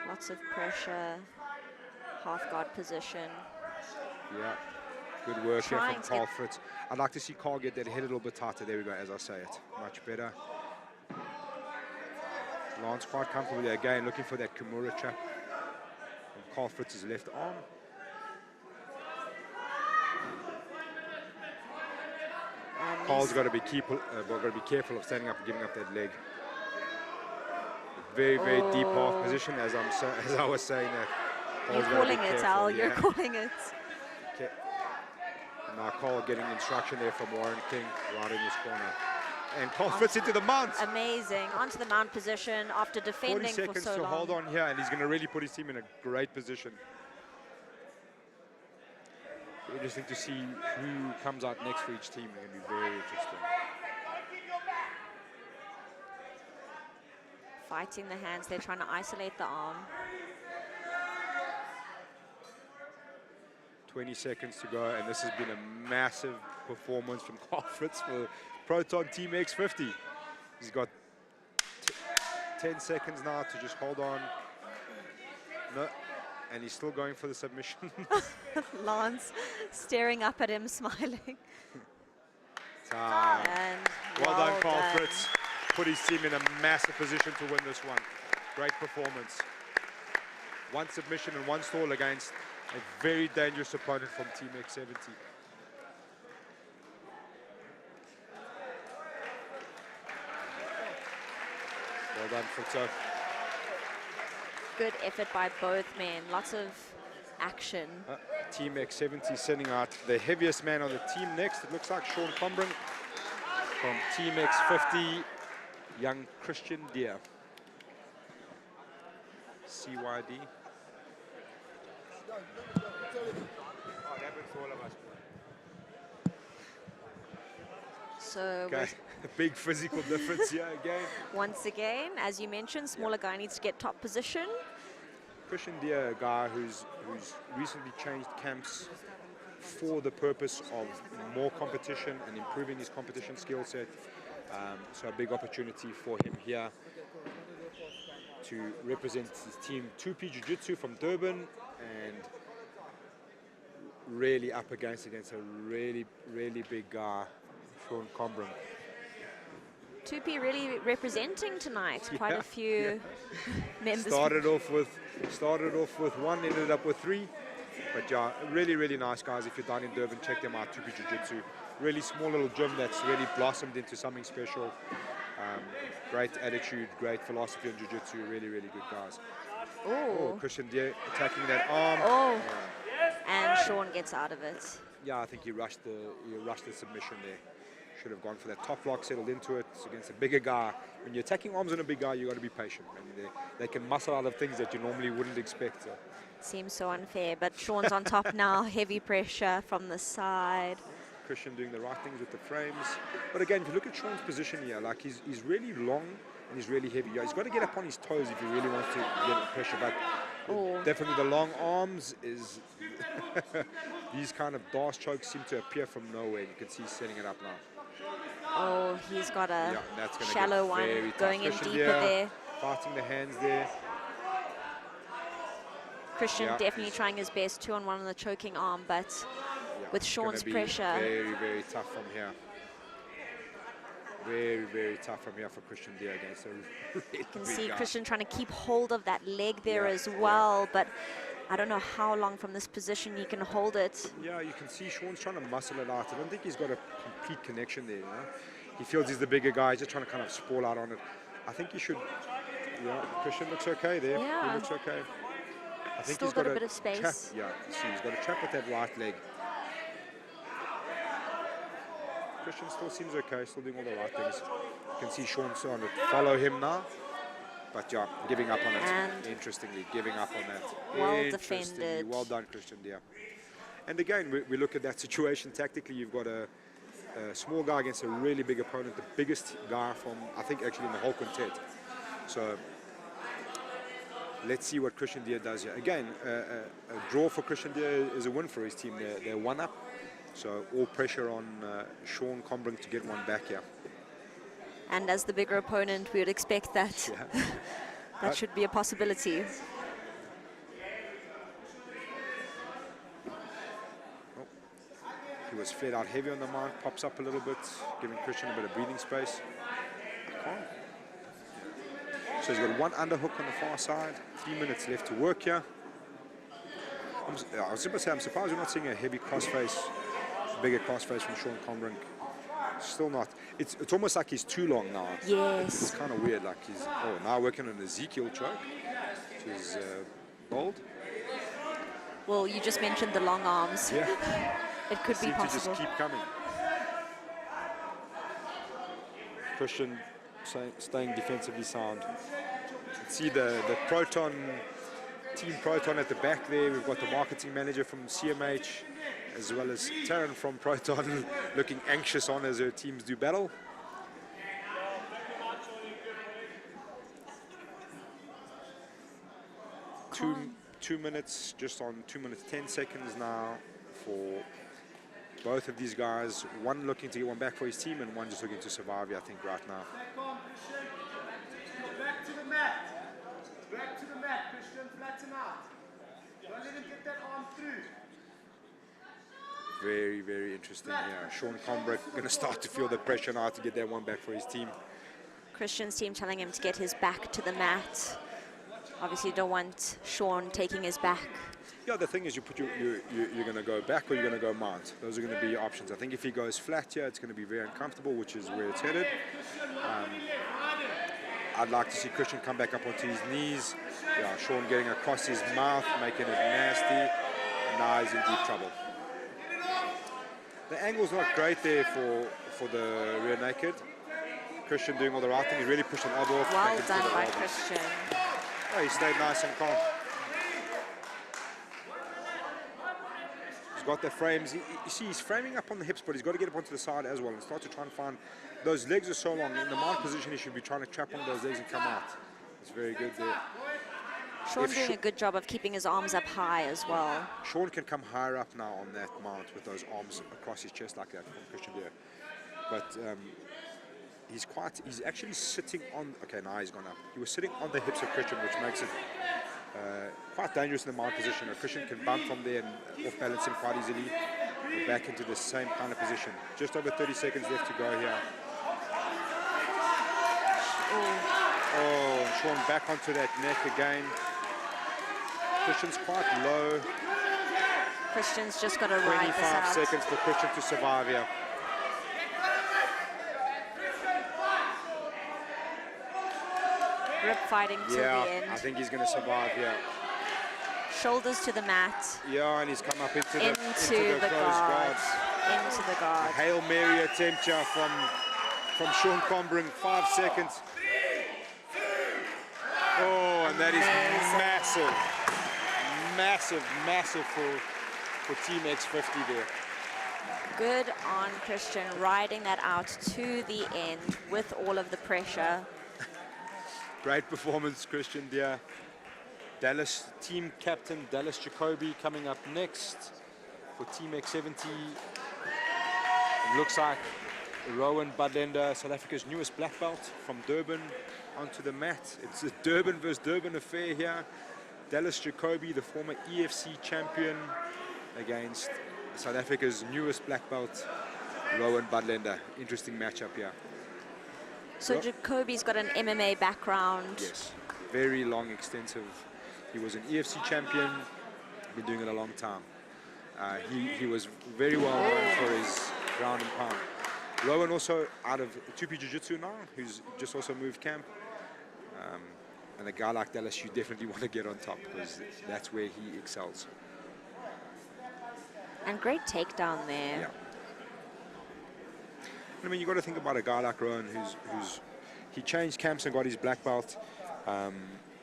Lots of pressure, half guard position. Yeah, good work here Trying from to Carl get- Fritz. I'd like to see Carl get that head a little bit tighter. There we go, as I say it. Much better. Lance quite comfortable there. Again, looking for that Kimura trap on Carl Fritz's left arm. Carl's got to be careful of standing up and giving up that leg. Very, very deep half position, as I was saying that. You're calling it, Al. You're calling it. Okay. Now Carl getting instruction there from Warren King right in his corner. And Carl fits into the mount. Amazing. Onto the mount position after 40 defending for seconds so to long. hold on here, and he's going to really put his team in a great position. Interesting to see who comes out next for each team. It's going to be very interesting. Fighting the hands. They're trying to isolate the arm. 20 seconds to go, and this has been a massive performance from Carl Fritz for Proton Team X50. He's got 10 seconds now to just hold on. No, and he's still going for the submission. Lance staring up at him, smiling. And well done, Carl Fritz. Put his team in a massive position to win this one. Great performance. One submission and one stall against a very dangerous opponent from Team X70. Well done, Fritzo. Good effort by both men. Lots of action. Team X70 sending out the heaviest man on the team next. It looks like Sean Combrin from Team X50, young Christian Deere. CYD. Oh, that happens to all of us. So Okay, a big physical difference here again. once again, as you mentioned, smaller guy needs to get top position. Christian Deere, a guy who's recently changed camps for the purpose of more competition and improving his competition skill set. So a big opportunity for him here to represent his team 2P Jiu-Jitsu from Durban, and really up against a really big guy, Sean Combrin. 2P really representing tonight. Quite Yeah, a few members. Started off with one, ended up with three. But yeah, really nice guys. If you're down in Durban, check them out. 2P Jiu-Jitsu, really small little gym that's really blossomed into something special. Great attitude, great philosophy on Jiu-Jitsu. Really good guys. Oh, Christian Deere attacking that arm. Oh, and Sean gets out of it. Yeah, I think he rushed the submission there. Should have gone for that top lock, settled into it. It's against a bigger guy. When you're attacking arms on a big guy, you got to be patient. I mean, they can muscle out of things that you normally wouldn't expect. So. Seems so unfair, but Sean's on top now. Heavy pressure from the side. Christian doing the right things with the frames. But again, if you look at Sean's position here, like he's really long and he's really heavy. Yeah, he's got to get up on his toes if he really wants to get the pressure. But definitely the long arms is... These kind of DAS chokes seem to appear from nowhere. You can see he's setting it up now. Oh, he's got a that's gonna shallow get one very tough. going in Christian deeper there. Fighting the hands there. Christian definitely trying his best, 2-on-1 on the choking arm, but with Sean's pressure. Very tough from here. Very tough from here for Christian Deere against a really You can big see guy. Christian trying to keep hold of that leg there as well, but I don't know how long from this position he can hold it. Yeah, you can see Sean's trying to muscle it out. I don't think he's got a complete connection there, you know. He feels he's the bigger guy, he's just trying to kind of sprawl out on it. I think he should, Christian looks okay there. Yeah. He looks okay. I think Still he's got a bit of space. Trap. Yeah, see, he's got a trap with that right leg. Christian still seems okay, still doing all the right things. You can see Sean trying to follow him now. But yeah, giving up on it. And interestingly, giving up on that. well Interestingly, defended. well done, Christian Deere. And again, we look at that situation tactically. You've got a small guy against a really big opponent, the biggest guy from, I think, actually in the whole quintet. So let's see what Christian Deere does here. Again, a draw for Christian Deere is a win for his team. They're one up. So all pressure on Sean Combrin to get one back here. And as the bigger opponent, we would expect that. That should be a possibility. He was fed out heavy on the mount, pops up a little bit, giving Christian a bit of breathing space. So he's got one underhook on the far side, 3 minutes left to work here. I was just going to say, I'm surprised we're not seeing a heavy crossface, bigger crossface from Sean Combrin. Still not. It's almost like he's too long now. Yes. It's kind of weird, like he's, now working on an Ezekiel choke, which is bold. Well, you just mentioned the long arms. Yeah. It could be Seem possible. to just keep coming. Christian staying defensively sound. You can see the Proton, Team Proton at the back there. We've got the marketing manager from CMH, as well as Taryn from Proton looking anxious on as her teams do battle. Two minutes, just on 2 minutes 10 seconds now for both of these guys. One looking to get one back for his team, and one just looking to survive, I think, right now. Very, very interesting here. Sean Combrick going to start to feel the pressure now to get that one back for his team. Christian's team telling him to get his back to the mat. Obviously, you don't want Sean taking his back. Yeah, the thing is, you're going to go back or you're going to go mount. Those are going to be your options. I think if he goes flat here, it's going to be very uncomfortable, which is where it's headed. I'd like to see Christian come back up onto his knees. Yeah, Sean getting across his mouth, making it nasty, and now he's in deep trouble. The angle's not great there for the rear naked. Christian doing all the right thing. He really pushed an elbow off. Well done by Christian. Oh, he stayed nice and calm. He's got the frames. You see, he's framing up on the hips, but he's got to get up onto the side as well and start to try and find. Those legs are so long. In the mount position, he should be trying to trap on those legs and come out. It's very good there. Sean's doing a good job of keeping his arms up high as well. Sean can come higher up now on that mount with those arms across his chest like that from Christian there. But he's actually sitting on, okay, now he's gone up. He was sitting on the hips of Christian, which makes it quite dangerous in the mount position. Christian can bump from there and off balance him quite easily. We're back into the same kind of position. Just over 30 seconds left to go here. Oh, and Sean back onto that neck again. Christian's quite low. Christian's just got to ride this out. 25 seconds for Christian to survive here. Grip fighting till the end. I think he's going to survive here. Shoulders to the mat. Yeah, and he's come up into the guard. guard. Into the guard. A Hail Mary attempt here from Sean Combrick. 5 seconds. Oh, and that is massive for Team X50 there. Good on Christian, riding that out to the end with all of the pressure. Great performance, Christian there. Dallas team captain Dallas Jacoby coming up next for Team X70. It looks like Rowan Badlender, South Africa's newest black belt from Durban, onto the mat. It's a Durban versus Durban affair here. Dallas Jacoby, the former EFC champion, against South Africa's newest black belt, Rowan Badlender. Interesting matchup here. So Jacoby's got an MMA background. Yes, very long, extensive. He was an EFC champion, been doing it a long time. He was very well known for his ground and pound. Rowan also out of Tupi Jiu-Jitsu now, who's just also moved camp. And a guy like Dallas, you definitely want to get on top because that's where he excels. And great takedown there. Yeah. I mean, you got to think about a guy like Rowan, he changed camps and got his black belt.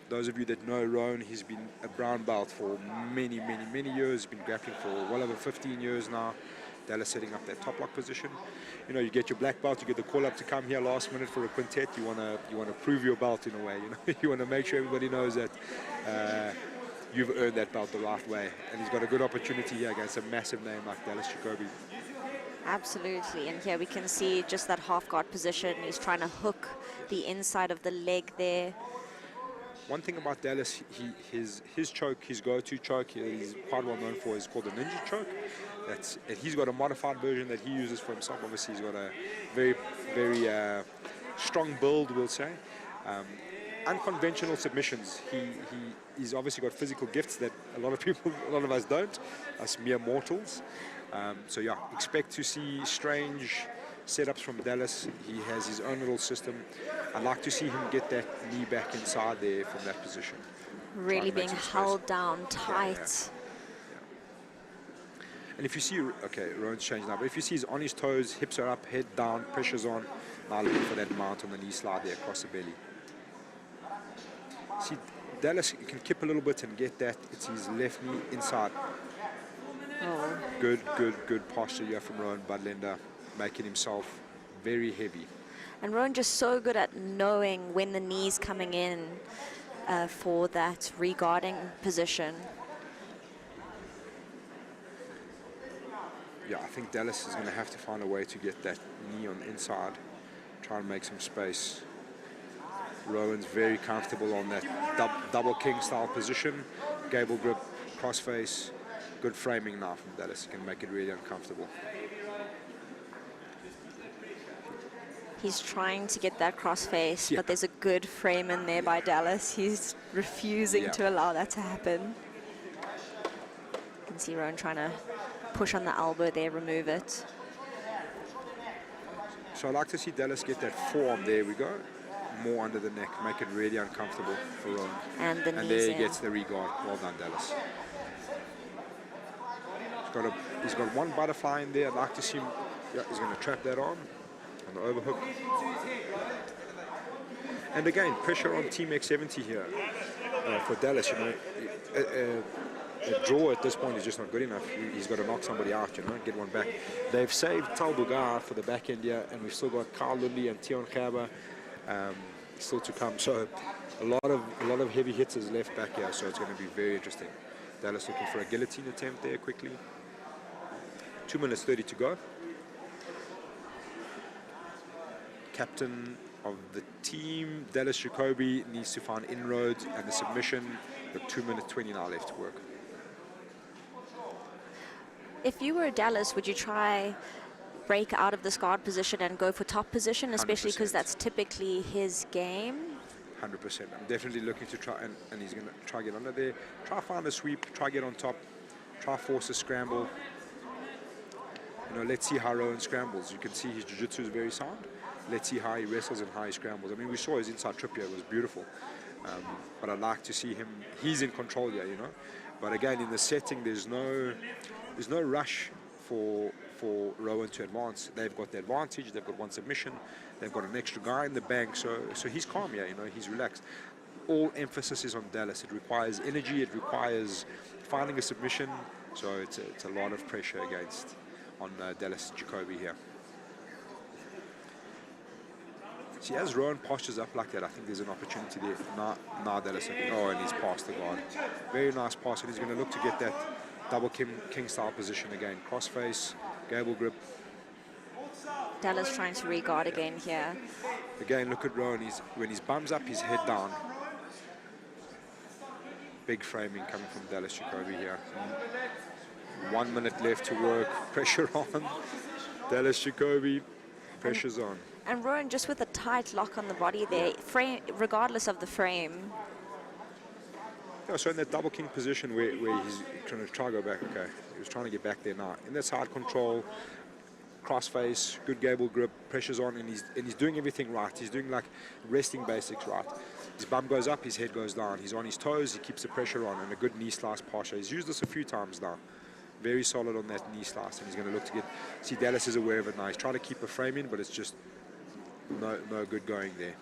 Those of you that know Rowan, he's been a brown belt for many years. He's been grappling for well over 15 years now. Dallas setting up that top lock position. You know, you get your black belt, you get the call up to come here last minute for a quintet. You wanna prove your belt in a way. You know, you wanna make sure everybody knows that you've earned that belt the right way. And he's got a good opportunity here against a massive name like Dallas Jacoby. Absolutely, and here we can see just that half guard position. He's trying to hook the inside of the leg there. One thing about Dallas, his choke, his go-to choke, he's quite well known for, is called the ninja choke. He's got a modified version that he uses for himself. Obviously, he's got a very strong build, we'll say. Unconventional submissions. He's obviously got physical gifts that a lot of us don't, us mere mortals. So yeah, expect to see strange setups from Dallas. He has his own little system. I'd like to see him get that knee back inside there from that position. Really being held down tight. And if you see, okay, Rowan's changed now, but if you see he's on his toes, hips are up, head down, pressure's on, now looking for that mount on the knee slide there across the belly. See, Dallas can kip a little bit and get that. It's his left knee inside. Oh. Good posture here from Rowan Badlender, making himself very heavy. And Rowan just so good at knowing when the knee's coming in for that regarding position. Yeah, I think Dallas is going to have to find a way to get that knee on the inside, try and make some space. Rowan's very comfortable on that double king style position, gable grip, crossface, Good framing now from Dallas. He can make it really uncomfortable. He's trying to get that crossface, but there's a good frame in there by Dallas. He's refusing to allow that to happen. You can see Rowan trying to push on the elbow there, remove it. So I like to see Dallas get that forearm. There we go. More under the neck, make it really uncomfortable for Rowan. And the and knees there he in. gets the regard. Well done, Dallas. He's got one butterfly in there. I'd like to see him. Yeah, he's going to trap that on the overhook. And again, pressure on Team X70 here for Dallas. You know, a draw at this point is just not good enough. He's got to knock somebody out, you know, get one back. They've saved Tal Bugar for the back end here, and we've still got Carl Lundy and Tion Gerber still to come. So a lot of heavy hitters left back here. So it's going to be very interesting. Dallas looking for a guillotine attempt there quickly. 2 minutes 30 to go. Captain of the team, Dallas Jacoby, needs to find inroads and the submission. Got 2 minutes 20 now left to work. If you were Dallas, would you try break out of this guard position and go for top position, especially because that's typically his game? 100%. I'm definitely looking to try, and he's going to try get under there. Try find a sweep, try get on top, try force a scramble. You know, let's see how Rowan scrambles. You can see his jiu-jitsu is very sound. Let's see how he wrestles and how he scrambles. I mean, we saw his inside trip here. It was beautiful. But I'd like to see him. He's in control here, you know. But again, in the setting, there's no rush for Rowan to advance. They've got the advantage. They've got one submission. They've got an extra guy in the bank. So he's calm here, you know. He's relaxed. All emphasis is on Dallas. It requires energy. It requires finding a submission. So it's a lot of pressure on Dallas Jacoby here. See, as Rowan postures up like that, I think there's an opportunity there. Now Dallas, and he's past the guard. Very nice pass, and he's going to look to get that double king style position again. Crossface, gable grip. Dallas trying to re-guard again here. Again, look at Rowan. When his bum's up, his head down. Big framing coming from Dallas Jacoby here. 1 minute left to work. Pressure on. Dallas Jacoby. Pressure's on. And Rowan just with a tight lock on the body there, regardless of the frame. Yeah, so in that double king position where he's trying to go back, okay, he was trying to get back there now. In that side control, crossface, good gable grip, pressure's on, and he's doing everything right. He's doing like resting basics right. His bum goes up, his head goes down. He's on his toes, he keeps the pressure on, and a good knee slice posture. He's used this a few times now. Very solid on that knee slice, and he's going to look to get. See, Dallas is aware of it now. He's trying to keep a frame in, but it's just no good going there.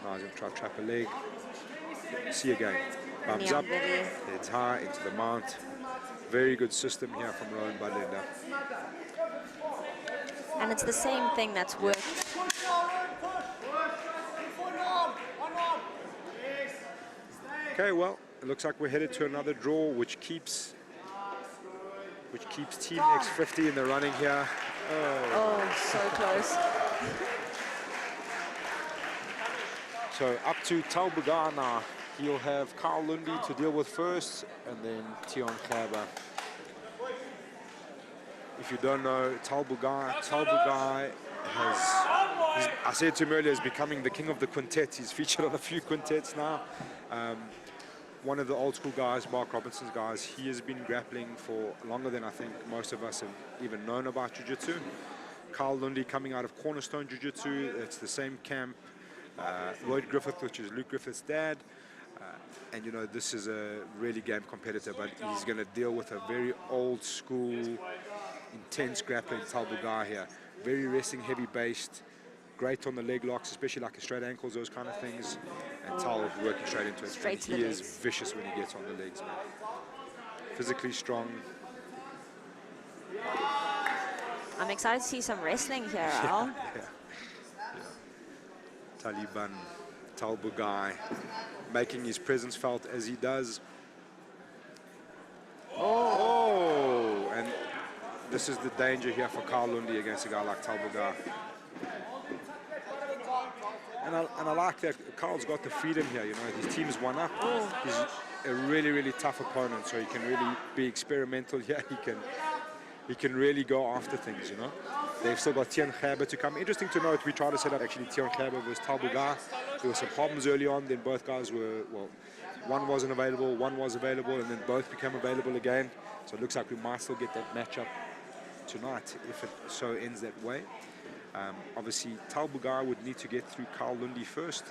Now he's going to try to trap a leg. See again. Bums up, heads high into the mount. Very good system here from Rowan Badenda. And it's the same thing that's worked. Okay, well, it looks like we're headed to another draw, which keeps Team X50 in the running here. Oh, so close. So up to Tal Bugar now. He'll have Carl Lundy to deal with first, and then Tion Gerber. If you don't know, Tal Bugar I said to him earlier, is becoming the king of the quintet. He's featured on a few quintets now. One of the old school guys, Mark Robinson's guys, he has been grappling for longer than I think most of us have even known about jiu-jitsu. Carl Lundy coming out of Cornerstone Jiu-Jitsu, it's the same camp. Lloyd Griffith, which is Luke Griffith's dad. And you know, this is a really game competitor, but he's going to deal with a very old school, intense grappling Tal Bugar here. Very wrestling heavy based, great on the leg locks, especially like straight ankles, those kind of things. And Tal working straight into it. Straight to the he legs. is vicious when he gets on the legs, man. Physically strong. I'm excited to see some wrestling here, Al. Yeah. Taliban, Tal Bugar, making his presence felt as he does. Oh, and this is the danger here for Carl Lundy against a guy like Tal Bugar. And I like that Carl's got the freedom here, you know, his team's one up. He's a really, really tough opponent, so he can really be experimental here. He can really go after things, you know. They've still got Tian Gerber to come. Interesting to note, we tried to set up actually Tian Gerber versus Talbuga. There were some problems early on, then both guys were, well, one wasn't available, one was available, and then both became available again. So it looks like we might still get that matchup tonight if it so ends that way. Obviously, Talbuga would need to get through Carl Lundy first.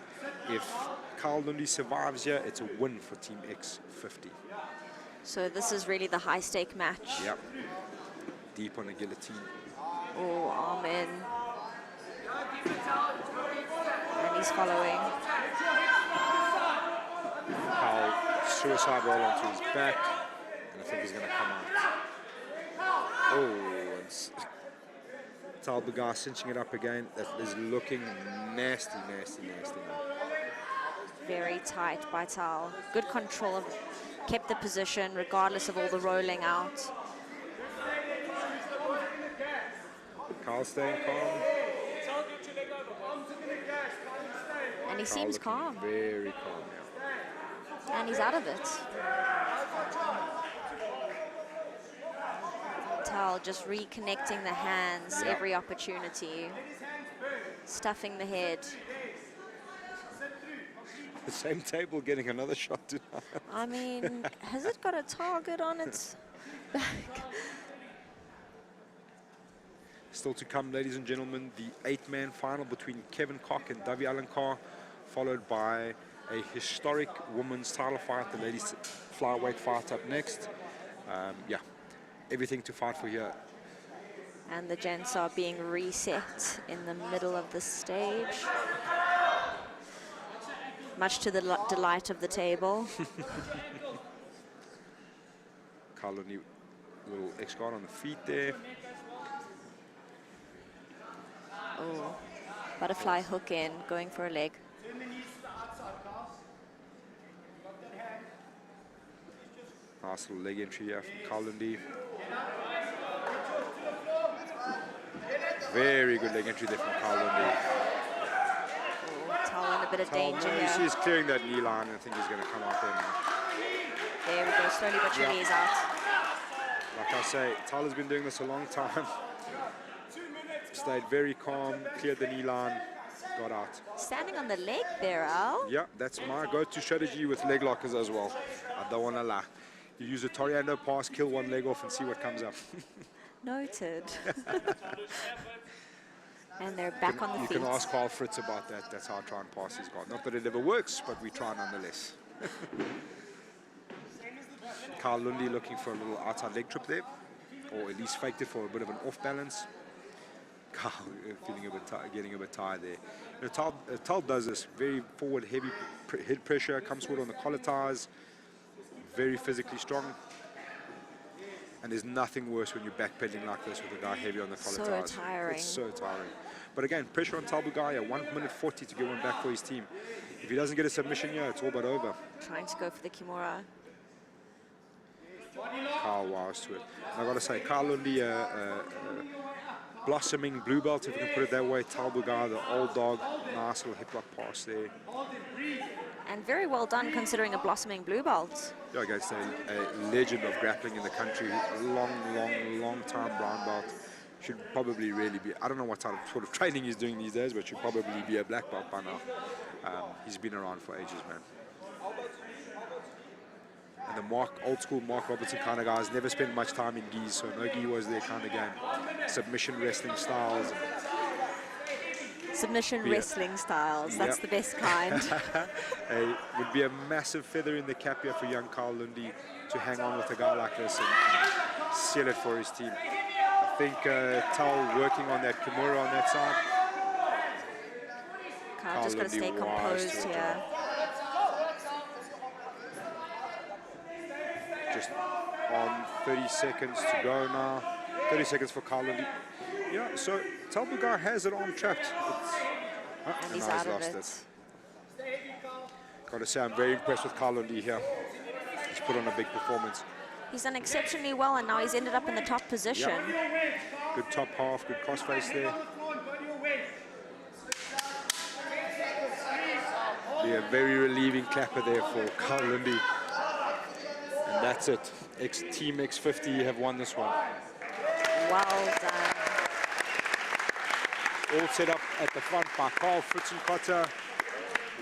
If Carl Lundy survives here, it's a win for Team X50. So this is really the high-stake match. Yep. Deep on the guillotine. Oh, arm in. And he's following. Carl, suicide roll onto his back. And I think he's going to come out. Oh, and Talbuga cinching it up again. That is looking nasty, nasty, nasty now. Very tight by Tal. Good control. Kept the position regardless of all the rolling out. Carl staying calm. And he seems calm. Very calm now. And he's out of it. Tal just reconnecting the hands every opportunity. Stuffing the head. The same table getting another shot tonight. I mean, has it got a target on its back? Still to come, ladies and gentlemen, the 8-man final between Kevin Koch and Davi Alencar, followed by a historic women's title fight, the ladies flyweight fight up next. Yeah, everything to fight for here. And the gents are being reset in the middle of the stage. Much to the delight of the table. Carlo, little X-guard on the feet there. Oh, butterfly hook in, going for a leg. Nice little leg entry here from Carl Lundy. Very good leg entry there from Carl Lundy. Tal in a bit of danger You here. see he's clearing that knee line, and I think he's going to come out there now. There we go, slowly but surely he's out. Like I say, Tyler's been doing this a long time. Stayed very calm, cleared the knee line, got out. Standing on the leg there, Al. Yeah, that's my go-to strategy with leg lockers as well. I don't want to lie. You use a Toriando pass, kill one leg off and see what comes up. Noted. And they're back on the feet. You can ask Carl Fritz about that. That's how I try and pass his guard. Not that it ever works, but we try nonetheless. Carl Lundy looking for a little outside leg trip there, or at least faked it for a bit of an off balance. Carl feeling a bit getting a bit tired there. You know, Tal does this very forward, heavy head pressure, comes forward on the collar ties, very physically strong. And there's nothing worse when you're backpedaling like this with a guy heavy on the collar ties. So tiring. It's so tiring. But again, pressure on Talbuga, 1 minute 40 to get one back for his team. If he doesn't get a submission here, it's all but over. Trying to go for the Kimura. Carl wise to it. And I got to say, Carl Lundy, blossoming blue belt, if we can put it that way. Talbuga, the old dog, nice little hip lock pass there. And very well done considering a blossoming blue belt. Yeah, against a legend of grappling in the country, long time brown belt. Should probably really be, I don't know what sort of training he's doing these days, but should probably be a black belt by now. He's been around for ages, man. And the old school Mark Robertson kind of guys never spent much time in gis, so no gi was their kind of game. Submission wrestling styles. Submission wrestling styles, that's the best kind. It would be a massive feather in the cap here for young Carl Lundy to hang on with a guy like this and seal it for his team. I think Tal working on that Kimura on that side. Carl just got to stay composed here. Just on 30 seconds to go now. 30 seconds for Carl Lundy. Yeah, so Talbuga has it on trapped. And he's out of it. Got to say, I'm very impressed with Carl Lundy here. He's put on a big performance. He's done exceptionally well, and now he's ended up in the top position. Yep. Good top half, good crossface there. Yeah, very relieving clapper there for Carl Lundy. And that's it. Team X50 have won this one. Well done. All set up at the front by Carl Fritzenkotter.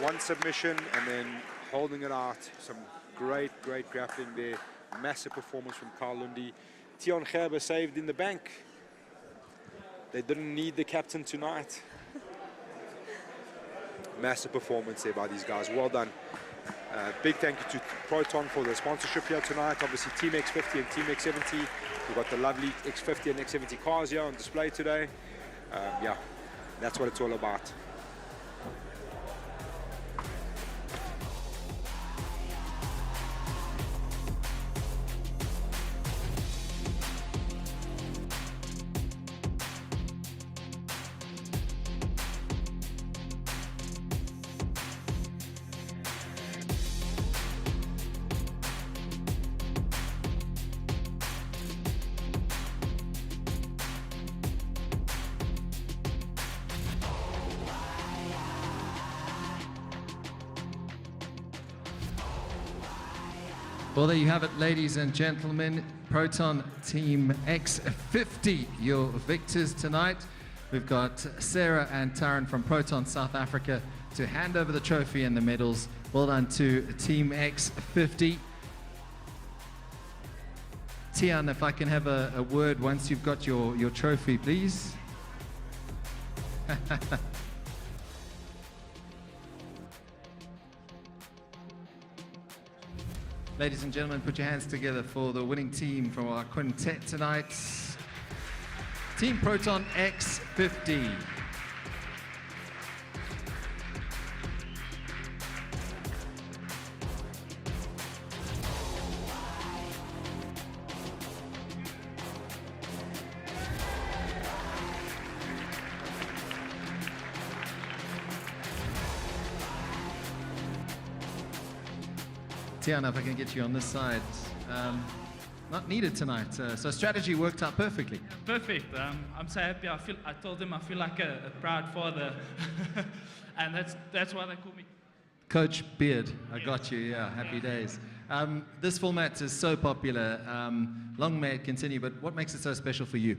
One submission and then holding it out. Some great grappling there. Massive performance from Carl Lundy. Tion Gerber saved in the bank. They didn't need the captain tonight. Massive performance there by these guys. Well done. Big thank you to Proton for the sponsorship here tonight. Obviously Team X50 and Team X70. We've got the lovely X50 and X70 cars here on display today. Yeah, that's what it's all about. Well, there you have it, ladies and gentlemen. Proton Team X50, your victors tonight. We've got Sarah and Taran from Proton South Africa to hand over the trophy and the medals. Well done to Team X50. Tian, if I can have a word once you've got your trophy, please. Ladies and gentlemen, put your hands together for the winning team from our quintet tonight. Team Proton X50. Tiana, if I can get you on this side. Not needed tonight, so strategy worked out perfectly. Perfect. I'm so happy. I told them I feel like a proud father, and that's why they call me Coach Beard. I got you. Yeah, happy days. This format is so popular. Long may it continue. But what makes it so special for you?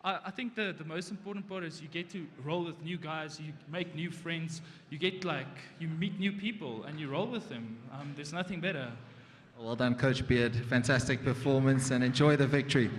I think the most important part is you get to roll with new guys, you make new friends, you meet new people and you roll with them. There's nothing better. Well done, Coach Beard. Fantastic performance and enjoy the victory.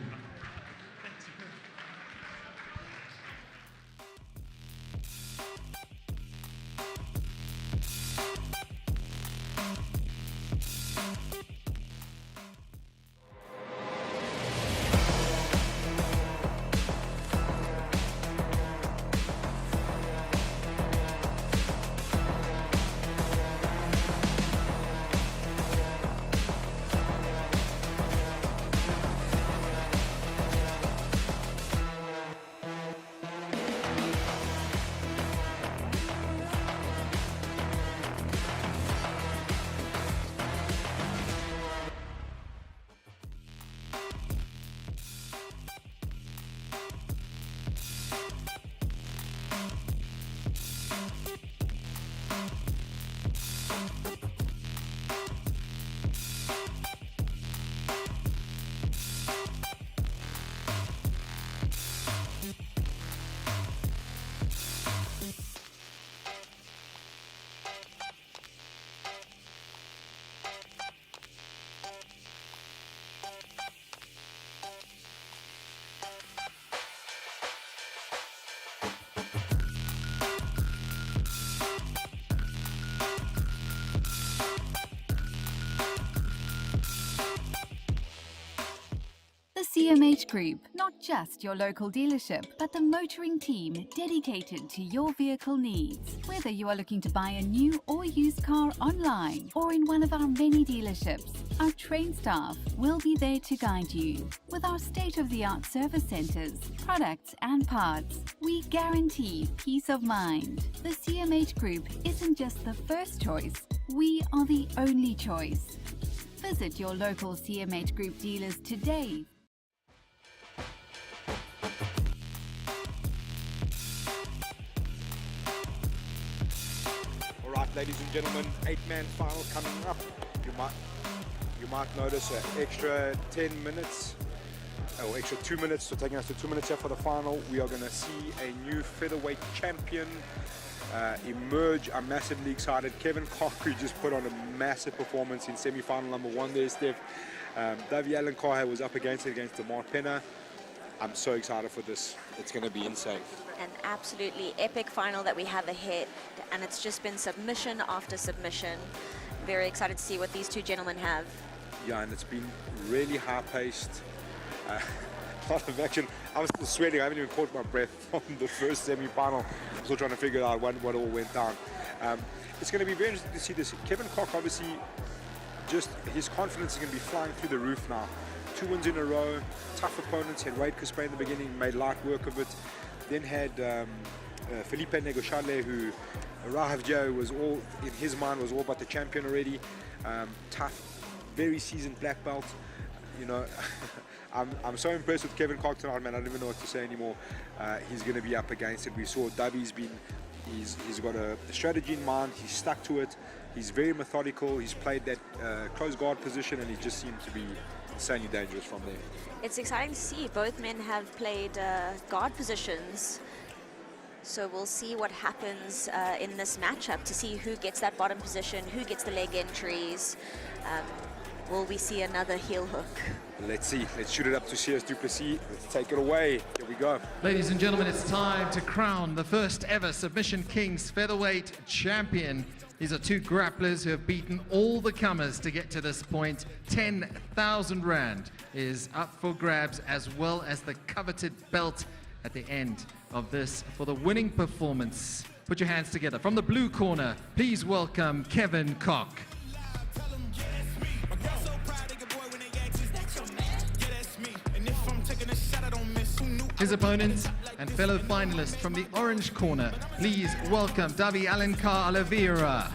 CMH Group, not just your local dealership, but the motoring team dedicated to your vehicle needs. Whether you are looking to buy a new or used car online or in one of our many dealerships, our trained staff will be there to guide you. With our state-of-the-art service centers, products and parts, we guarantee peace of mind. The CMH Group isn't just the first choice, we are the only choice. Visit your local CMH Group dealers today. All right, ladies and gentlemen, 8-man final coming up. You might notice an extra 10 minutes, or extra 2 minutes, so taking us to 2 minutes here for the final. We are going to see a new featherweight champion emerge. I'm massively excited. Kevin Koch, who just put on a massive performance in semi-final number 1 there, Steph. W.T.A was up against Demar Penna. I'm so excited for this. It's going to be insane. An absolutely epic final that we have ahead, and it's just been submission after submission. Very excited to see what these two gentlemen have. Yeah, and it's been really high-paced. A lot of action. I was still sweating. I haven't even caught my breath from the first semi-final. I'm still trying to figure out what all went down. It's going to be very interesting to see this. Kevin Koch, obviously, just his confidence is going to be flying through the roof now. 2 wins in a row, tough opponents. Had Wade Cuspe in the beginning, made light work of it. Then had Felipe Negochale, who arrived here, was all, in his mind, was all but the champion already. Tough, very seasoned black belt. You know, I'm so impressed with Kevin Koch tonight, man. I don't even know what to say anymore. He's going to be up against it. We saw Davi's he's got a strategy in mind. He's stuck to it. He's very methodical. He's played that close guard position, and he just seemed to be insanely dangerous from there. It's exciting to see. Both men have played guard positions. So we'll see what happens in this matchup to see who gets that bottom position, who gets the leg entries. Will we see another heel hook? Let's see. Let's shoot it up to CS Duplessis. Let's take it away. Here we go. Ladies and gentlemen, it's time to crown the first ever Submission Kings featherweight champion. These are 2 grapplers who have beaten all the comers to get to this point. 10,000 Rand is up for grabs, as well as the coveted belt at the end of this for the winning performance. Put your hands together. From the blue corner, please welcome Kevin Koch. His opponent and fellow finalist from the orange corner, please welcome Davi Alencar Oliveira.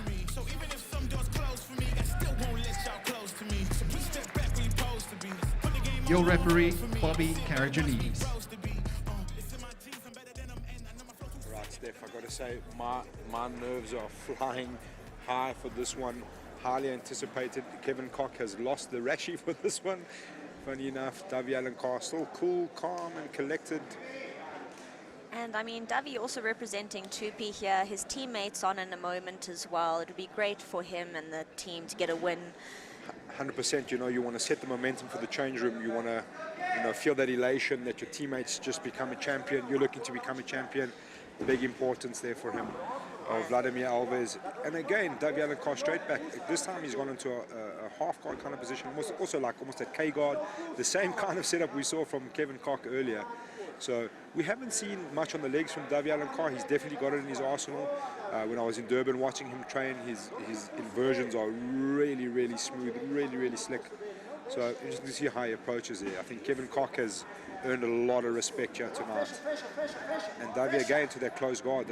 Your referee, Bobby Karajanese. Right, Steph, I got to say, my nerves are flying high for this one. Highly anticipated. Kevin Koch has lost the Rashi for this one. Funny enough, Davi Alencar still cool, calm, and collected. And I mean, Davi also representing 2P here. His teammates on in a moment as well. It would be great for him and the team to get a win. 100%, you know, you want to set the momentum for the change room. You want to, you know, feel that elation that your teammates just become a champion. You're looking to become a champion. Big importance there for him. Vladimir Alves, and again, Davi Alencar straight back. This time he's gone into a half guard kind of position, also like almost at K guard. The same kind of setup we saw from Kevin Koch earlier. So we haven't seen much on the legs from Davi Alencar. He's definitely got it in his arsenal. When I was in Durban watching him train, his inversions are really, really smooth, really, really slick. So interesting to see how he approaches there. I think Kevin Koch has earned a lot of respect here tonight. And Davi again to that close guard.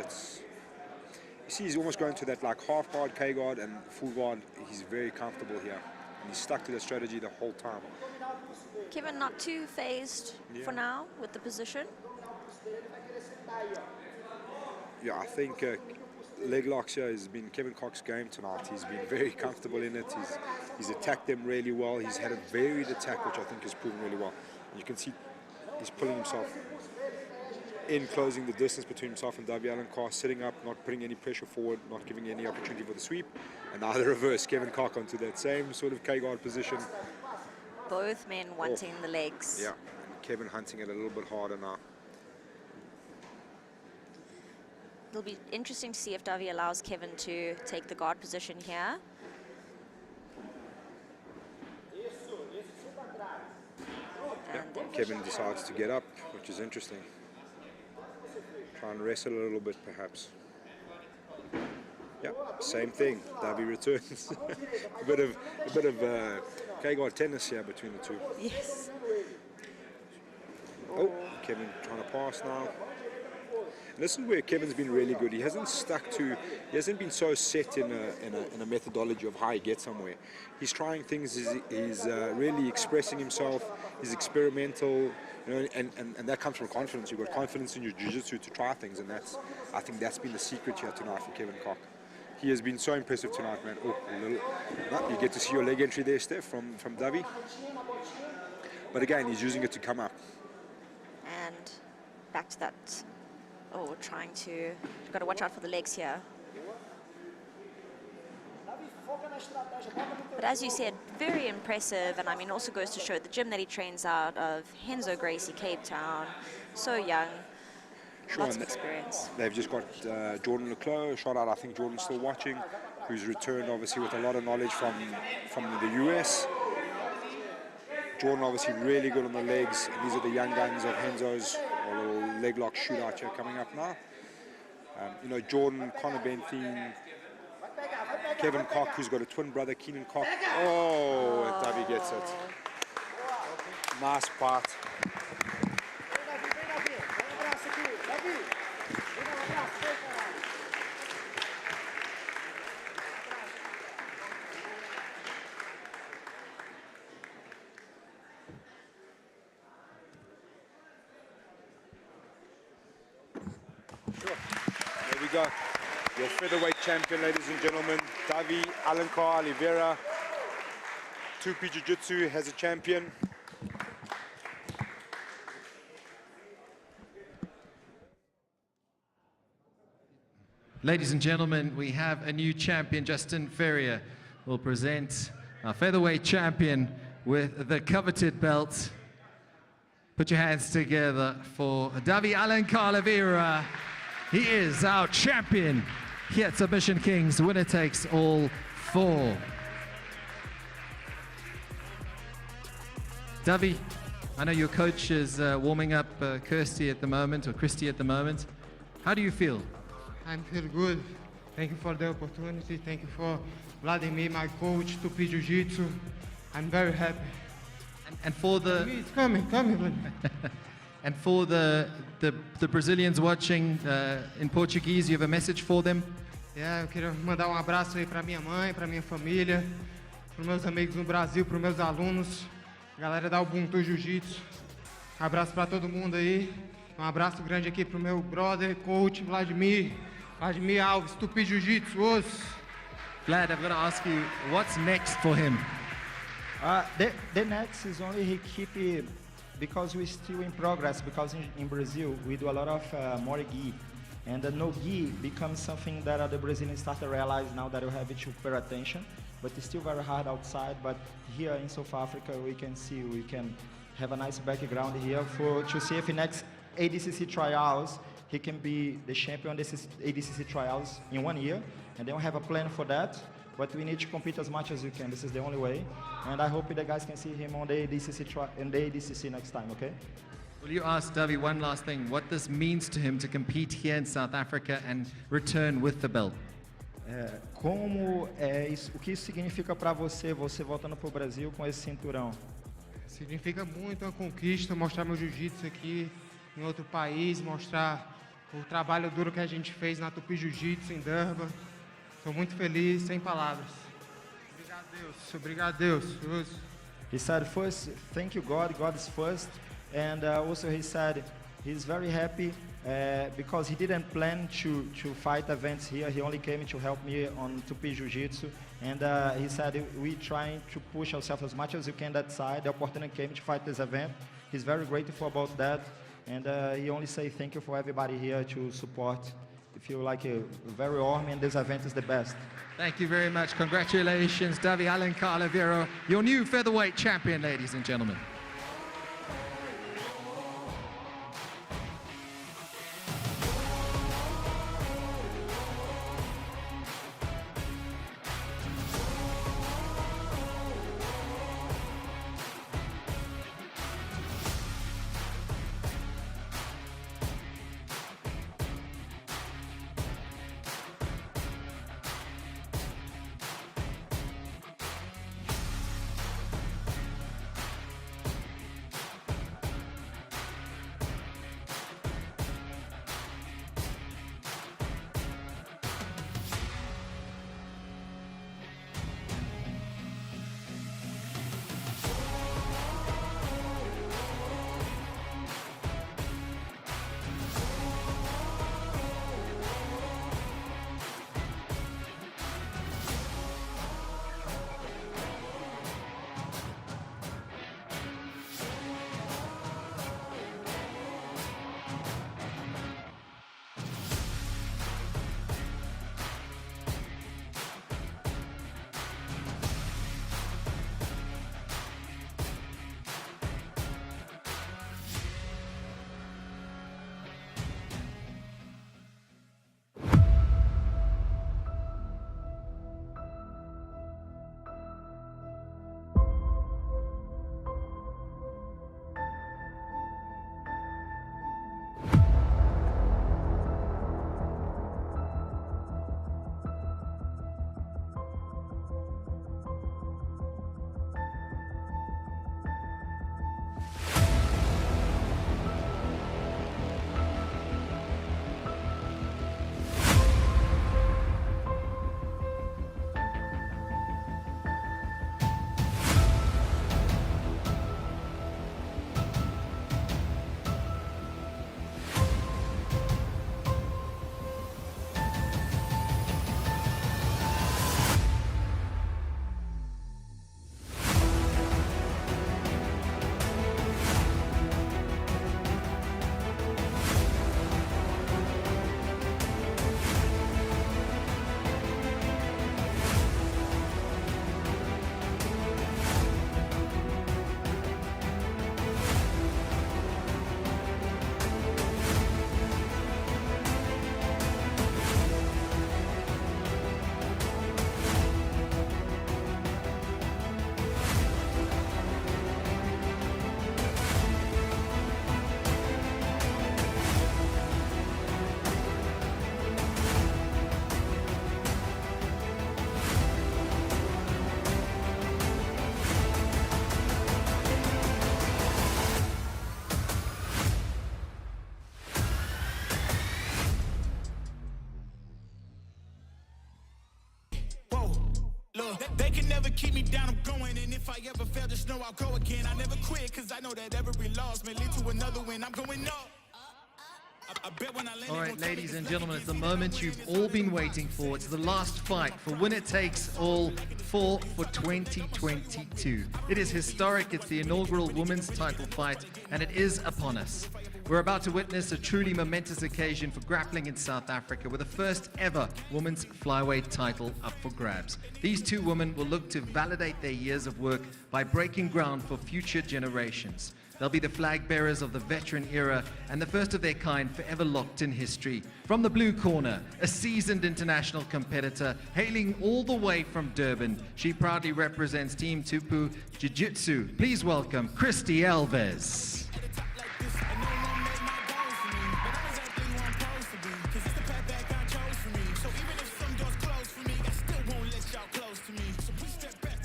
You see, he's almost going to that like half guard, K guard, and full guard. He's very comfortable here, and he's stuck to the strategy the whole time. Kevin not too phased for now with the position. Yeah, I think leg locks here has been Kevin Koch's game tonight. He's been very comfortable in it. He's attacked them really well. He's had a varied attack, which I think has proven really well. And you can see he's pulling himself in, closing the distance between himself and Davi Alencar, sitting up, not putting any pressure forward, not giving any opportunity for the sweep, and now the reverse, Kevin Koch onto that same sort of K-guard position. Both men wanting the legs. Yeah, and Kevin hunting it a little bit harder now. It'll be interesting to see if Davi allows Kevin to take the guard position here. Yeah, Kevin decides to get up, which is interesting. Try and wrestle a little bit, perhaps. Yeah, same thing. Davi returns. a bit of K-guard tennis here between the two. Yes. Oh, Kevin trying to pass now. And this is where Kevin's been really good. He hasn't been so set in a methodology of how he gets somewhere. He's trying things. He's really expressing himself. He's experimental, you know, and that comes from confidence. You've got confidence in your jiu-jitsu to try things, and I think that's been the secret here tonight for Kevin Koch. he has been so impressive tonight, man. Oh, you get to see your leg entry there, Steph, from Davi. But again, he's using it to come up. And back to that. Oh, you've got to watch out for the legs here. But as you said, very impressive, and I mean, also goes to show the gym that he trains out of, Henzo Gracie, Cape Town, so young, lots of experience. They've just got Jordan Leclerc, shout out, I think Jordan's still watching, who's returned obviously with a lot of knowledge from the US. Jordan obviously really good on the legs, and these are the young guns of Henzo's, a little leg lock shootout here coming up now. You know, Jordan, Connor Benthine, Kevin Koch, who's got a twin brother, Keenan Koch. Oh, and Davi gets it. Nice part. There we go. Your featherweight champion, ladies and gentlemen, Davi Alencar Oliveira. 2P Jiu-Jitsu has a champion. Ladies and gentlemen, we have a new champion. Justin Ferrier will present our featherweight champion with the coveted belt. Put your hands together for Davi Alencar Oliveira. He is our champion here at Submission Kings. Winner takes all 4. Davi, I know your coach is warming up Christy at the moment. How do you feel? I feel good. Thank you for the opportunity. Thank you for Vladimir, my coach, to P Jiu-Jitsu. I'm very happy. And for the... It's coming, Vladimir. And for the Brazilians watching in Portuguese, you have a message for them? Eu queria mandar abraço aí para minha mãe, para minha família, para meus amigos no Brasil, para meus alunos, galera da Ubuntu Jiu-Jitsu. Abraço para todo mundo aí. Abraço grande aqui pro meu brother, coach Vladimir Alves, Tupi Jiu-Jitsu. Vlad, I'm going to ask you, what's next for him? The next is only he keep it, because we're still in progress, because in Brazil we do a lot of more gi, and the no gi becomes something that the Brazilians start to realize now that you have to pay attention, but it's still very hard outside. But here in South Africa we can have a nice background here to see if next ADCC trials he can be the champion of the ADCC trials in 1 year, and then we have a plan for that. But we need to compete as much as we can. This is the only way. And I hope the guys can see him on the ADCC next time, okay? Will you ask Davi one last thing, what this means to him to compete here in South Africa and return with the belt? O que isso significa para você voltando para o Brasil com esse cinturão? Significa muito a conquista, mostrar meu jiu-jitsu aqui em outro país, mostrar o trabalho duro que a gente fez na Tupi Jiu-Jitsu em Durban. Estou muito feliz, sem palavras. Obrigado, Deus. He said first, thank you God, God is first. And also he said he's very happy because he didn't plan to fight events here. He only came to help me on Tupi Jiu-Jitsu. And he said we're trying to push ourselves as much as you can that side. The opportunity came to fight this event. He's very grateful about that. And he only say thank you for everybody here to support. I feel like very warm, and this event is the best. Thank you very much. Congratulations, Davi Alencar Oliveira, your new featherweight champion, ladies and gentlemen. down, I'm going. And if I ever fail, just know I'll go again. I never quit, cause I know that every loss may lead to another win. I'm going up. I bet when I land, All right, ladies and gentlemen, it's the moment you've all been waiting for. It's the last fight for Winner Takes All 4 for 2022. It is historic. It's the inaugural women's title fight, and it is upon us. We're about to witness a truly momentous occasion for grappling in South Africa with the first ever women's flyweight title up for grabs. These two women will look to validate their years of work by breaking ground for future generations. They'll be the flag bearers of the veteran era and the first of their kind forever locked in history. From the blue corner, a seasoned international competitor hailing all the way from Durban, she proudly represents Team Tupu Jiu-Jitsu. Please welcome Christy Alves.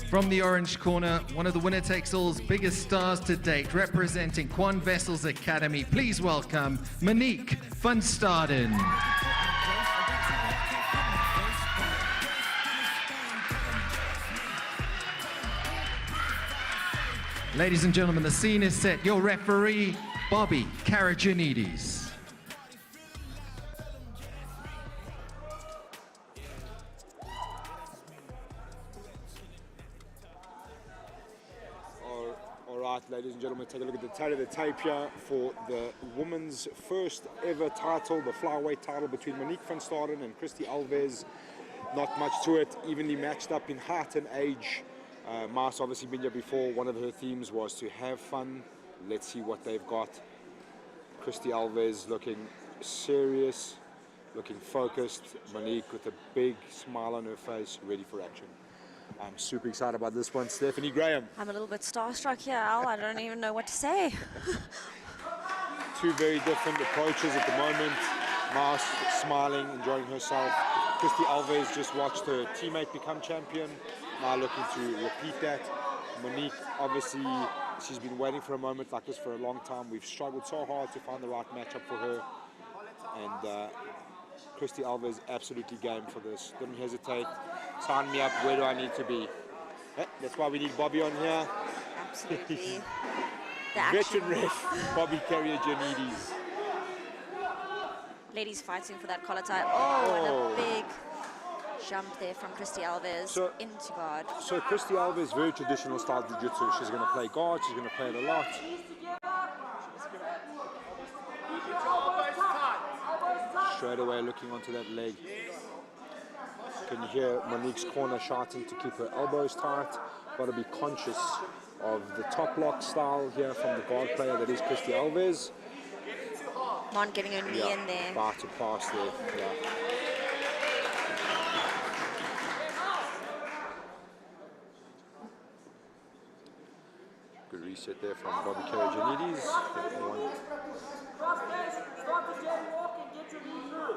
From the orange corner, one of the Winner Takes All's biggest stars to date, representing Quan Vessel's Academy, please welcome Monique van Staden. Ladies and gentlemen, the scene is set. Your referee, Bobby Karajanides. Ladies and gentlemen, take a look at the tail of the tape here for the women's first ever title, the flyweight title between Monique van Staden and Christy Alves. Not much to it, evenly matched up in height and age. Mas obviously been here before. One of her themes was to have fun. Let's see what they've got. Christy Alves looking serious, looking focused. Monique with a big smile on her face, ready for action. I'm super excited about this one. Stephanie Graham. I'm a little bit starstruck here, Al. I don't even know what to say. Two very different approaches at the moment. Mas smiling, enjoying herself. Christy Alves just watched her teammate become champion. Now looking to repeat that. Monique, obviously, she's been waiting for a moment like this for a long time. We've struggled so hard to find the right matchup for her. And Christy Alves absolutely game for this. Didn't hesitate. Sign me up. Where do I need to be? That's why we need Bobby on here. Absolutely. Veteran ref, Bobby Karajanides. Ladies fighting for that collar tie. Oh, and a big jump there from Christy Alves into guard. So Christy Alves, very traditional style jiu-jitsu. She's going to play guard. She's going to play it a lot. Straight away looking onto that leg. Can you hear Monique's corner shouting to keep her elbows tight? Got to be conscious of the top lock style here from the guard player that is Christy Alves. Mon getting her knee in there. Bar to pass there, yeah. Good reset there from Bobby Karajanides.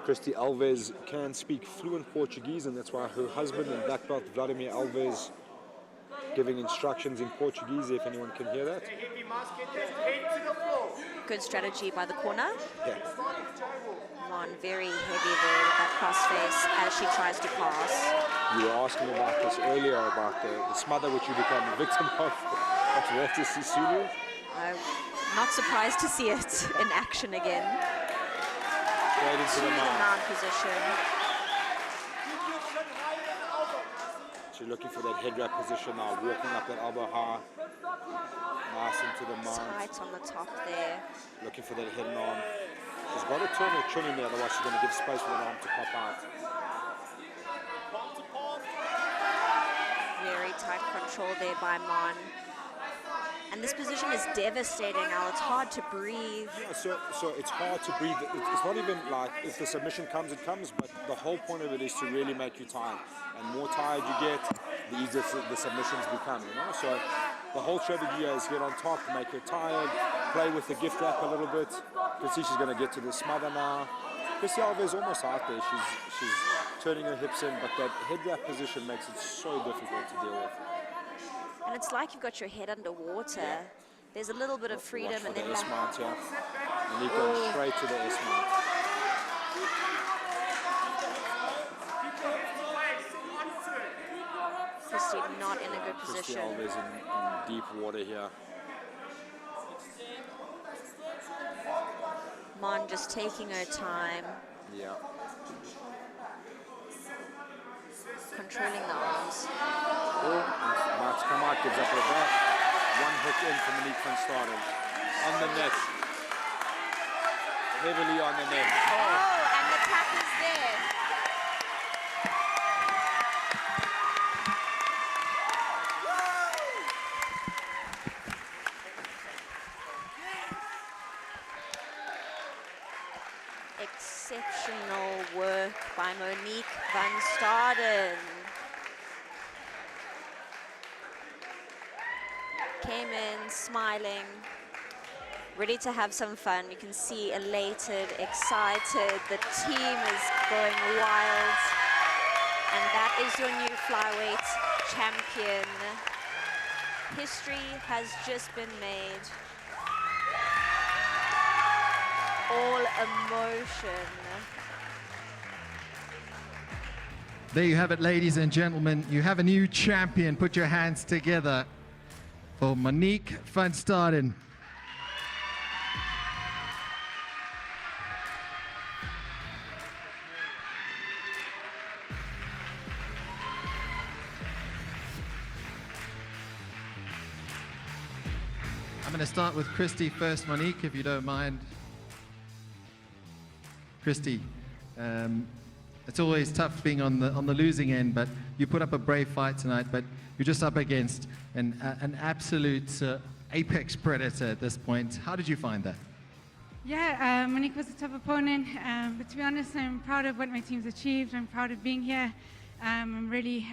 Christy Alves can speak fluent Portuguese, and that's why her husband and black belt Vladimir Alves giving instructions in Portuguese, if anyone can hear that. Good strategy by the corner. Yeah. Mon very heavy there with that cross face as she tries to pass. You were asking about this earlier, about the smother which you became a victim of Walter Sisulu. I'm not surprised to see it in action again. Straight into the mount position. She's looking for that head wrap position now, walking up that elbow high. Nice into the mount. Tight on the top there. Looking for that head and arm. She's got to turn her chin in there, otherwise she's going to give space for that arm to pop out. Very tight control there by Mon. And this position is devastating now. It's hard to breathe. Yeah, so it's hard to breathe. It's not even like if the submission comes, it comes, but the whole point of it is to really make you tired. And more tired you get, the easier the submissions become, you know? So the whole strategy is get on top, make her tired, play with the gift wrap a little bit. You can see she's going to get to the smother now. Christy Alves almost out there. She's turning her hips in, but that head wrap position makes it so difficult to deal with. And it's like you've got your head underwater. Yeah. There's a little bit of freedom, and then the S-mount, yeah. And you go straight to the S-mount. Christy Christy not in a good Christy position. Alves in deep water here. Mon just taking her time, Yeah. controlling the arms. Oh, and Mart's come out, gives up her back. One hook in from Monique van Staden. On the net. Heavily on the net. Oh, and the tap is there. Exceptional work by Monique van Staden. Came in smiling, ready to have some fun. You can see elated, excited. The team is going wild. And that is your new flyweight champion. History has just been made. All emotion. There you have it, ladies and gentlemen. You have a new champion. Put your hands together for Monique van Staden. I'm going to start with Christy first, Monique, if you don't mind. Christy, it's always tough being on the losing end, but you put up a brave fight tonight, but you're just up against an absolute apex predator at this point. How did you find that? Yeah, Monique was a tough opponent, but to be honest, I'm proud of what my team's achieved. I'm proud of being here. I'm really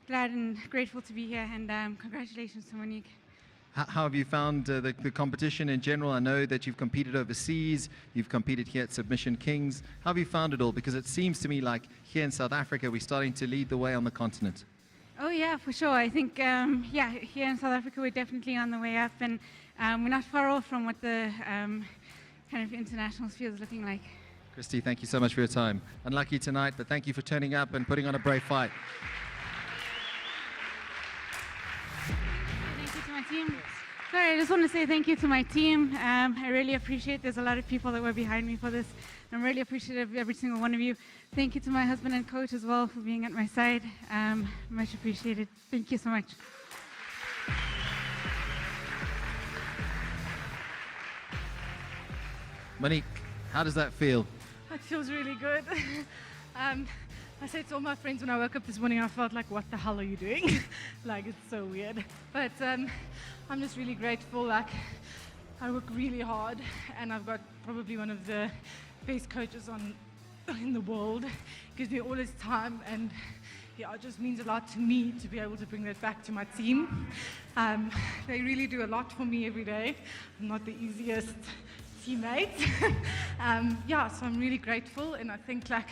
glad and grateful to be here, and congratulations to Monique. How have you found the competition in general? I know that you've competed overseas, you've competed here at Submission Kings. How have you found it all? Because it seems to me like here in South Africa, we're starting to lead the way on the continent. Oh yeah, for sure. I think, yeah, here in South Africa, we're definitely on the way up, and we're not far off from what the kind of international sphere is looking like. Christy, thank you so much for your time. Unlucky tonight, but thank you for turning up and putting on a brave fight. Thank you to my team. Sorry, I just want to say thank you to my team. I really appreciate. There's a lot of people that were behind me for this. I'm really appreciative of every single one of you. Thank you to my husband and coach as well for being at my side. Much appreciated. Thank you so much. Monique, how does that feel? It feels really good. I said to all my friends when I woke up this morning, I felt like, what the hell are you doing? Like, it's so weird. But I'm just really grateful. Like, I work really hard, and I've got probably one of the best coaches in the world. Gives me all his time, and yeah, it just means a lot to me to be able to bring that back to my team. They really do a lot for me every day. I'm not the easiest teammate. Yeah, so I'm really grateful, and I think like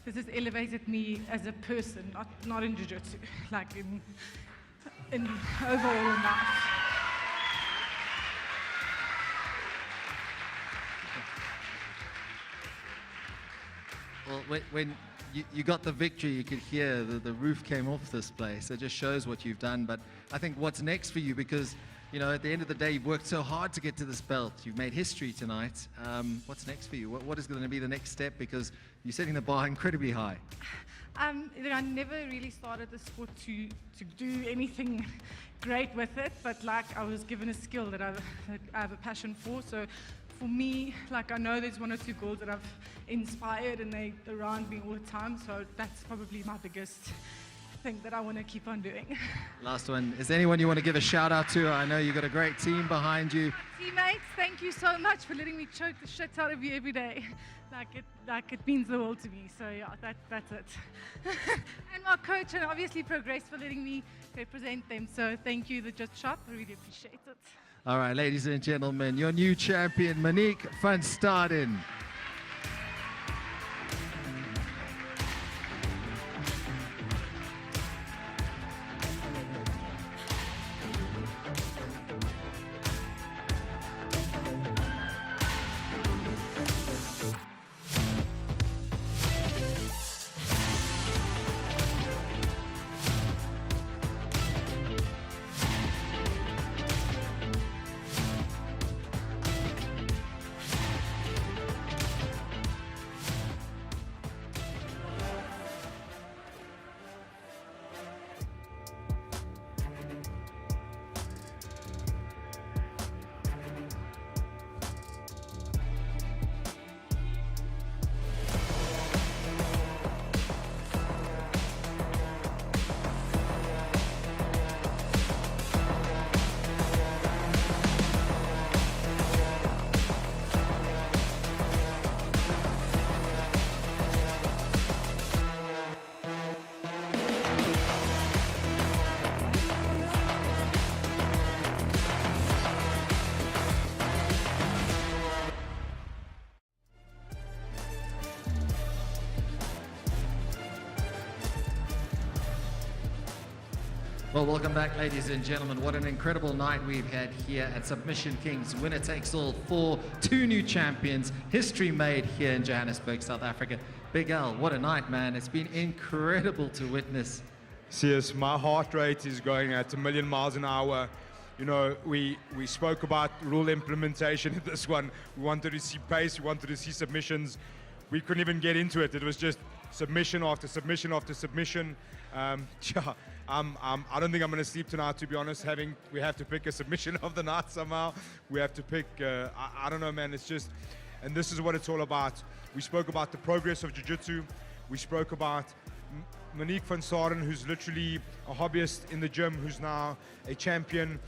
this has elevated me as a person, not in jiu-jitsu, like in overall in life. Well, when you got the victory, you could hear the roof came off this place. It just shows what you've done. But I think what's next for you, because you know, at the end of the day, you've worked so hard to get to this belt. You've made history tonight. What's next for you? What is going to be the next step? Because you're setting the bar incredibly high. I never really started the sport to do anything great with it, but like I was given a skill that I have a passion for. So for me, like I know there's one or two girls that I've inspired, and they're around me all the time. So that's probably my biggest thing that I want to keep on doing. Last one. Is there anyone you want to give a shout out to? I know you've got a great team behind you. Teammates, thank you so much for letting me choke the shit out of you every day. Like it means the world to me. So yeah, that's it. And my coach and obviously Progress for letting me represent them. So thank you, the Just Shop. I really appreciate it. All right, ladies and gentlemen, your new champion, Monique van Staden. Well, welcome back, ladies and gentlemen. What an incredible night we've had here at Submission Kings. Winner takes all for 2 new champions. History made here in Johannesburg, South Africa. Big Al, what a night, man. It's been incredible to witness. Yes, my heart rate is going at 1,000,000 miles an hour. You know, we spoke about rule implementation in this one. We wanted to see pace, we wanted to see submissions. We couldn't even get into it. It was just submission after submission after submission. I don't think I'm going to sleep tonight, to be honest. We have to pick a submission of the night somehow. We have to pick, I don't know, man. It's just, and this is what it's all about. We spoke about the progress of jiu-jitsu. We spoke about Monique van Saren, who's literally a hobbyist in the gym, who's now a champion.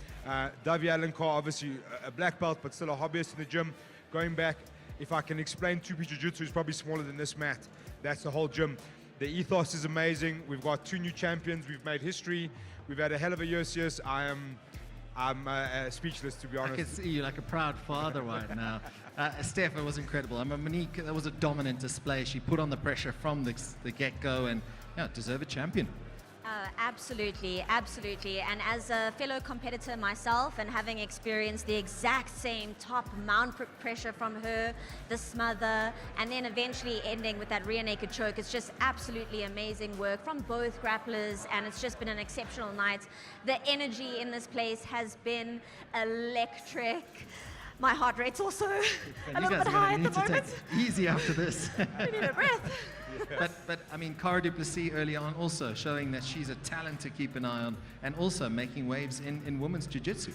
W.T.A, obviously a black belt, but still a hobbyist in the gym. Going back, if I can explain 2P Jiu-Jitsu is probably smaller than this mat. That's the whole gym. The ethos is amazing. We've got 2 new champions. We've made history. We've had a hell of a year, CS. I'm speechless, to be honest. I can see you like a proud father right now. Steph, it was incredible. Monique, that was a dominant display. She put on the pressure from the get-go and deserve a champion. Absolutely, absolutely. And as a fellow competitor myself and having experienced the exact same top mount pressure from her, the smother, and then eventually ending with that rear naked choke, it's just absolutely amazing work from both grapplers, and it's just been an exceptional night. The energy in this place has been electric. My heart rate's also a little bit high at the moment. Easy after this. We need a breath. But I mean, Cara du Plessis early on also showing that she's a talent to keep an eye on, and also making waves in women's jiu-jitsu.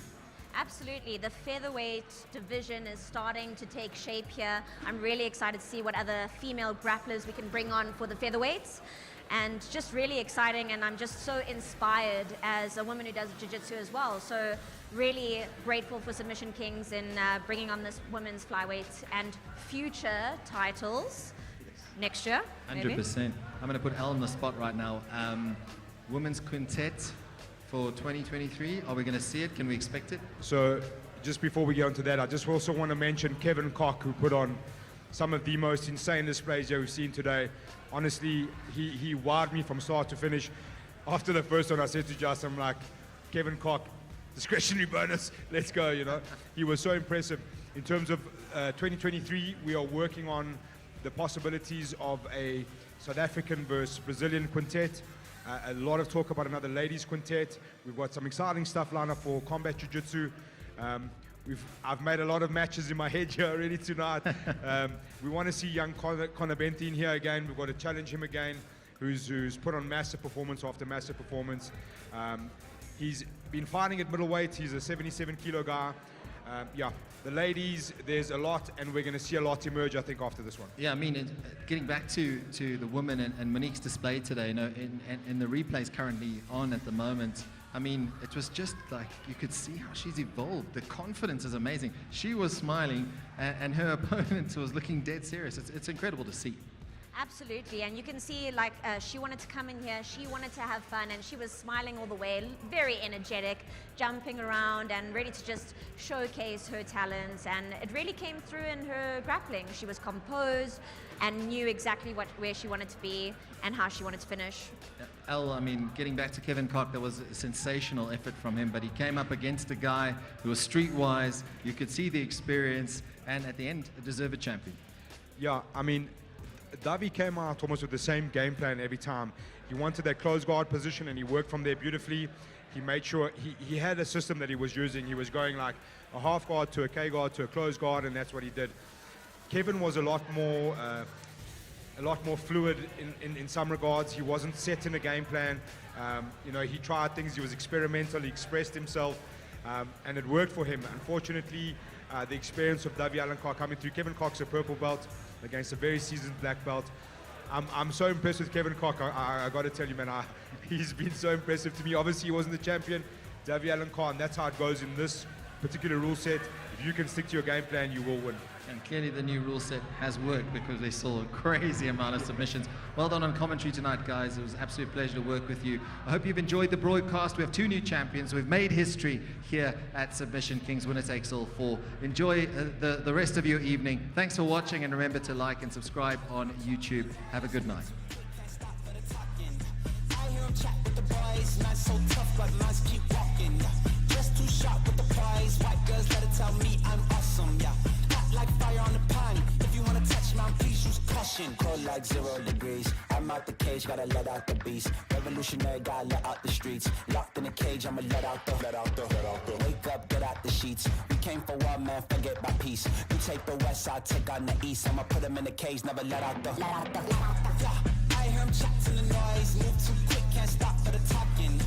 Absolutely. The featherweight division is starting to take shape here. I'm really excited to see what other female grapplers we can bring on for the featherweights. And just really exciting, and I'm just so inspired as a woman who does jiu-jitsu as well. So really grateful for Submission Kings in bringing on this women's flyweight and future titles next year. 100%. I'm going to put Al on the spot right now. Women's quintet for 2023. Are we going to see it? Can we expect it? So just before we get onto that, I just also want to mention Kevin Koch, who put on some of the most insane displays that we've seen today. Honestly, he wowed me from start to finish. After the first one, I said to Justin, I'm like, Kevin Koch, discretionary bonus, let's go, you know. He was so impressive. In terms of 2023, we are working on the possibilities of a South African versus Brazilian quintet. A lot of talk about another ladies quintet. We've got some exciting stuff lined up for combat jiu-jitsu. I've made a lot of matches in my head here already tonight. We want to see young Conor Benty in here again. We've got to challenge him again, who's put on massive performance after massive performance. He's been fighting at middleweight. He's a 77 kilo guy. The ladies, there's a lot, and we're going to see a lot emerge, I think, after this one. Yeah, I mean, getting back to the women and Monique's display today, you know, in the replays currently on at the moment, I mean, it was just like you could see how she's evolved. The confidence is amazing. She was smiling, and her opponent was looking dead serious. It's incredible to see. Absolutely, and you can see like she wanted to come in here, she wanted to have fun, and she was smiling all the way, very energetic, jumping around and ready to just showcase her talents, and it really came through in her grappling. She was composed and knew exactly where she wanted to be and how she wanted to finish. Al, I mean, getting back to Kevin Koch, that was a sensational effort from him, but he came up against a guy who was streetwise. You could see the experience, and at the end, a deserved champion. Yeah, I mean, Davi came out almost with the same game plan every time. He wanted that close guard position, and he worked from there beautifully. He made sure he had a system that he was using. He was going like a half guard to a K guard to a close guard, and that's what he did. Kevin was a lot more fluid in some regards. He wasn't set in a game plan. You know, he tried things. He was experimental. He expressed himself, and it worked for him. Unfortunately, the experience of W.T.A coming through. Kevin Koch's a purple belt against a very seasoned black belt. I'm so impressed with Kevin Koch. I got to tell you, man, he's been so impressive to me. Obviously, he wasn't the champion, W.T.A, and that's how it goes in this particular rule set. If you can stick to your game plan, you will win. And clearly the new rule set has worked because they saw a crazy amount of submissions. Well done on commentary tonight, guys. It was an absolute pleasure to work with you. I hope you've enjoyed the broadcast. We have 2 new champions. We've made history here at Submission Kings. Winner takes all 4. Enjoy the rest of your evening. Thanks for watching, and remember to like and subscribe on YouTube. Have a good night. I hear him chat with the boys. man so tough, but minds keep walking, yeah. Just too sharp with the prize, white girls let it tell me I'm awesome, yeah. Hot like fire on the pan, if you wanna touch mine, please use caution. Cold like 0 degrees, I'm out the cage, gotta let out the beast. Revolutionary, gotta let out the streets. Locked in a cage, I'ma let out the. Wake up, get out the sheets. We came for one man, forget my peace. You take the west, I'll take on the east. I'ma put him in a cage, never let out the. Yeah, I hear him chat to the noise, move too quick, can't stop for the talking.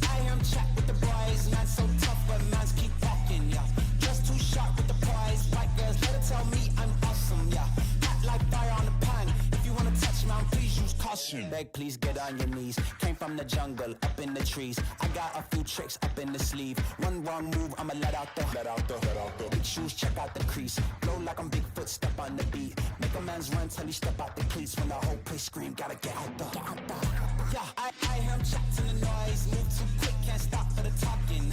I hear him chat with the boys, man so tough, but mans keep walking, yeah. Just too sharp with the prize, white girls let it tell me I'm awesome, yeah. Hot like fire on the pan, if you wanna touch mine, please use caution. Beg, please get on your knees. Came from the jungle, up in the trees. I got a few tricks up in the sleeve. One wrong move, I'ma let out the. Big shoes, check out the crease. Blow like I'm Bigfoot, step on the beat. Make a man's run till he step out the cleats. When the whole place scream, gotta get out the. Yeah, I hear him chat to the noise, move too quick, can't stop for the talking.